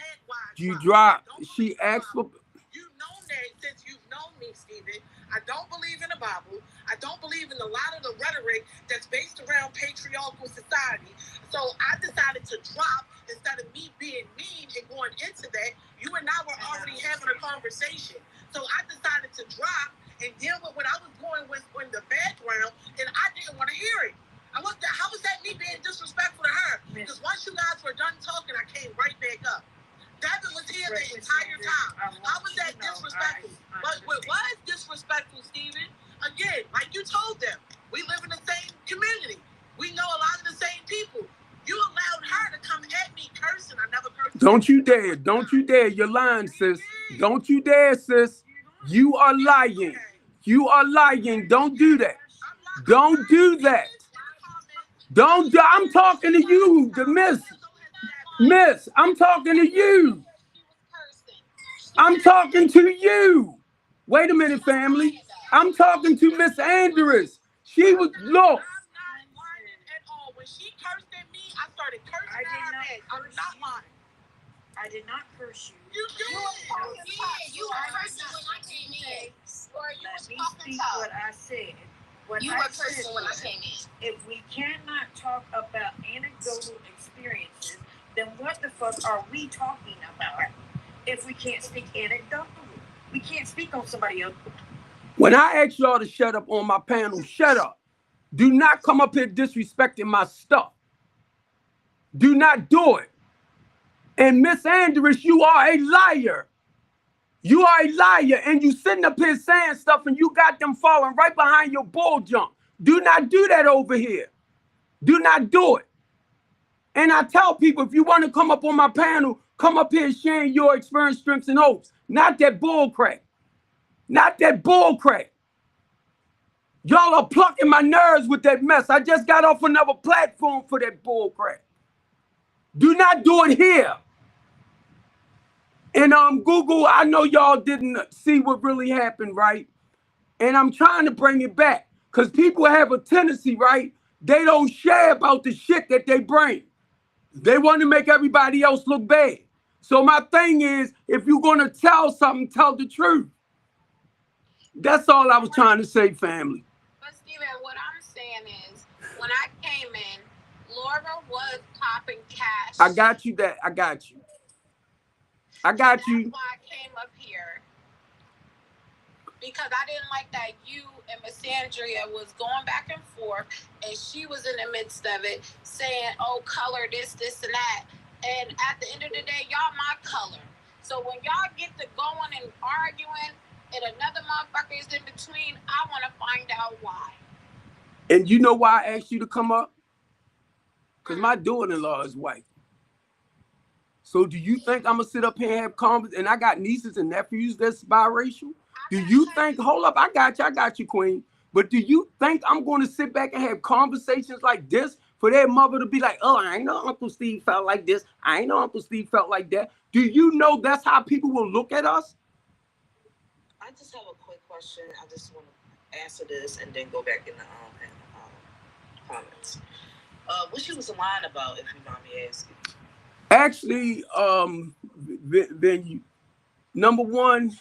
You dropped. She asked for. You know that since you've known me, Stephen. I don't believe in the Bible. I don't believe in a lot of the rhetoric that's based around patriarchal society. So I decided to drop instead of me being mean and going into that. You and I were already having a conversation. So I decided to drop and deal with what I was going with in the background, and I didn't want to hear it. How was that me being disrespectful to her? We know a lot of the same people. You allowed her to come at me cursing. I never cursed. Don't you dare. Don't you dare. You're lying, sis. Don't you dare, sis. You are lying. You are lying. Don't do that. Don't do that. Don't do. I'm talking to you, the miss. Miss, I'm talking to you. I'm talking to you. Wait a minute, family. I'm talking to Miss Andrews. She was, look. I'm not lying at all. When she cursed at me, I started cursing at her back. I'm not lying. I did not curse you. You do. You were cursing when I came in. Or you Let was me talking speak what I said. What You I were said cursing when I was, came in. if we cannot talk about anecdotal experiences, then what the fuck are we talking about? If we can't speak anecdotally, we can't speak on somebody else. When I ask y'all to shut up on my panel, shut up. Do not come up here disrespecting my stuff. Do not do it. And Miss Andrews, you are a liar. You are a liar, and you sitting up here saying stuff, and you got them falling right behind your bull jump. Do not do that over here. Do not do it. And I tell people, if you want to come up on my panel, come up here sharing your experience, strengths, and hopes. Not that bull crap. Not that bull crap. Y'all are plucking my nerves with that mess. I just got off another platform for that bull crap. Do not do it here. And Google, I know y'all didn't see what really happened, right? And I'm trying to bring it back because people have a tendency, right? They don't share about the shit that they bring. They want to make everybody else look bad. So my thing is, if you're going to tell something, tell the truth. That's all I was trying to say, family. But Steven, what I'm saying is, when I came in, Laura was popping cash. I got you that. I got you. I got you. That's why I came up here. Because I didn't like that you and Miss Andrea was going back and forth, and she was in the midst of it, saying, oh, color this, this, and that. And at the end of the day, y'all my color. So when y'all get to going and arguing, and another motherfucker is in between, I want to find out why. And you know why I asked you to come up? Because my daughter-in-law is white. So do you think I'm going to sit up here and have conversations? And I got nieces and nephews that's biracial. Do you think, hold up, I got you, Queen. But do you think I'm going to sit back and have conversations like this for their mother to be like, oh, I ain't know Uncle Steve felt like this. I ain't know Uncle Steve felt like that. Do you know that's how people will look at us? I just have a quick question. I just want to answer this and then go back in the comments. What she was lying about, if you mind me asking? Actually, venue. Number one,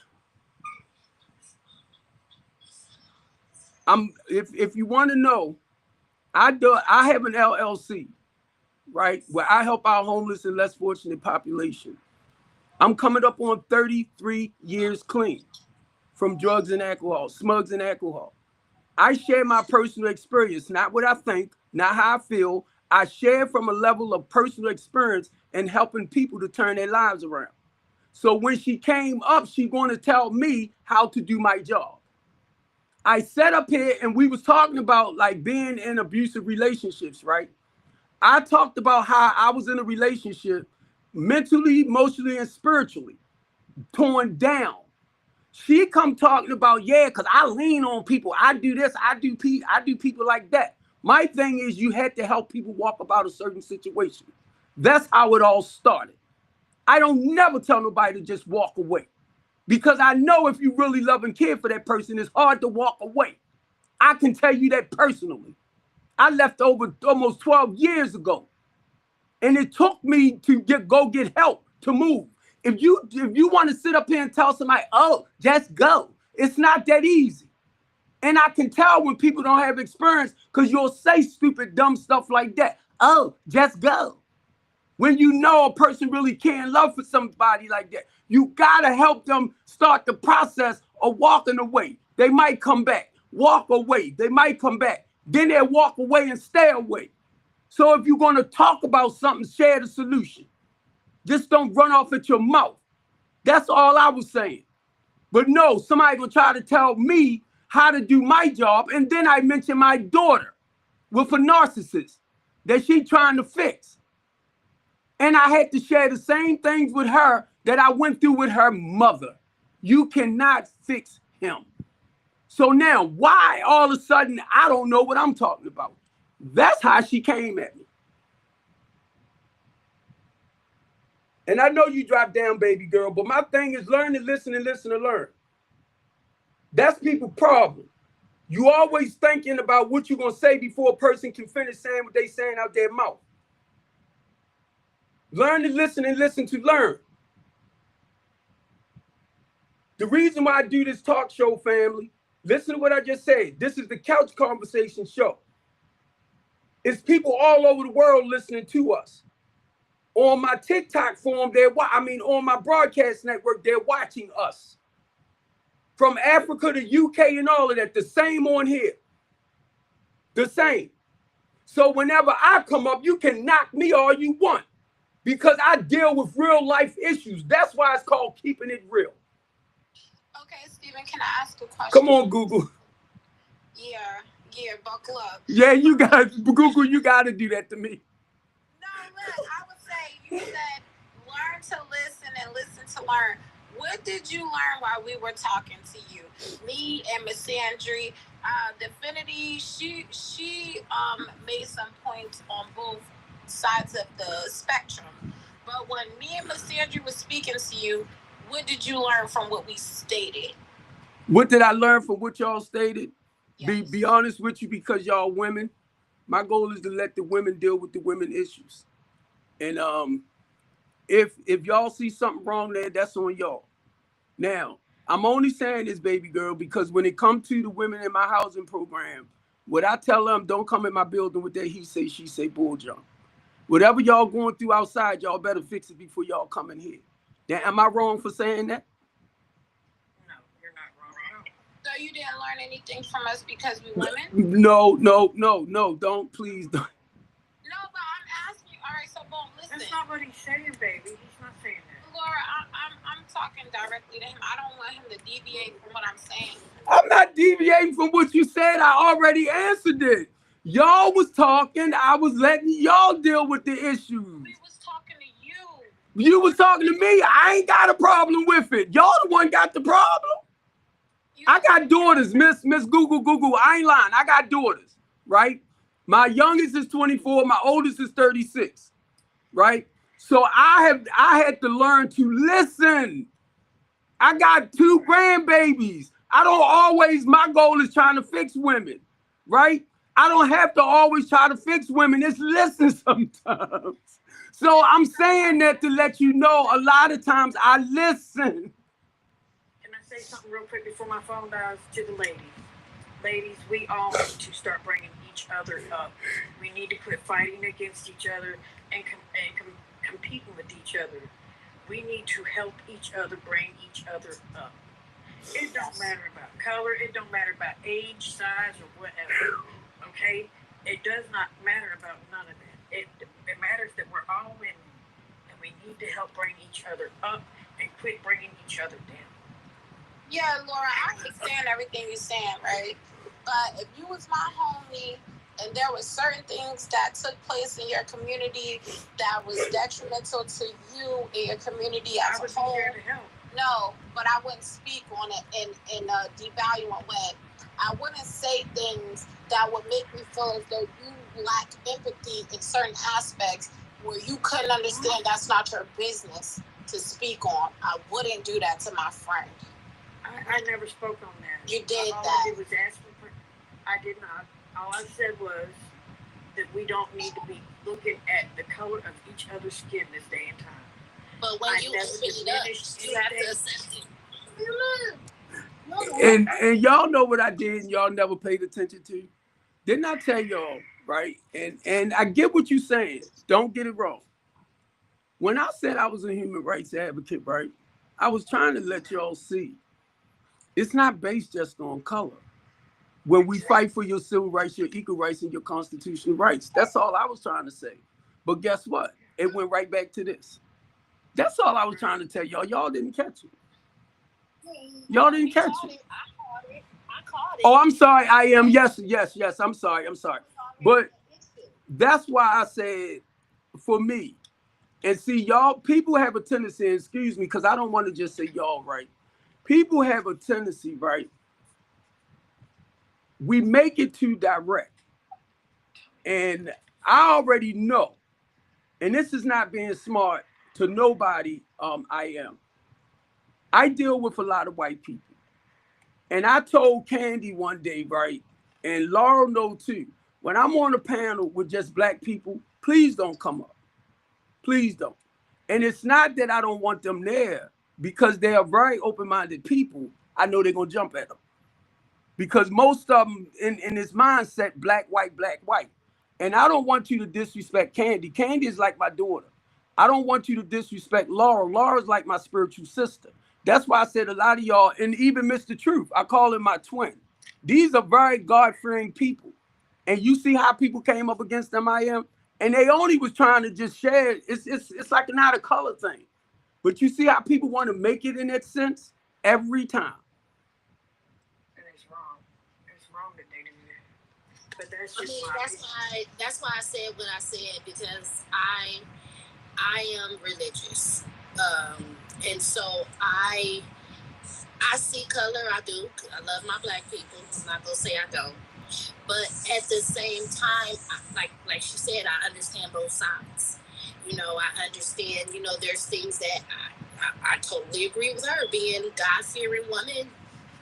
if you want to know, I have an LLC, right, where I help our homeless and less fortunate population. I'm coming up on 33 years clean from drugs and alcohol, smugs and alcohol. I share my personal experience, not what I think, not how I feel. I share from a level of personal experience and helping people to turn their lives around. So when she came up, she's going to tell me how to do my job. I sat up here and we was talking about like being in abusive relationships, right? I talked about how I was in a relationship mentally, emotionally, and spiritually torn down. She come talking about, yeah, because I lean on people. I do this, I do people like that. My thing is you had to help people walk about a certain situation. That's how it all started. I don't never tell nobody to just walk away because I know if you really love and care for that person, it's hard to walk away. I can tell you that personally. I left over almost 12 years ago, and it took me to go get help to move. If you want to sit up here and tell somebody, oh, just go, it's not that easy. And I can tell when people don't have experience because you'll say stupid, dumb stuff like that. Oh, just go. When you know a person really can't love for somebody like that, you got to help them start the process of walking away. They might come back, walk away. They might come back. Then they'll walk away and stay away. So if you're going to talk about something, share the solution. Just don't run off at your mouth. That's all I was saying. But no, somebody will try to tell me how to do my job. And then I mentioned my daughter. with a narcissist that she trying to fix. And I had to share the same things with her that I went through with her mother. You cannot fix him. So now, why all of a sudden I don't know what I'm talking about? That's how she came at me. And I know you dropped down, baby girl, but my thing is learn to listen and listen to learn. That's people's problem. You always thinking about what you're going to say before a person can finish saying what they saying out their mouth. Learn to listen and listen to learn. The reason why I do this talk show, family, listen to what I just said. This is the Couch Conversation Show. It's people all over the world listening to us. On my TikTok form, on my broadcast network, they're watching us. From Africa to UK and all of that, the same on here. The same. So whenever I come up, you can knock me all you want because I deal with real life issues. That's why it's called Keeping It Real. Okay, Stephen, can I ask a question? Come on, Google. Yeah, buckle up. Yeah, you got Google, you got to do that to me. No, look, I would say you said learn to listen and listen to learn. What did you learn while we were talking to you? Me and Miss Sandry, Definity, she made some points on both sides of the spectrum. But when me and Miss Sandry was speaking to you, what did you learn from what we stated? What did I learn from what y'all stated? Yes. Be honest with you, because y'all women. My goal is to let the women deal with the women issues. And if y'all see something wrong there, that's on y'all. Now, I'm only saying this, baby girl, because when it comes to the women in my housing program, what I tell them, don't come in my building with that he say, she say bull jump. Whatever y'all going through outside, y'all better fix it before y'all come in here. Now, am I wrong for saying that? No, you're not wrong. So you didn't learn anything from us because we women? No, don't, please don't. No, but I'm asking you. All right, so boom, listen. That's not what he's saying, baby. He's not saying that. Laura, I'm talking directly to him. I don't want him to deviate from what I'm saying. I'm not deviating from what you said. I already answered it. Y'all was talking. I was letting y'all deal with the issues. We was talking to you. You was talking to me. I ain't got a problem with it. Y'all the one got the problem. I got daughters, Miss Google. I ain't lying. I got daughters, right? My youngest is 24. My oldest is 36, right? So I had to learn to listen. I got 2 grandbabies. I don't always, my goal is trying to fix women, right? I don't have to always try to fix women. It's listen sometimes. So I'm saying that to let you know a lot of times I listen. Can I say something real quick before my phone dies to the ladies? Ladies, we all need to start bringing each other up. We need to quit fighting against each other and competing with each other. We need to help each other, bring each other up. It don't matter about color. It don't matter about age, size, or whatever. Okay? It does not matter about none of that. It matters that we're all women, and we need to help bring each other up and quit bringing each other down. Yeah, Laura, I understand everything you're saying, right? But if you was my homie and there was certain things that took place in your community that was detrimental to you and your community as a whole, here to help. No, but I wouldn't speak on it in a devaluing way. I wouldn't say things that would make me feel as though you lack empathy in certain aspects where you couldn't understand that's not your business to speak on. I wouldn't do that to my friend. I never spoke on that. You did all that. I did was ask for, I did not. All I said was that we don't need to be looking at the color of each other's skin this day and time. But when you open it up, you have to accept it. And y'all know what I did and y'all never paid attention to. Didn't I tell y'all, right? And I get what you're saying. Don't get it wrong. When I said I was a human rights advocate, right, I was trying to let y'all see it's not based just on color. When we fight for your civil rights, your equal rights, and your constitutional rights, that's all I was trying to say. But guess what? It went right back to this. That's all I was trying to tell y'all. Y'all didn't catch it. Y'all didn't catch it. I caught it. Oh, I'm sorry. I am. Yes. I'm sorry. But that's why I said, for me, and see, y'all, people have a tendency, excuse me, because I don't want to just say y'all, right? People have a tendency, right? We make it too direct. And I already know, and this is not being smart to nobody, I am. I deal with a lot of white people. And I told Candy one day, right, and Laurel know too, when I'm on a panel with just black people, please don't come up. Please don't. And it's not that I don't want them there, because they are very open-minded people. I know they're going to jump at them. Because most of them in this mindset, black, white, black, white. And I don't want you to disrespect Candy. Candy is like my daughter. I don't want you to disrespect Laurel. Laurel's like my spiritual sister. That's why I said a lot of y'all, and even Mr. Truth, I call him my twin. These are very God-fearing people. And you see how people came up against them, I am? And they only was trying to just share. It's like not a color thing. But you see how people want to make it in that sense every time. And it's wrong. It's wrong that they do that. But that's I just mean, that's why I said what I said, because I am religious. And so I see color. I do. I love my black people. I'm not gonna say I don't. But at the same time, like she said, I understand both sides. You know, I understand. You know, there's things that I totally agree with her. Being a God-fearing woman,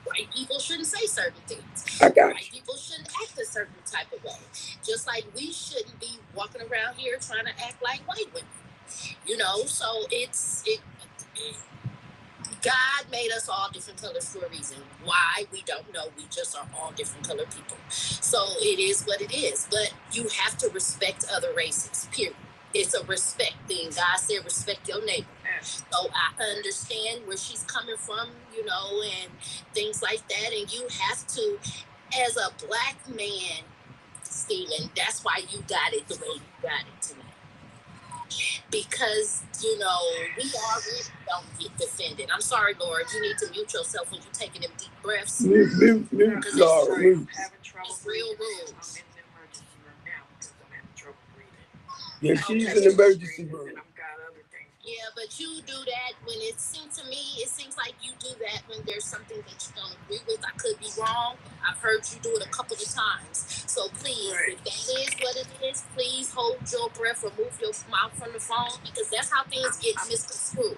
white people shouldn't say certain things. I got you. White people shouldn't act a certain type of way. Just like we shouldn't be walking around here trying to act like white women. You know, so God made us all different colors for a reason. Why, we don't know. We just are all different colored people. So it is what it is. But you have to respect other races, period. It's a respect thing. God said respect your neighbor. So I understand where she's coming from, you know, and things like that. And you have to, as a black man, Stephen, that's why you got it the way you got it tonight. Because, you know, we already don't get defended. I'm sorry, Lord, you need to mute yourself when you're taking them deep breaths. Mute, Laurel, mute. having trouble It's real breathing. rules. I'm in the emergency room now because I'm having trouble breathing. Yeah, she's in the emergency room. And I've got other things. Yeah, but you do that when it seems to me, it seems like you do that when there's something that you don't agree with. I could be wrong. I've heard you do it a couple of times. So please, if that is what it is, please hold your breath or move your mouth from the phone, because that's how things get misconstrued.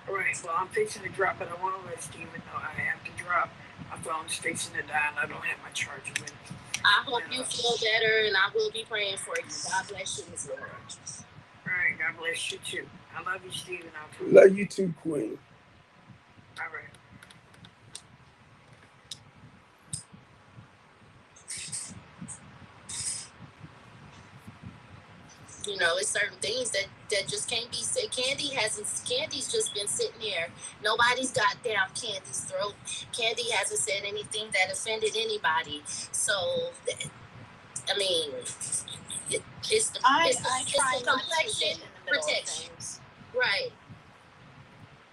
All right, well, I'm fixing to drop, but I want to let Steven know I have to drop. My phone's fixing to die, and I don't have my charger with me. I hope you feel better, and I will be praying for you. God bless you, Ms. Lord. All right, God bless you too. I love you, Steven. I'll Love you too, Queen. All right. You know, it's certain things that just can't be said. Candy's just been sitting there. Nobody's got down Candy's throat. Candy hasn't said anything that offended anybody. So, I mean, it's the complexion protection. Right.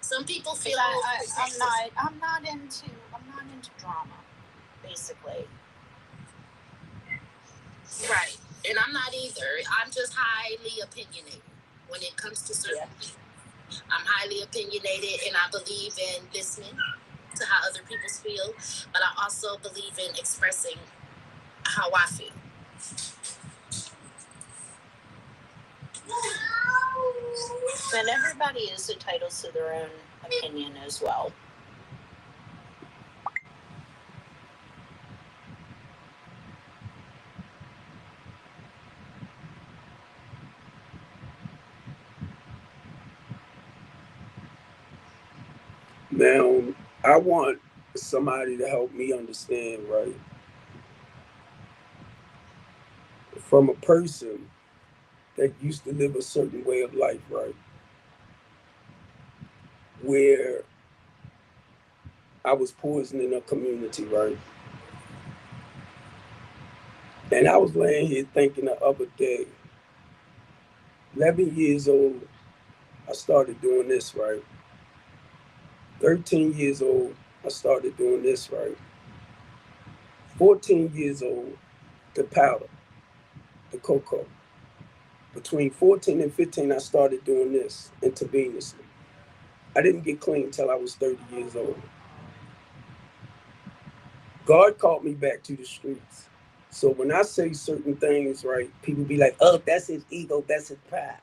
Some people feel I'm not into drama, basically. Right. And I'm not either. I'm just highly opinionated when it comes to certain things. I'm highly opinionated, and I believe in listening to how other people feel, but I also believe in expressing how I feel. And everybody is entitled to their own opinion as well. Now, I want somebody to help me understand, right? From a person that used to live a certain way of life, right? Where I was poisoning a community, right? And I was laying here thinking the other day, 11 years old, I started doing this, right? 13 years old, I started doing this, right? 14 years old, the powder. the cocoa. Between 14 and 15, I started doing this intravenously. I didn't get clean until I was 30 years old. God called me back to the streets. So when I say certain things, right, people be like, oh, that's his ego, that's his pride.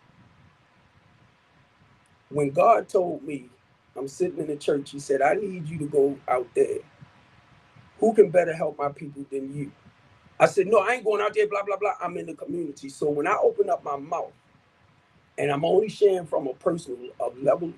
When God told me, I'm sitting in the church, he said, I need you to go out there. Who can better help my people than you? I said, no, I ain't going out there, blah, blah, blah. I'm in the community. So when I open up my mouth, and I'm only sharing from a personal level,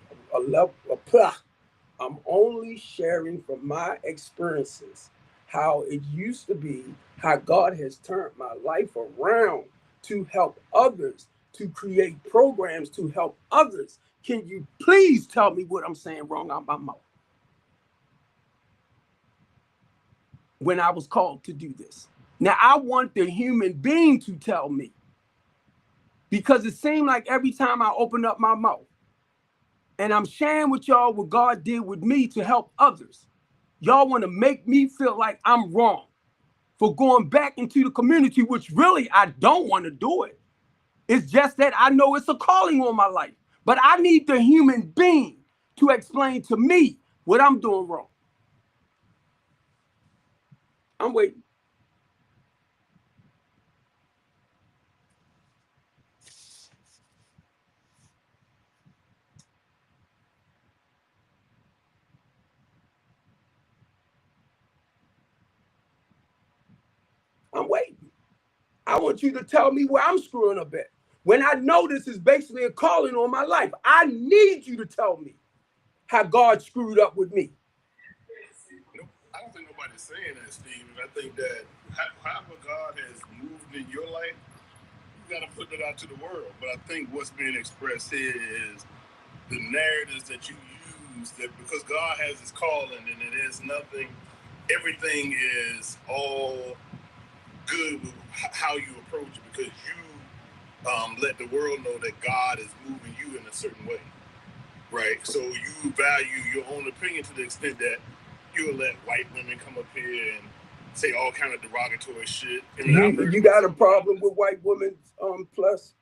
I'm only sharing from my experiences, how it used to be, how God has turned my life around to help others, to create programs to help others. Can you please tell me what I'm saying wrong out my mouth? When I was called to do this. Now, I want the human being to tell me, because it seemed like every time I open up my mouth and I'm sharing with y'all what God did with me to help others, y'all want to make me feel like I'm wrong for going back into the community, which really I don't want to do it. It's just that I know it's a calling on my life, but I need the human being to explain to me what I'm doing wrong. I'm waiting. I'm waiting. I want you to tell me where I'm screwing up at. When I know this is basically a calling on my life, I need you to tell me how God screwed up with me. No, I don't think nobody's saying that, Steve. I think that however God has moved in your life, you got to put that out to the world. But I think what's being expressed here is the narratives that you use, that because God has his calling and it is nothing, everything is all good with how you approach it, because you let the world know that God is moving you in a certain way, right? So you value your own opinion to the extent that you'll let white women come up here and say all kind of derogatory shit. I mean, you got a problem with white women, plus?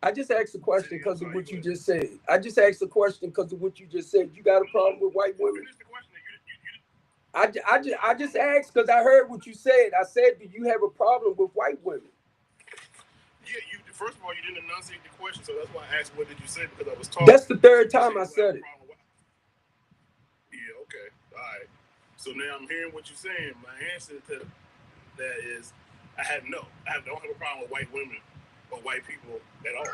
I just asked a question because of what you just said. I just asked a question because of what you just said. You got a problem with white women? I just asked because I heard what you said. I said, do you have a problem with white women? Yeah, first of all, you didn't enunciate the question, so that's why I asked what did you say, because I was talking. That's the third time I said it. Yeah, okay. All right. So now I'm hearing what you're saying. My answer to that is I don't have a problem with white women or white people at all.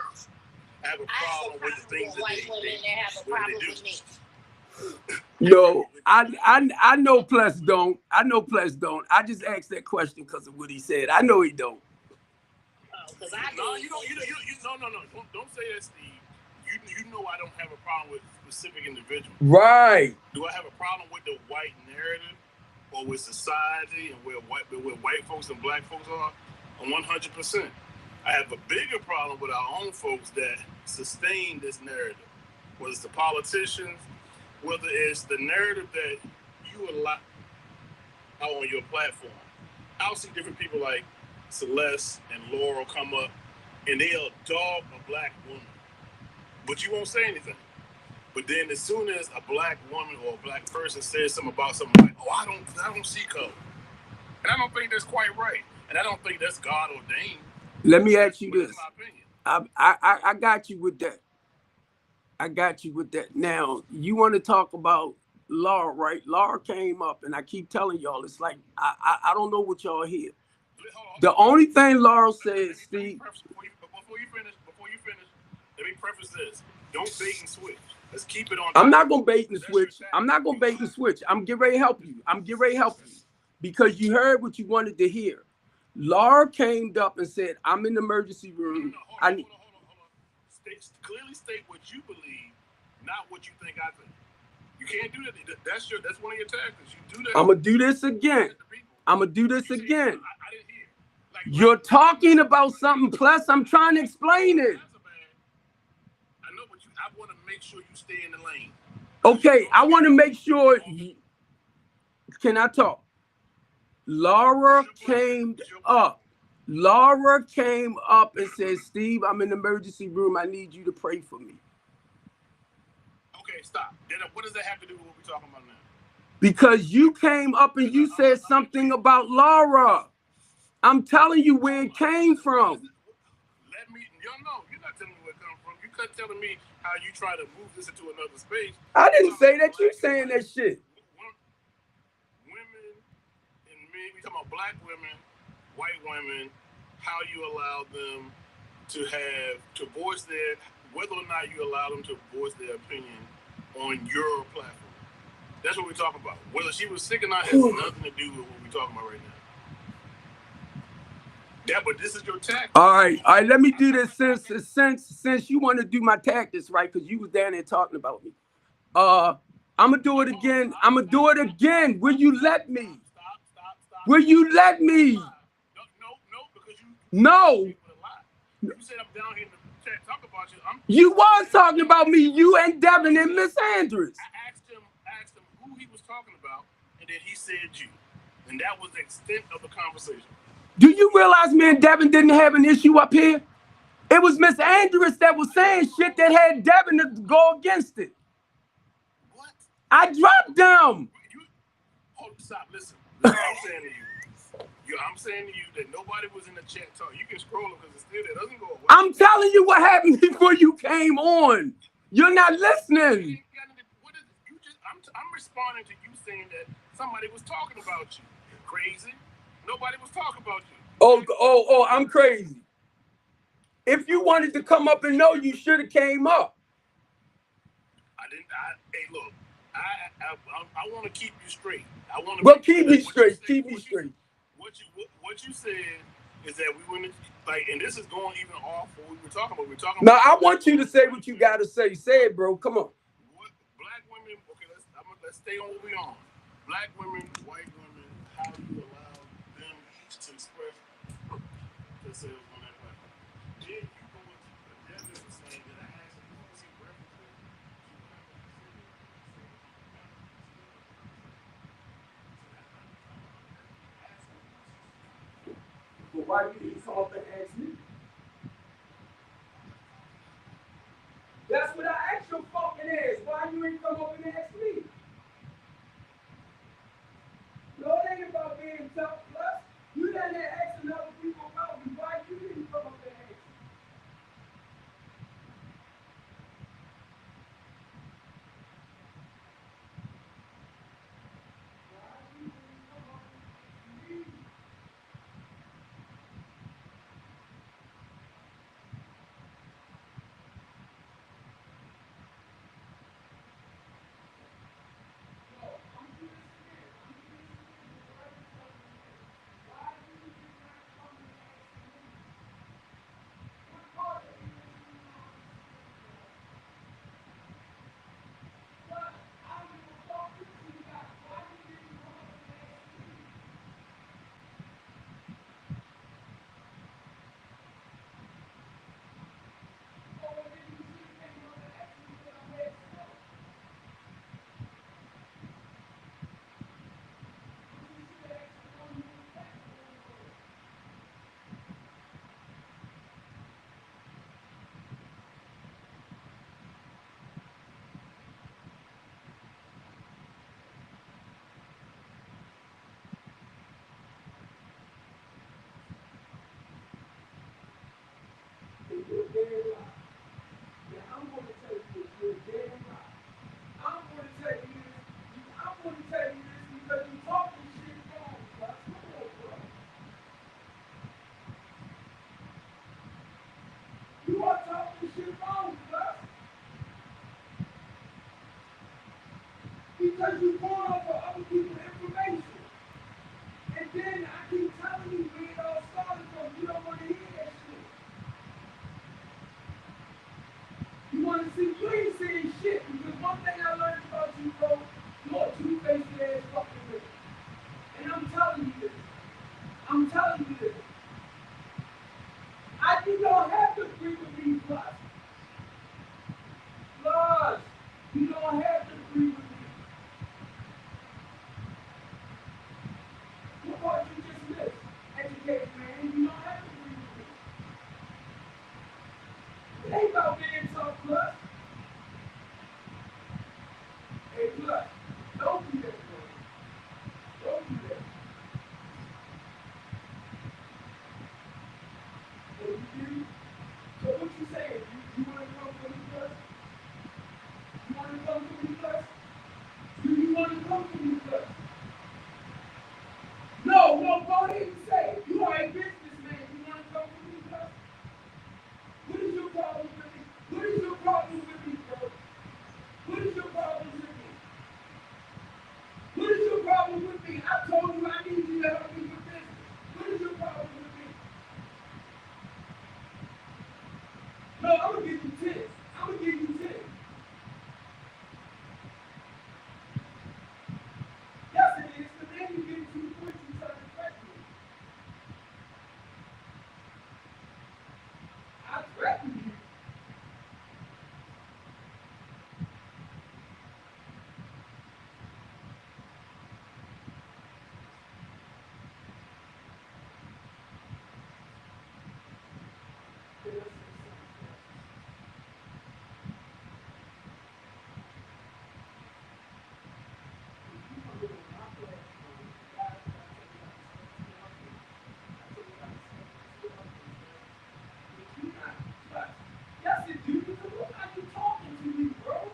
I have a problem with the things that white women that have a problem with me. No, I know Plus don't. I know Plus don't. I just asked that question because of what he said. I know he don't. Because I no, you don't. No. Don't say that, Steve. You know I don't have a problem with specific individuals. Right. Do I have a problem with the white narrative or with society and where white folks and black folks are? 100%. I have a bigger problem with our own folks that sustain this narrative. Whether it's the politicians, whether it's the narrative that you allow on your platform. I'll see different people like Celeste and Laurel come up and they'll dog a black woman, but you won't say anything. But then as soon as a black woman or a black person says something about something like, oh, I don't see color. And I don't think that's quite right. And I don't think that's God ordained. Let me ask you this. I got you with that. I got you with that. Now, you want to talk about Laura, right? Laura came up, and I keep telling y'all, it's like, I don't know what y'all hear. The only thing Laura said, Steve. Before you finish, let me preface this. Don't bait and switch. Let's keep it on. I'm not going to bait and switch. I'm not going to bait and switch. I'm getting ready to help you. Because you heard what you wanted to hear. Laura came up and said, I'm in the emergency room. Hold on. Clearly state what you believe, not what you think I think. You can't do that. That's one of your tactics. You do that. I'm going to do this again. I didn't hear. You're talking about something, plus I'm trying to explain it. I know, but I want to make sure you stay in the lane. Okay, I want to make sure. Can I talk? Laura came up. Laura came up and said, Steve, I'm in the emergency room. I need you to pray for me. Okay, stop. What does that have to do with what we're talking about now? Because you came up and you said something about Laura. I'm telling you where it came from. You're not telling me where it comes from. You kept telling me how you try to move this into another space. I didn't say that. You saying that shit. Women and men, we talking about black women, white women, how you allow them to voice whether or not you allow them to voice their opinion on your platform. That's what we're talking about. Whether she was sick or not has nothing to do with what we're talking about right now. Yeah, but this is your tactic. All right. Let me do this since you want to do my tactics, right? Because you was down there talking about me. I'm gonna do it again. Will you let me? Stop. Will you let me? No, because you. No. You said I'm down here in the chat talking about you. You was talking about me. You and Devin and Miss Andrews. I asked him who he was talking about, and then he said you, and that was the extent of the conversation. Do you realize me and Devin didn't have an issue up here? It was Miss Andrews that was saying shit that had Devin to go against it. What? I dropped them. Stop. Listen what I'm saying to you. I'm saying to you that nobody was in the chat talking. You can scroll them because it's still there. It doesn't go away. I'm telling you what happened before you came on. You're not listening. I'm responding to you saying that somebody was talking about you. Crazy. Nobody was talking about you. Oh, I'm crazy. If you wanted to come up and know, you should have came up. Hey, look. I want to keep you straight. Keep me straight. What you said is that we went and this is going even off what we were talking about. Now I want you to say what you got to say. Say it, bro. Come on. Black women. Okay, let's stay on what we on. Black women, white women. How do you allow them to express themselves on that platform? Then you go into the depth of saying that I actually want to see references. But why you didn't come up and ask me? That's what I asked your fucking ass. Why you ain't come up and ask me? No, it ain't about being tough. Plus, you done there asking other people about me. Why you didn't come up and ask me? Because you going off of other people's information. And then I keep telling you where it all started from. You don't want to hear that shit. You want to see, you ain't saying shit. Because one thing I learned about you, bro, you're a two-faced ass fucking nigga. And I'm telling you this. You don't have to agree with me, plus. Plus, you don't have to agree with me. What part I'm gonna give you 10. I'm gonna give you 10. Yes, it is, but then you get to the point you try to threaten me. I threaten you. Yes, it do. Because look how you talking to me, bro.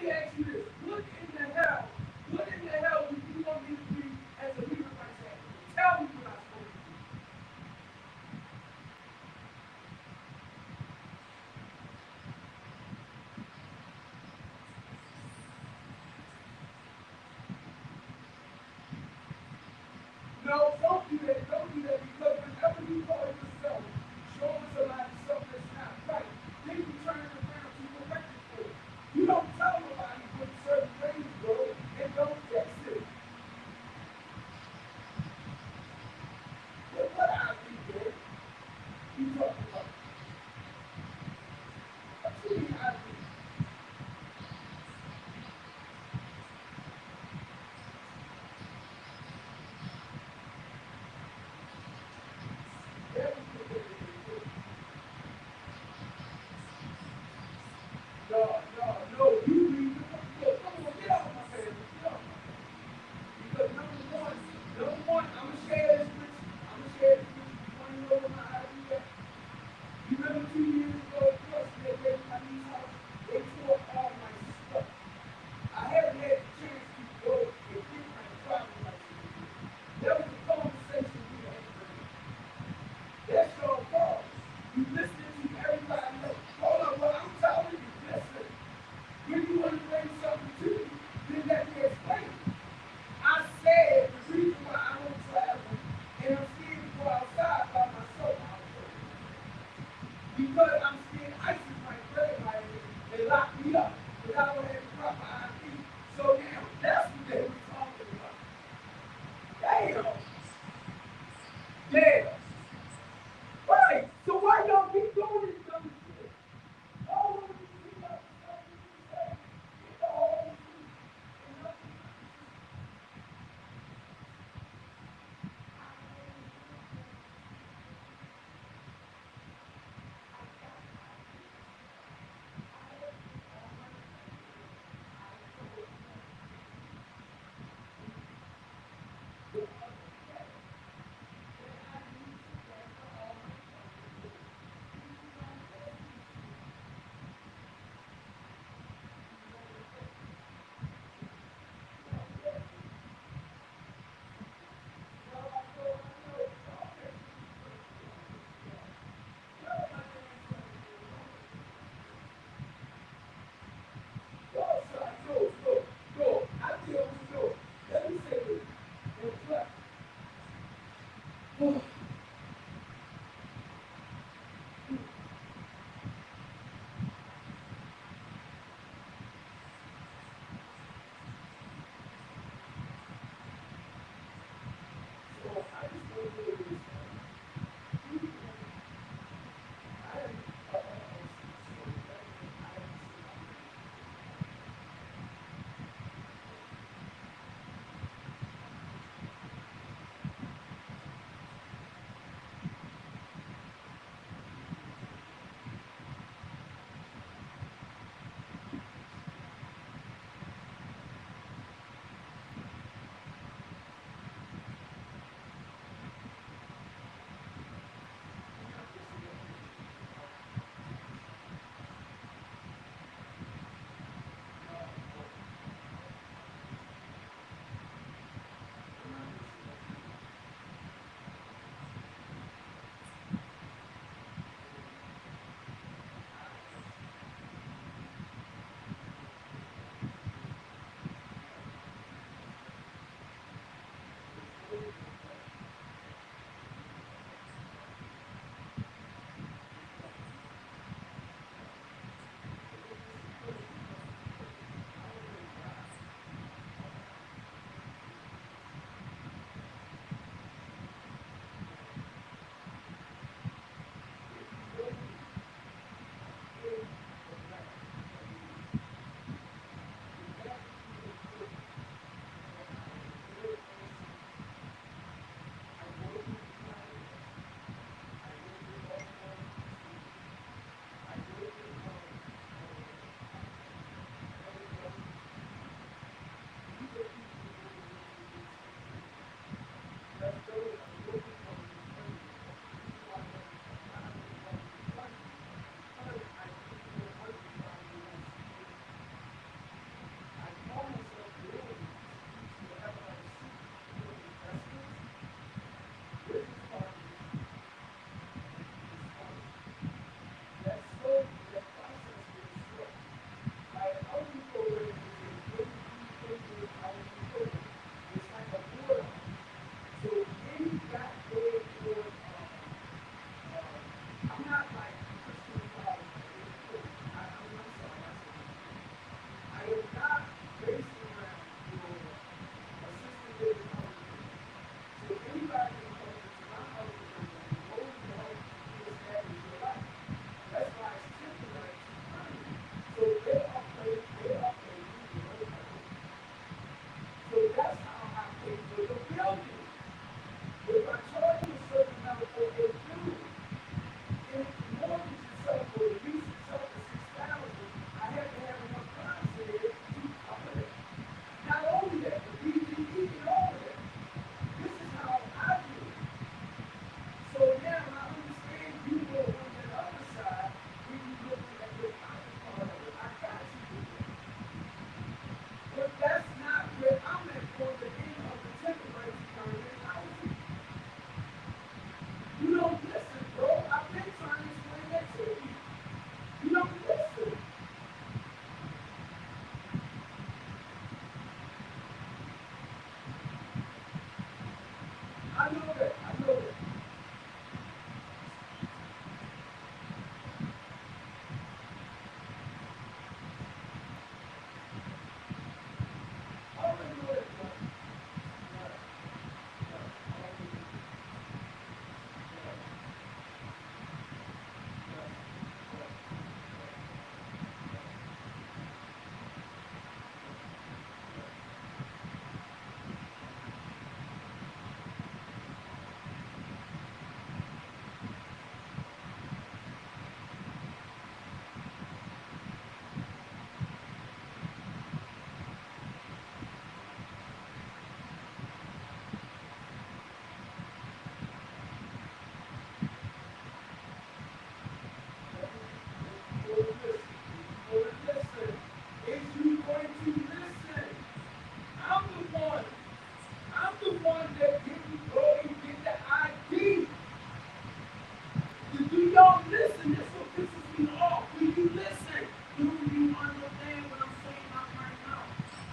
me ask you this. What in the hell do you want me to be as a human rights activist? Tell me what I'm supposed to do. No, don't do that. Don't do that because whenever you call yourself showing somebody something that's not right, then you turn it around to correct it for it. You don't tell nobody what certain things go and don't fix it. What I do there, you talking about. What you mean I do? No, you read the book. Look, come on, get out of my face. Get out of my face. Because number one, I'm gonna share this with you. I'm gonna share this with you. You wanna know what my idea is? You remember 2 years ago, of course, they went to my niece's house. They tore all my stuff. I haven't had the chance to go and get my driver's license. That was a conversation we had. That's your fault. You listening to everybody else. Hold on, what I'm telling you, listen. When you want to bring something to me, then let me explain it. I said the reason why I don't travel and I'm scared to go outside by myself because I'm scared ISIS might grab my ass and lock me up because I don't have the proper ID. So now that's what they were talking about. Damn. Yeah. Right. So why y'all keep doing this dumb shit? All of you keep up the stuff you say. Get the whole truth. And nothing. Go. I feel go. Let me say this. Reflect. know that. I know that. I already know that. Listen. Is you going to listen? I'm the one. I'm the one that didn't go and get the ID. If you don't listen, this will pisses me off. Will you listen? Do you understand what I'm saying right now?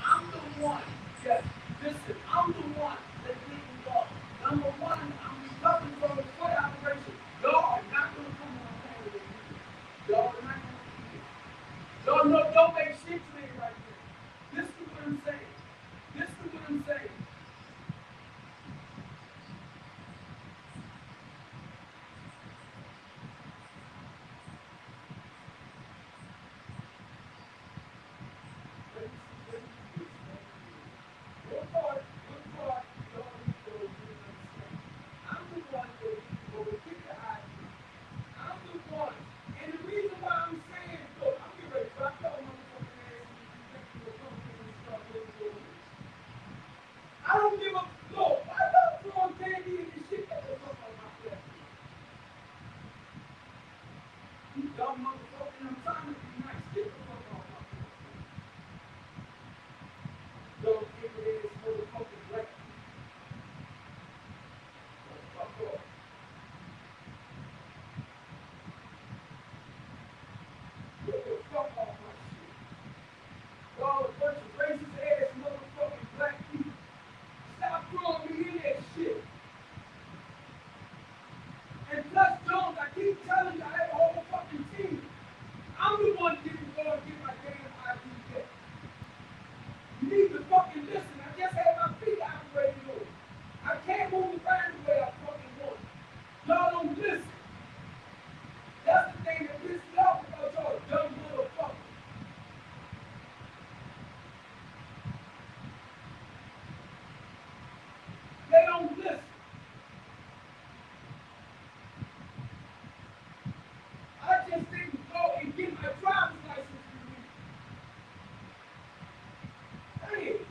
I'm the one. Yes. Listen, I'm the one that didn't go. Number one, I'm recovering from the foot operation. Y'all are not going to come on panel with me. Y'all are not going to do it. Y'all know, don't make shit to me right there. Listen to what I'm saying. Listen to what I'm saying. I don't give a look. Why not throwing candy in the shit that was up on my plate? You dumb motherfucker, I'm trying to be nice. Get the fuck off my plate. Don't give me this motherfucking black. Fuck off. Get the fuck off my shit. Y'all a bunch of racist ass motherfucking black people. Stop throwing me in that shit. And plus, Jones, I keep telling you, I have a whole fucking team. I'm the one that didn't go and get my damn ID yet. You need to fucking listen. I just had my feet operated on. I can't move around the way I fucking want. Y'all don't listen. That's the thing that pisses me off about y'all dumb motherfuckers. They don't listen. I just didn't go and get my driver's license renewed. Damn.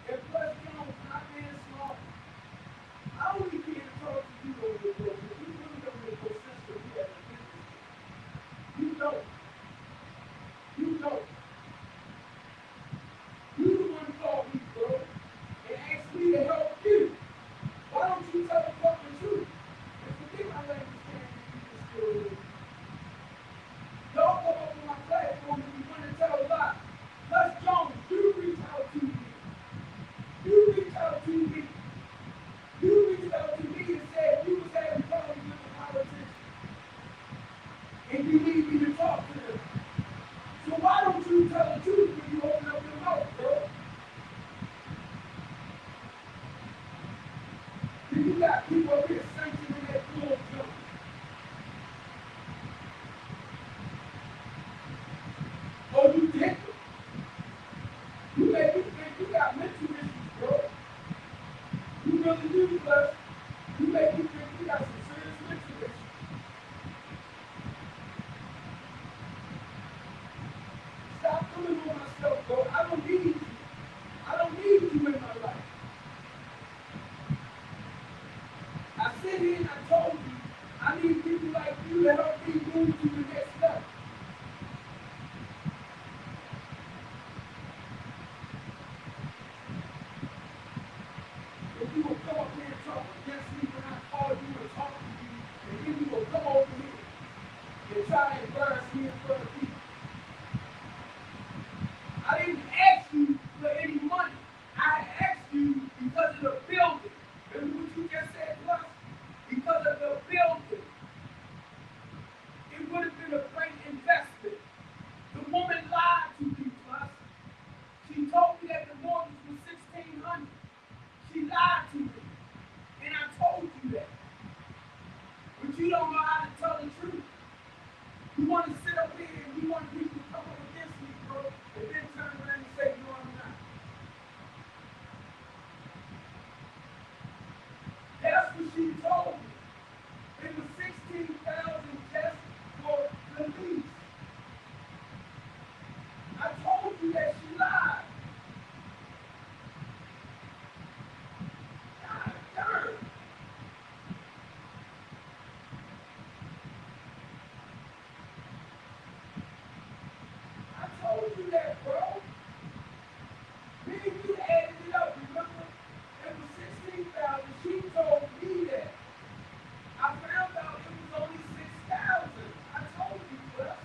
And plus, Jones, not being smart. I only care to talk to you over the road. You really don't make no sense to me as a business. You don't. You don't. You the one called me, bro, and asked me to help you. Why don't you tell the fucking truth? And forget my language can't be still live. Y'all come up on my platform and you want to tell a lie. Les Jones, you reach out to me. You reach out to me. You reached out to me and said you was having problems with the politicians. And you need me to talk to them. So why don't you tell the truth when you open up your mouth, bro? Then you got people up here sanctioning that full junk. Oh, you did? You make me think you got mental issues, bro. You really do, plus. You make me think you got some serious mental issues. Stop coming on my stuff. try to embarrass me in front of people. I didn't ask you for any money. I asked you because of the building. Remember what you just said to us? Because of the building. It would have been a great investment. The woman lied to you, Plus. She told me that the mortgage was $1,600. She lied to me. And I told you that. But you don't know how to tell the truth. You want to sit up here and you want people to come up against me, bro, and then turn around and say, no, I'm not. That's what she told me. It was $16,000 just for the lease. I told you that she lied. God darn. I told you that, bro. Me and you added it up, remember? It was 16,000. She told me that. I found out it was only 6,000. I told you, Cliff.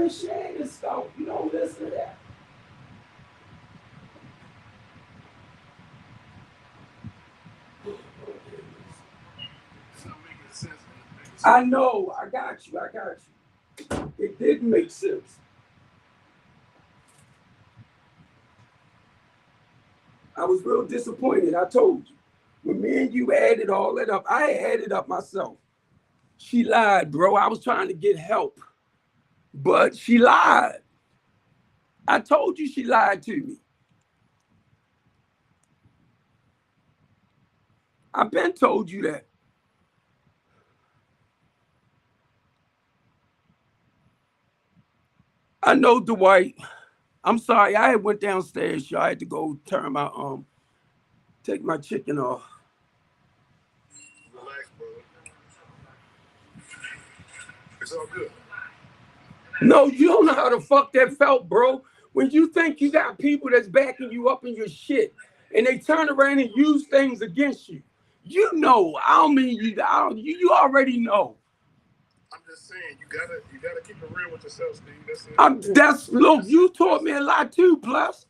been sharing this stuff. You don't listen to that. I know. I got you. It didn't make sense. I was real disappointed. I told you. When me and you added all that up, I added up myself. She lied, bro. I was trying to get help, but she lied. I told you she lied to me. I've been told you that. I know, Dwight. I'm sorry. I had went downstairs. Y'all. I had to go turn my take my chicken off. Relax, brother. It's all good. No, you don't know how the fuck that felt, bro. When you think you got people that's backing you up in your shit, and they turn around and use things against you. You know, I don't mean you. You already know. I'm just saying, you gotta keep it real with yourself, Steve. Look, you taught me a lot too, plus.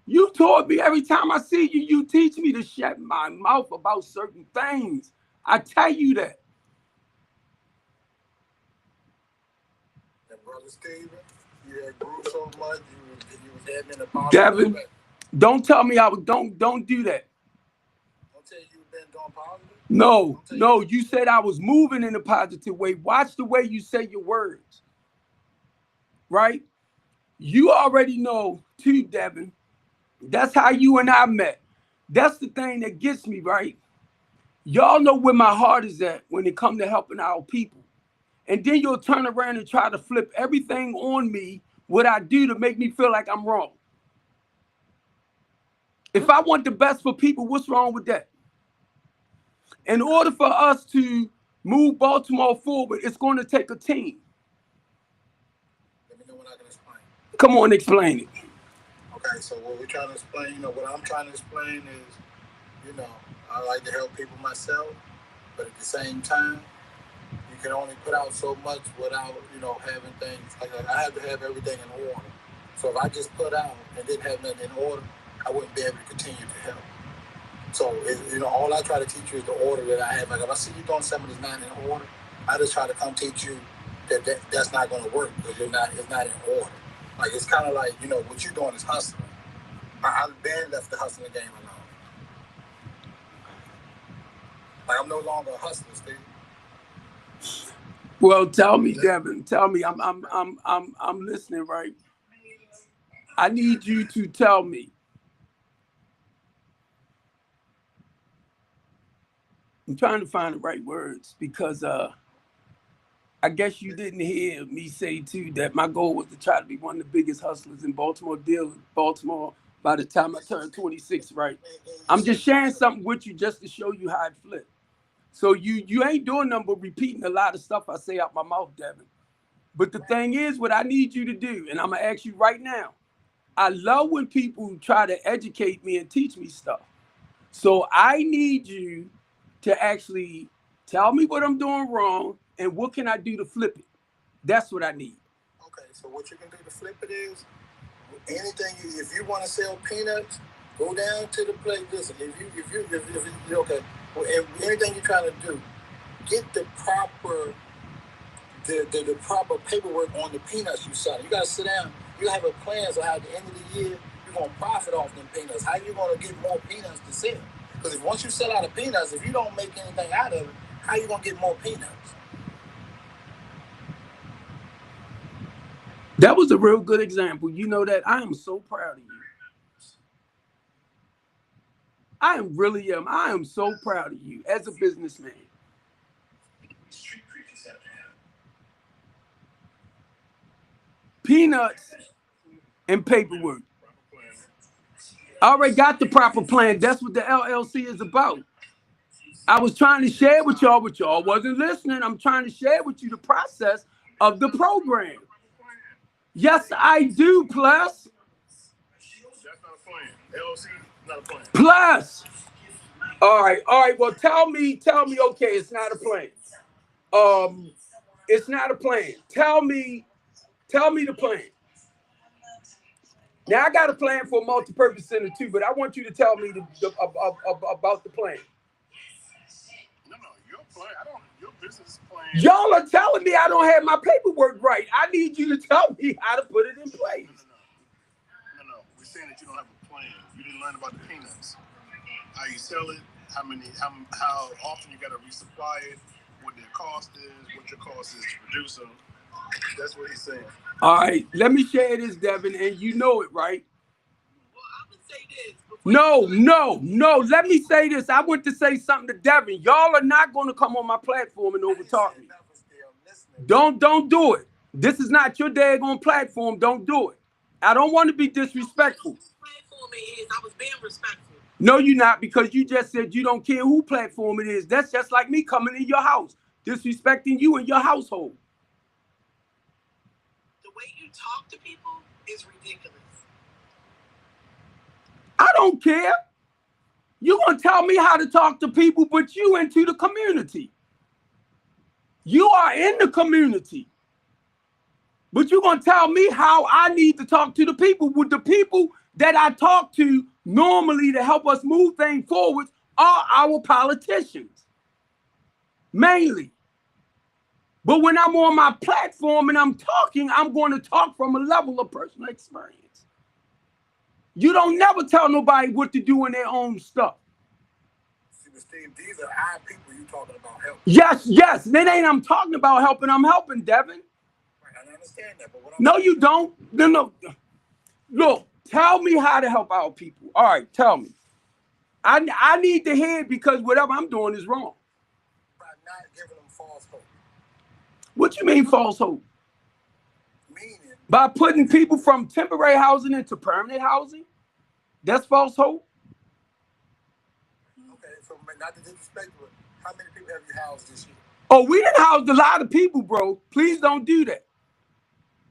You taught me every time I see you, you teach me to shut my mouth about certain things. I tell you that. And Brother Steven, you had grew so much, you was having a positive. Devin, don't tell me don't do that. Don't tell you you've been doing positive? No, you said I was moving in a positive way. Watch the way you say your words. Right? You already know too, Devin. That's how you and I met. That's the thing that gets me, right? Y'all know where my heart is at when it comes to helping our people. And then you'll turn around and try to flip everything on me, what I do to make me feel like I'm wrong. If I want the best for people, what's wrong with that? In order for us to move Baltimore forward, it's going to take a team. Let me know when I can explain. Come on, explain it. Okay, so what we're trying to explain, what I'm trying to explain is, I like to help people myself, but at the same time, you can only put out so much without, having things, like I have to have everything in order. So if I just put out and didn't have nothing in order, I wouldn't be able to continue to help. So, all I try to teach you is the order that I have. Like if I see you doing something that's not in order, I just try to come teach you that's not going to work because it's not in order. Like it's kind of like, what you're doing is hustling. I've been left the hustling game alone. Like I'm no longer a hustler, Steve. Well, tell me, Devin. Tell me. I'm listening, right? I need you to tell me. I'm trying to find the right words because I guess you didn't hear me say too that my goal was to try to be one of the biggest hustlers in Baltimore by the time I turned 26, right? I'm just sharing something with you just to show you how it flipped. So you ain't doing nothing but repeating a lot of stuff I say out my mouth, Devin. But the thing is, what I need you to do, and I'm gonna ask you right now, I love when people try to educate me and teach me stuff. So I need you to actually tell me what I'm doing wrong and what can I do to flip it. That's what I need. Okay, so what you can do to flip it is anything. If you want to sell peanuts, go down to the place. Listen, if you okay, well, anything you're trying to do, get the proper the proper paperwork on the peanuts you sell. You gotta sit down. You have a plan so how at the end of the year you're gonna profit off them peanuts. How you gonna get more peanuts to sell? Because once you sell out of peanuts, if you don't make anything out of it, how you gonna get more peanuts? That was a real good example. You know that I am so proud of you. I am so proud of you as a businessman. Peanuts and paperwork. I already got the proper plan. That's what the LLC is about. I was trying to share with y'all, but y'all wasn't listening. I'm trying to share with you the process of the program. Yes, I do, plus. That's not a plan. LLC, not a plan. Plus. All right. Well, tell me, okay, it's not a plan. It's not a plan. Tell me Tell me the plan. Now I got a plan for a multi-purpose center too, but I want you to tell me about the plan. No, your plan. Your business plan. Y'all are telling me I don't have my paperwork right. I need you to tell me how to put it in place. No. We're saying that you don't have a plan. You didn't learn about the peanuts. How you sell it, how often you got to resupply it, what their cost is, what your cost is to produce them. That's what he's saying. All right, let me share this, Devin, and you know it, right? Well, I'm gonna say this. No. Let me say this. I want to say something to Devin. Y'all are not going to come on my platform and overtalk me. Don't do it. This is not your daggone platform. Don't do it. I don't want to be disrespectful. Platform it is. I was being respectful. No, you're not, because you just said you don't care who platform it is. That's just like me coming in your house, disrespecting you and your household. The way you talk to people is ridiculous. I don't care. You're going to tell me how to talk to people, but you into the community. You are in the community. But you're going to tell me how I need to talk to the people. With the people that I talk to normally to help us move things forward are our politicians. Mainly. But when I'm on my platform and I'm talking, I'm going to talk from a level of personal experience. You don't never tell nobody what to do in their own stuff. See, but Steve, these are our people you talking about helping. Yes. Then ain't I'm talking about helping. I'm helping, Devin. I understand that, but what No, you don't. No. Look, tell me how to help our people. All right, tell me. I need to hear it, because whatever I'm doing is wrong. By not giving them false hope. What you mean false hope? Meaning, By putting people from temporary housing into permanent housing? That's false hope? okay, so not to disrespect, but how many people have you housed this year? Oh, we done housed a lot of people, bro. Please don't do that.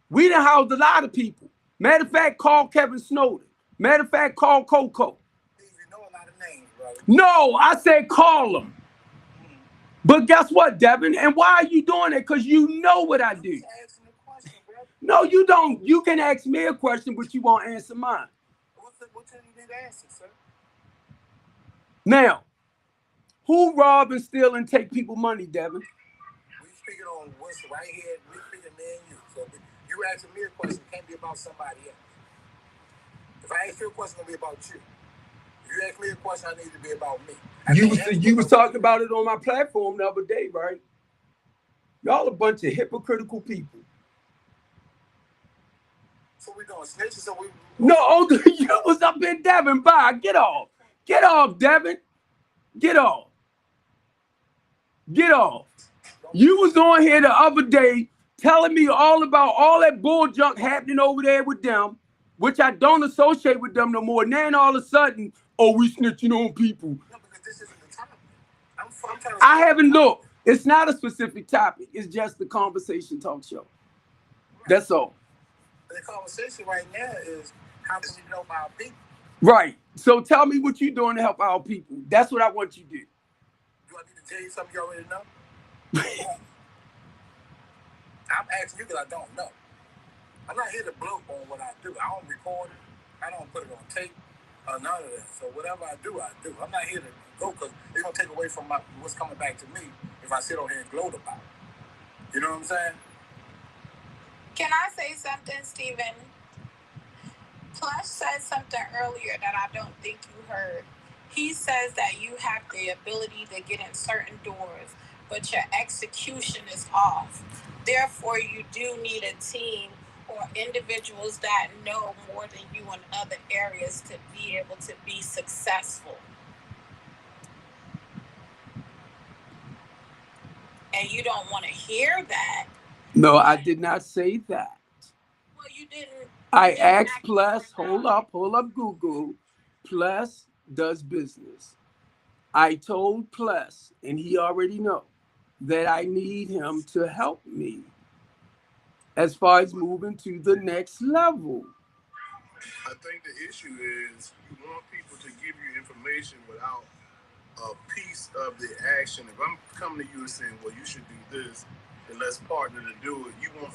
We done housed a lot of people. Matter of fact, call Kevin Snowden. Matter of fact, call Coco. You know a lot of names, brother. No, I said call them. But guess what, Devin? And why are you doing it? Because you know what I do. Asking the question, brother. No, you don't. You can ask me a question, but you won't answer mine. What you need to answer, sir? Now, who rob and steal and take people money, Devin? We speaking on what's right here. We speaking me and you. So you asking me a question, it can't be about somebody else. If I ask you a question, it'll be about you. If you ask me a question, I need to be about me. You was talking about it on my platform the other day, right? Y'all a bunch of hypocritical people. So we doing snitches? So we No, you was up in Devin. Bye. Get off. Get off, Devin. Get off. Get off. You was on here the other day telling me all about all that bull junk happening over there with them, which I don't associate with them no more. And then all of a sudden, oh, we snitching on people. No, because this isn't the topic. I'm trying to I haven't looked. It's not a specific topic. It's just the conversation talk show. That's all. The conversation right now is how can we help our people? Right. So tell me what you're doing to help our people. That's what I want you to do. Do I need to tell you something you already know? I'm asking you because I don't know. I'm not here to blow on what I do. I don't record it. I don't put it on tape. None of that. So whatever I do, I do. I'm not here to go because it's going to take away from what's coming back to me if I sit on here and gloat about it. You know what I'm saying? Can I say something, Stephen? Plush said something earlier that I don't think you heard. He says that you have the ability to get in certain doors, but your execution is off. Therefore, you do need a team or individuals that know more than you in other areas to be able to be successful. And you don't want to hear that. No, I did not say that. Well, you didn't. I asked Plus, hold up, Google. Plus does business. I told Plus, and he already know, that I need him to help me as far as moving to the next level. I think the issue is you want people to give you information without a piece of the action. If I'm coming to you and saying, well, you should do this, and let's partner to do it, you want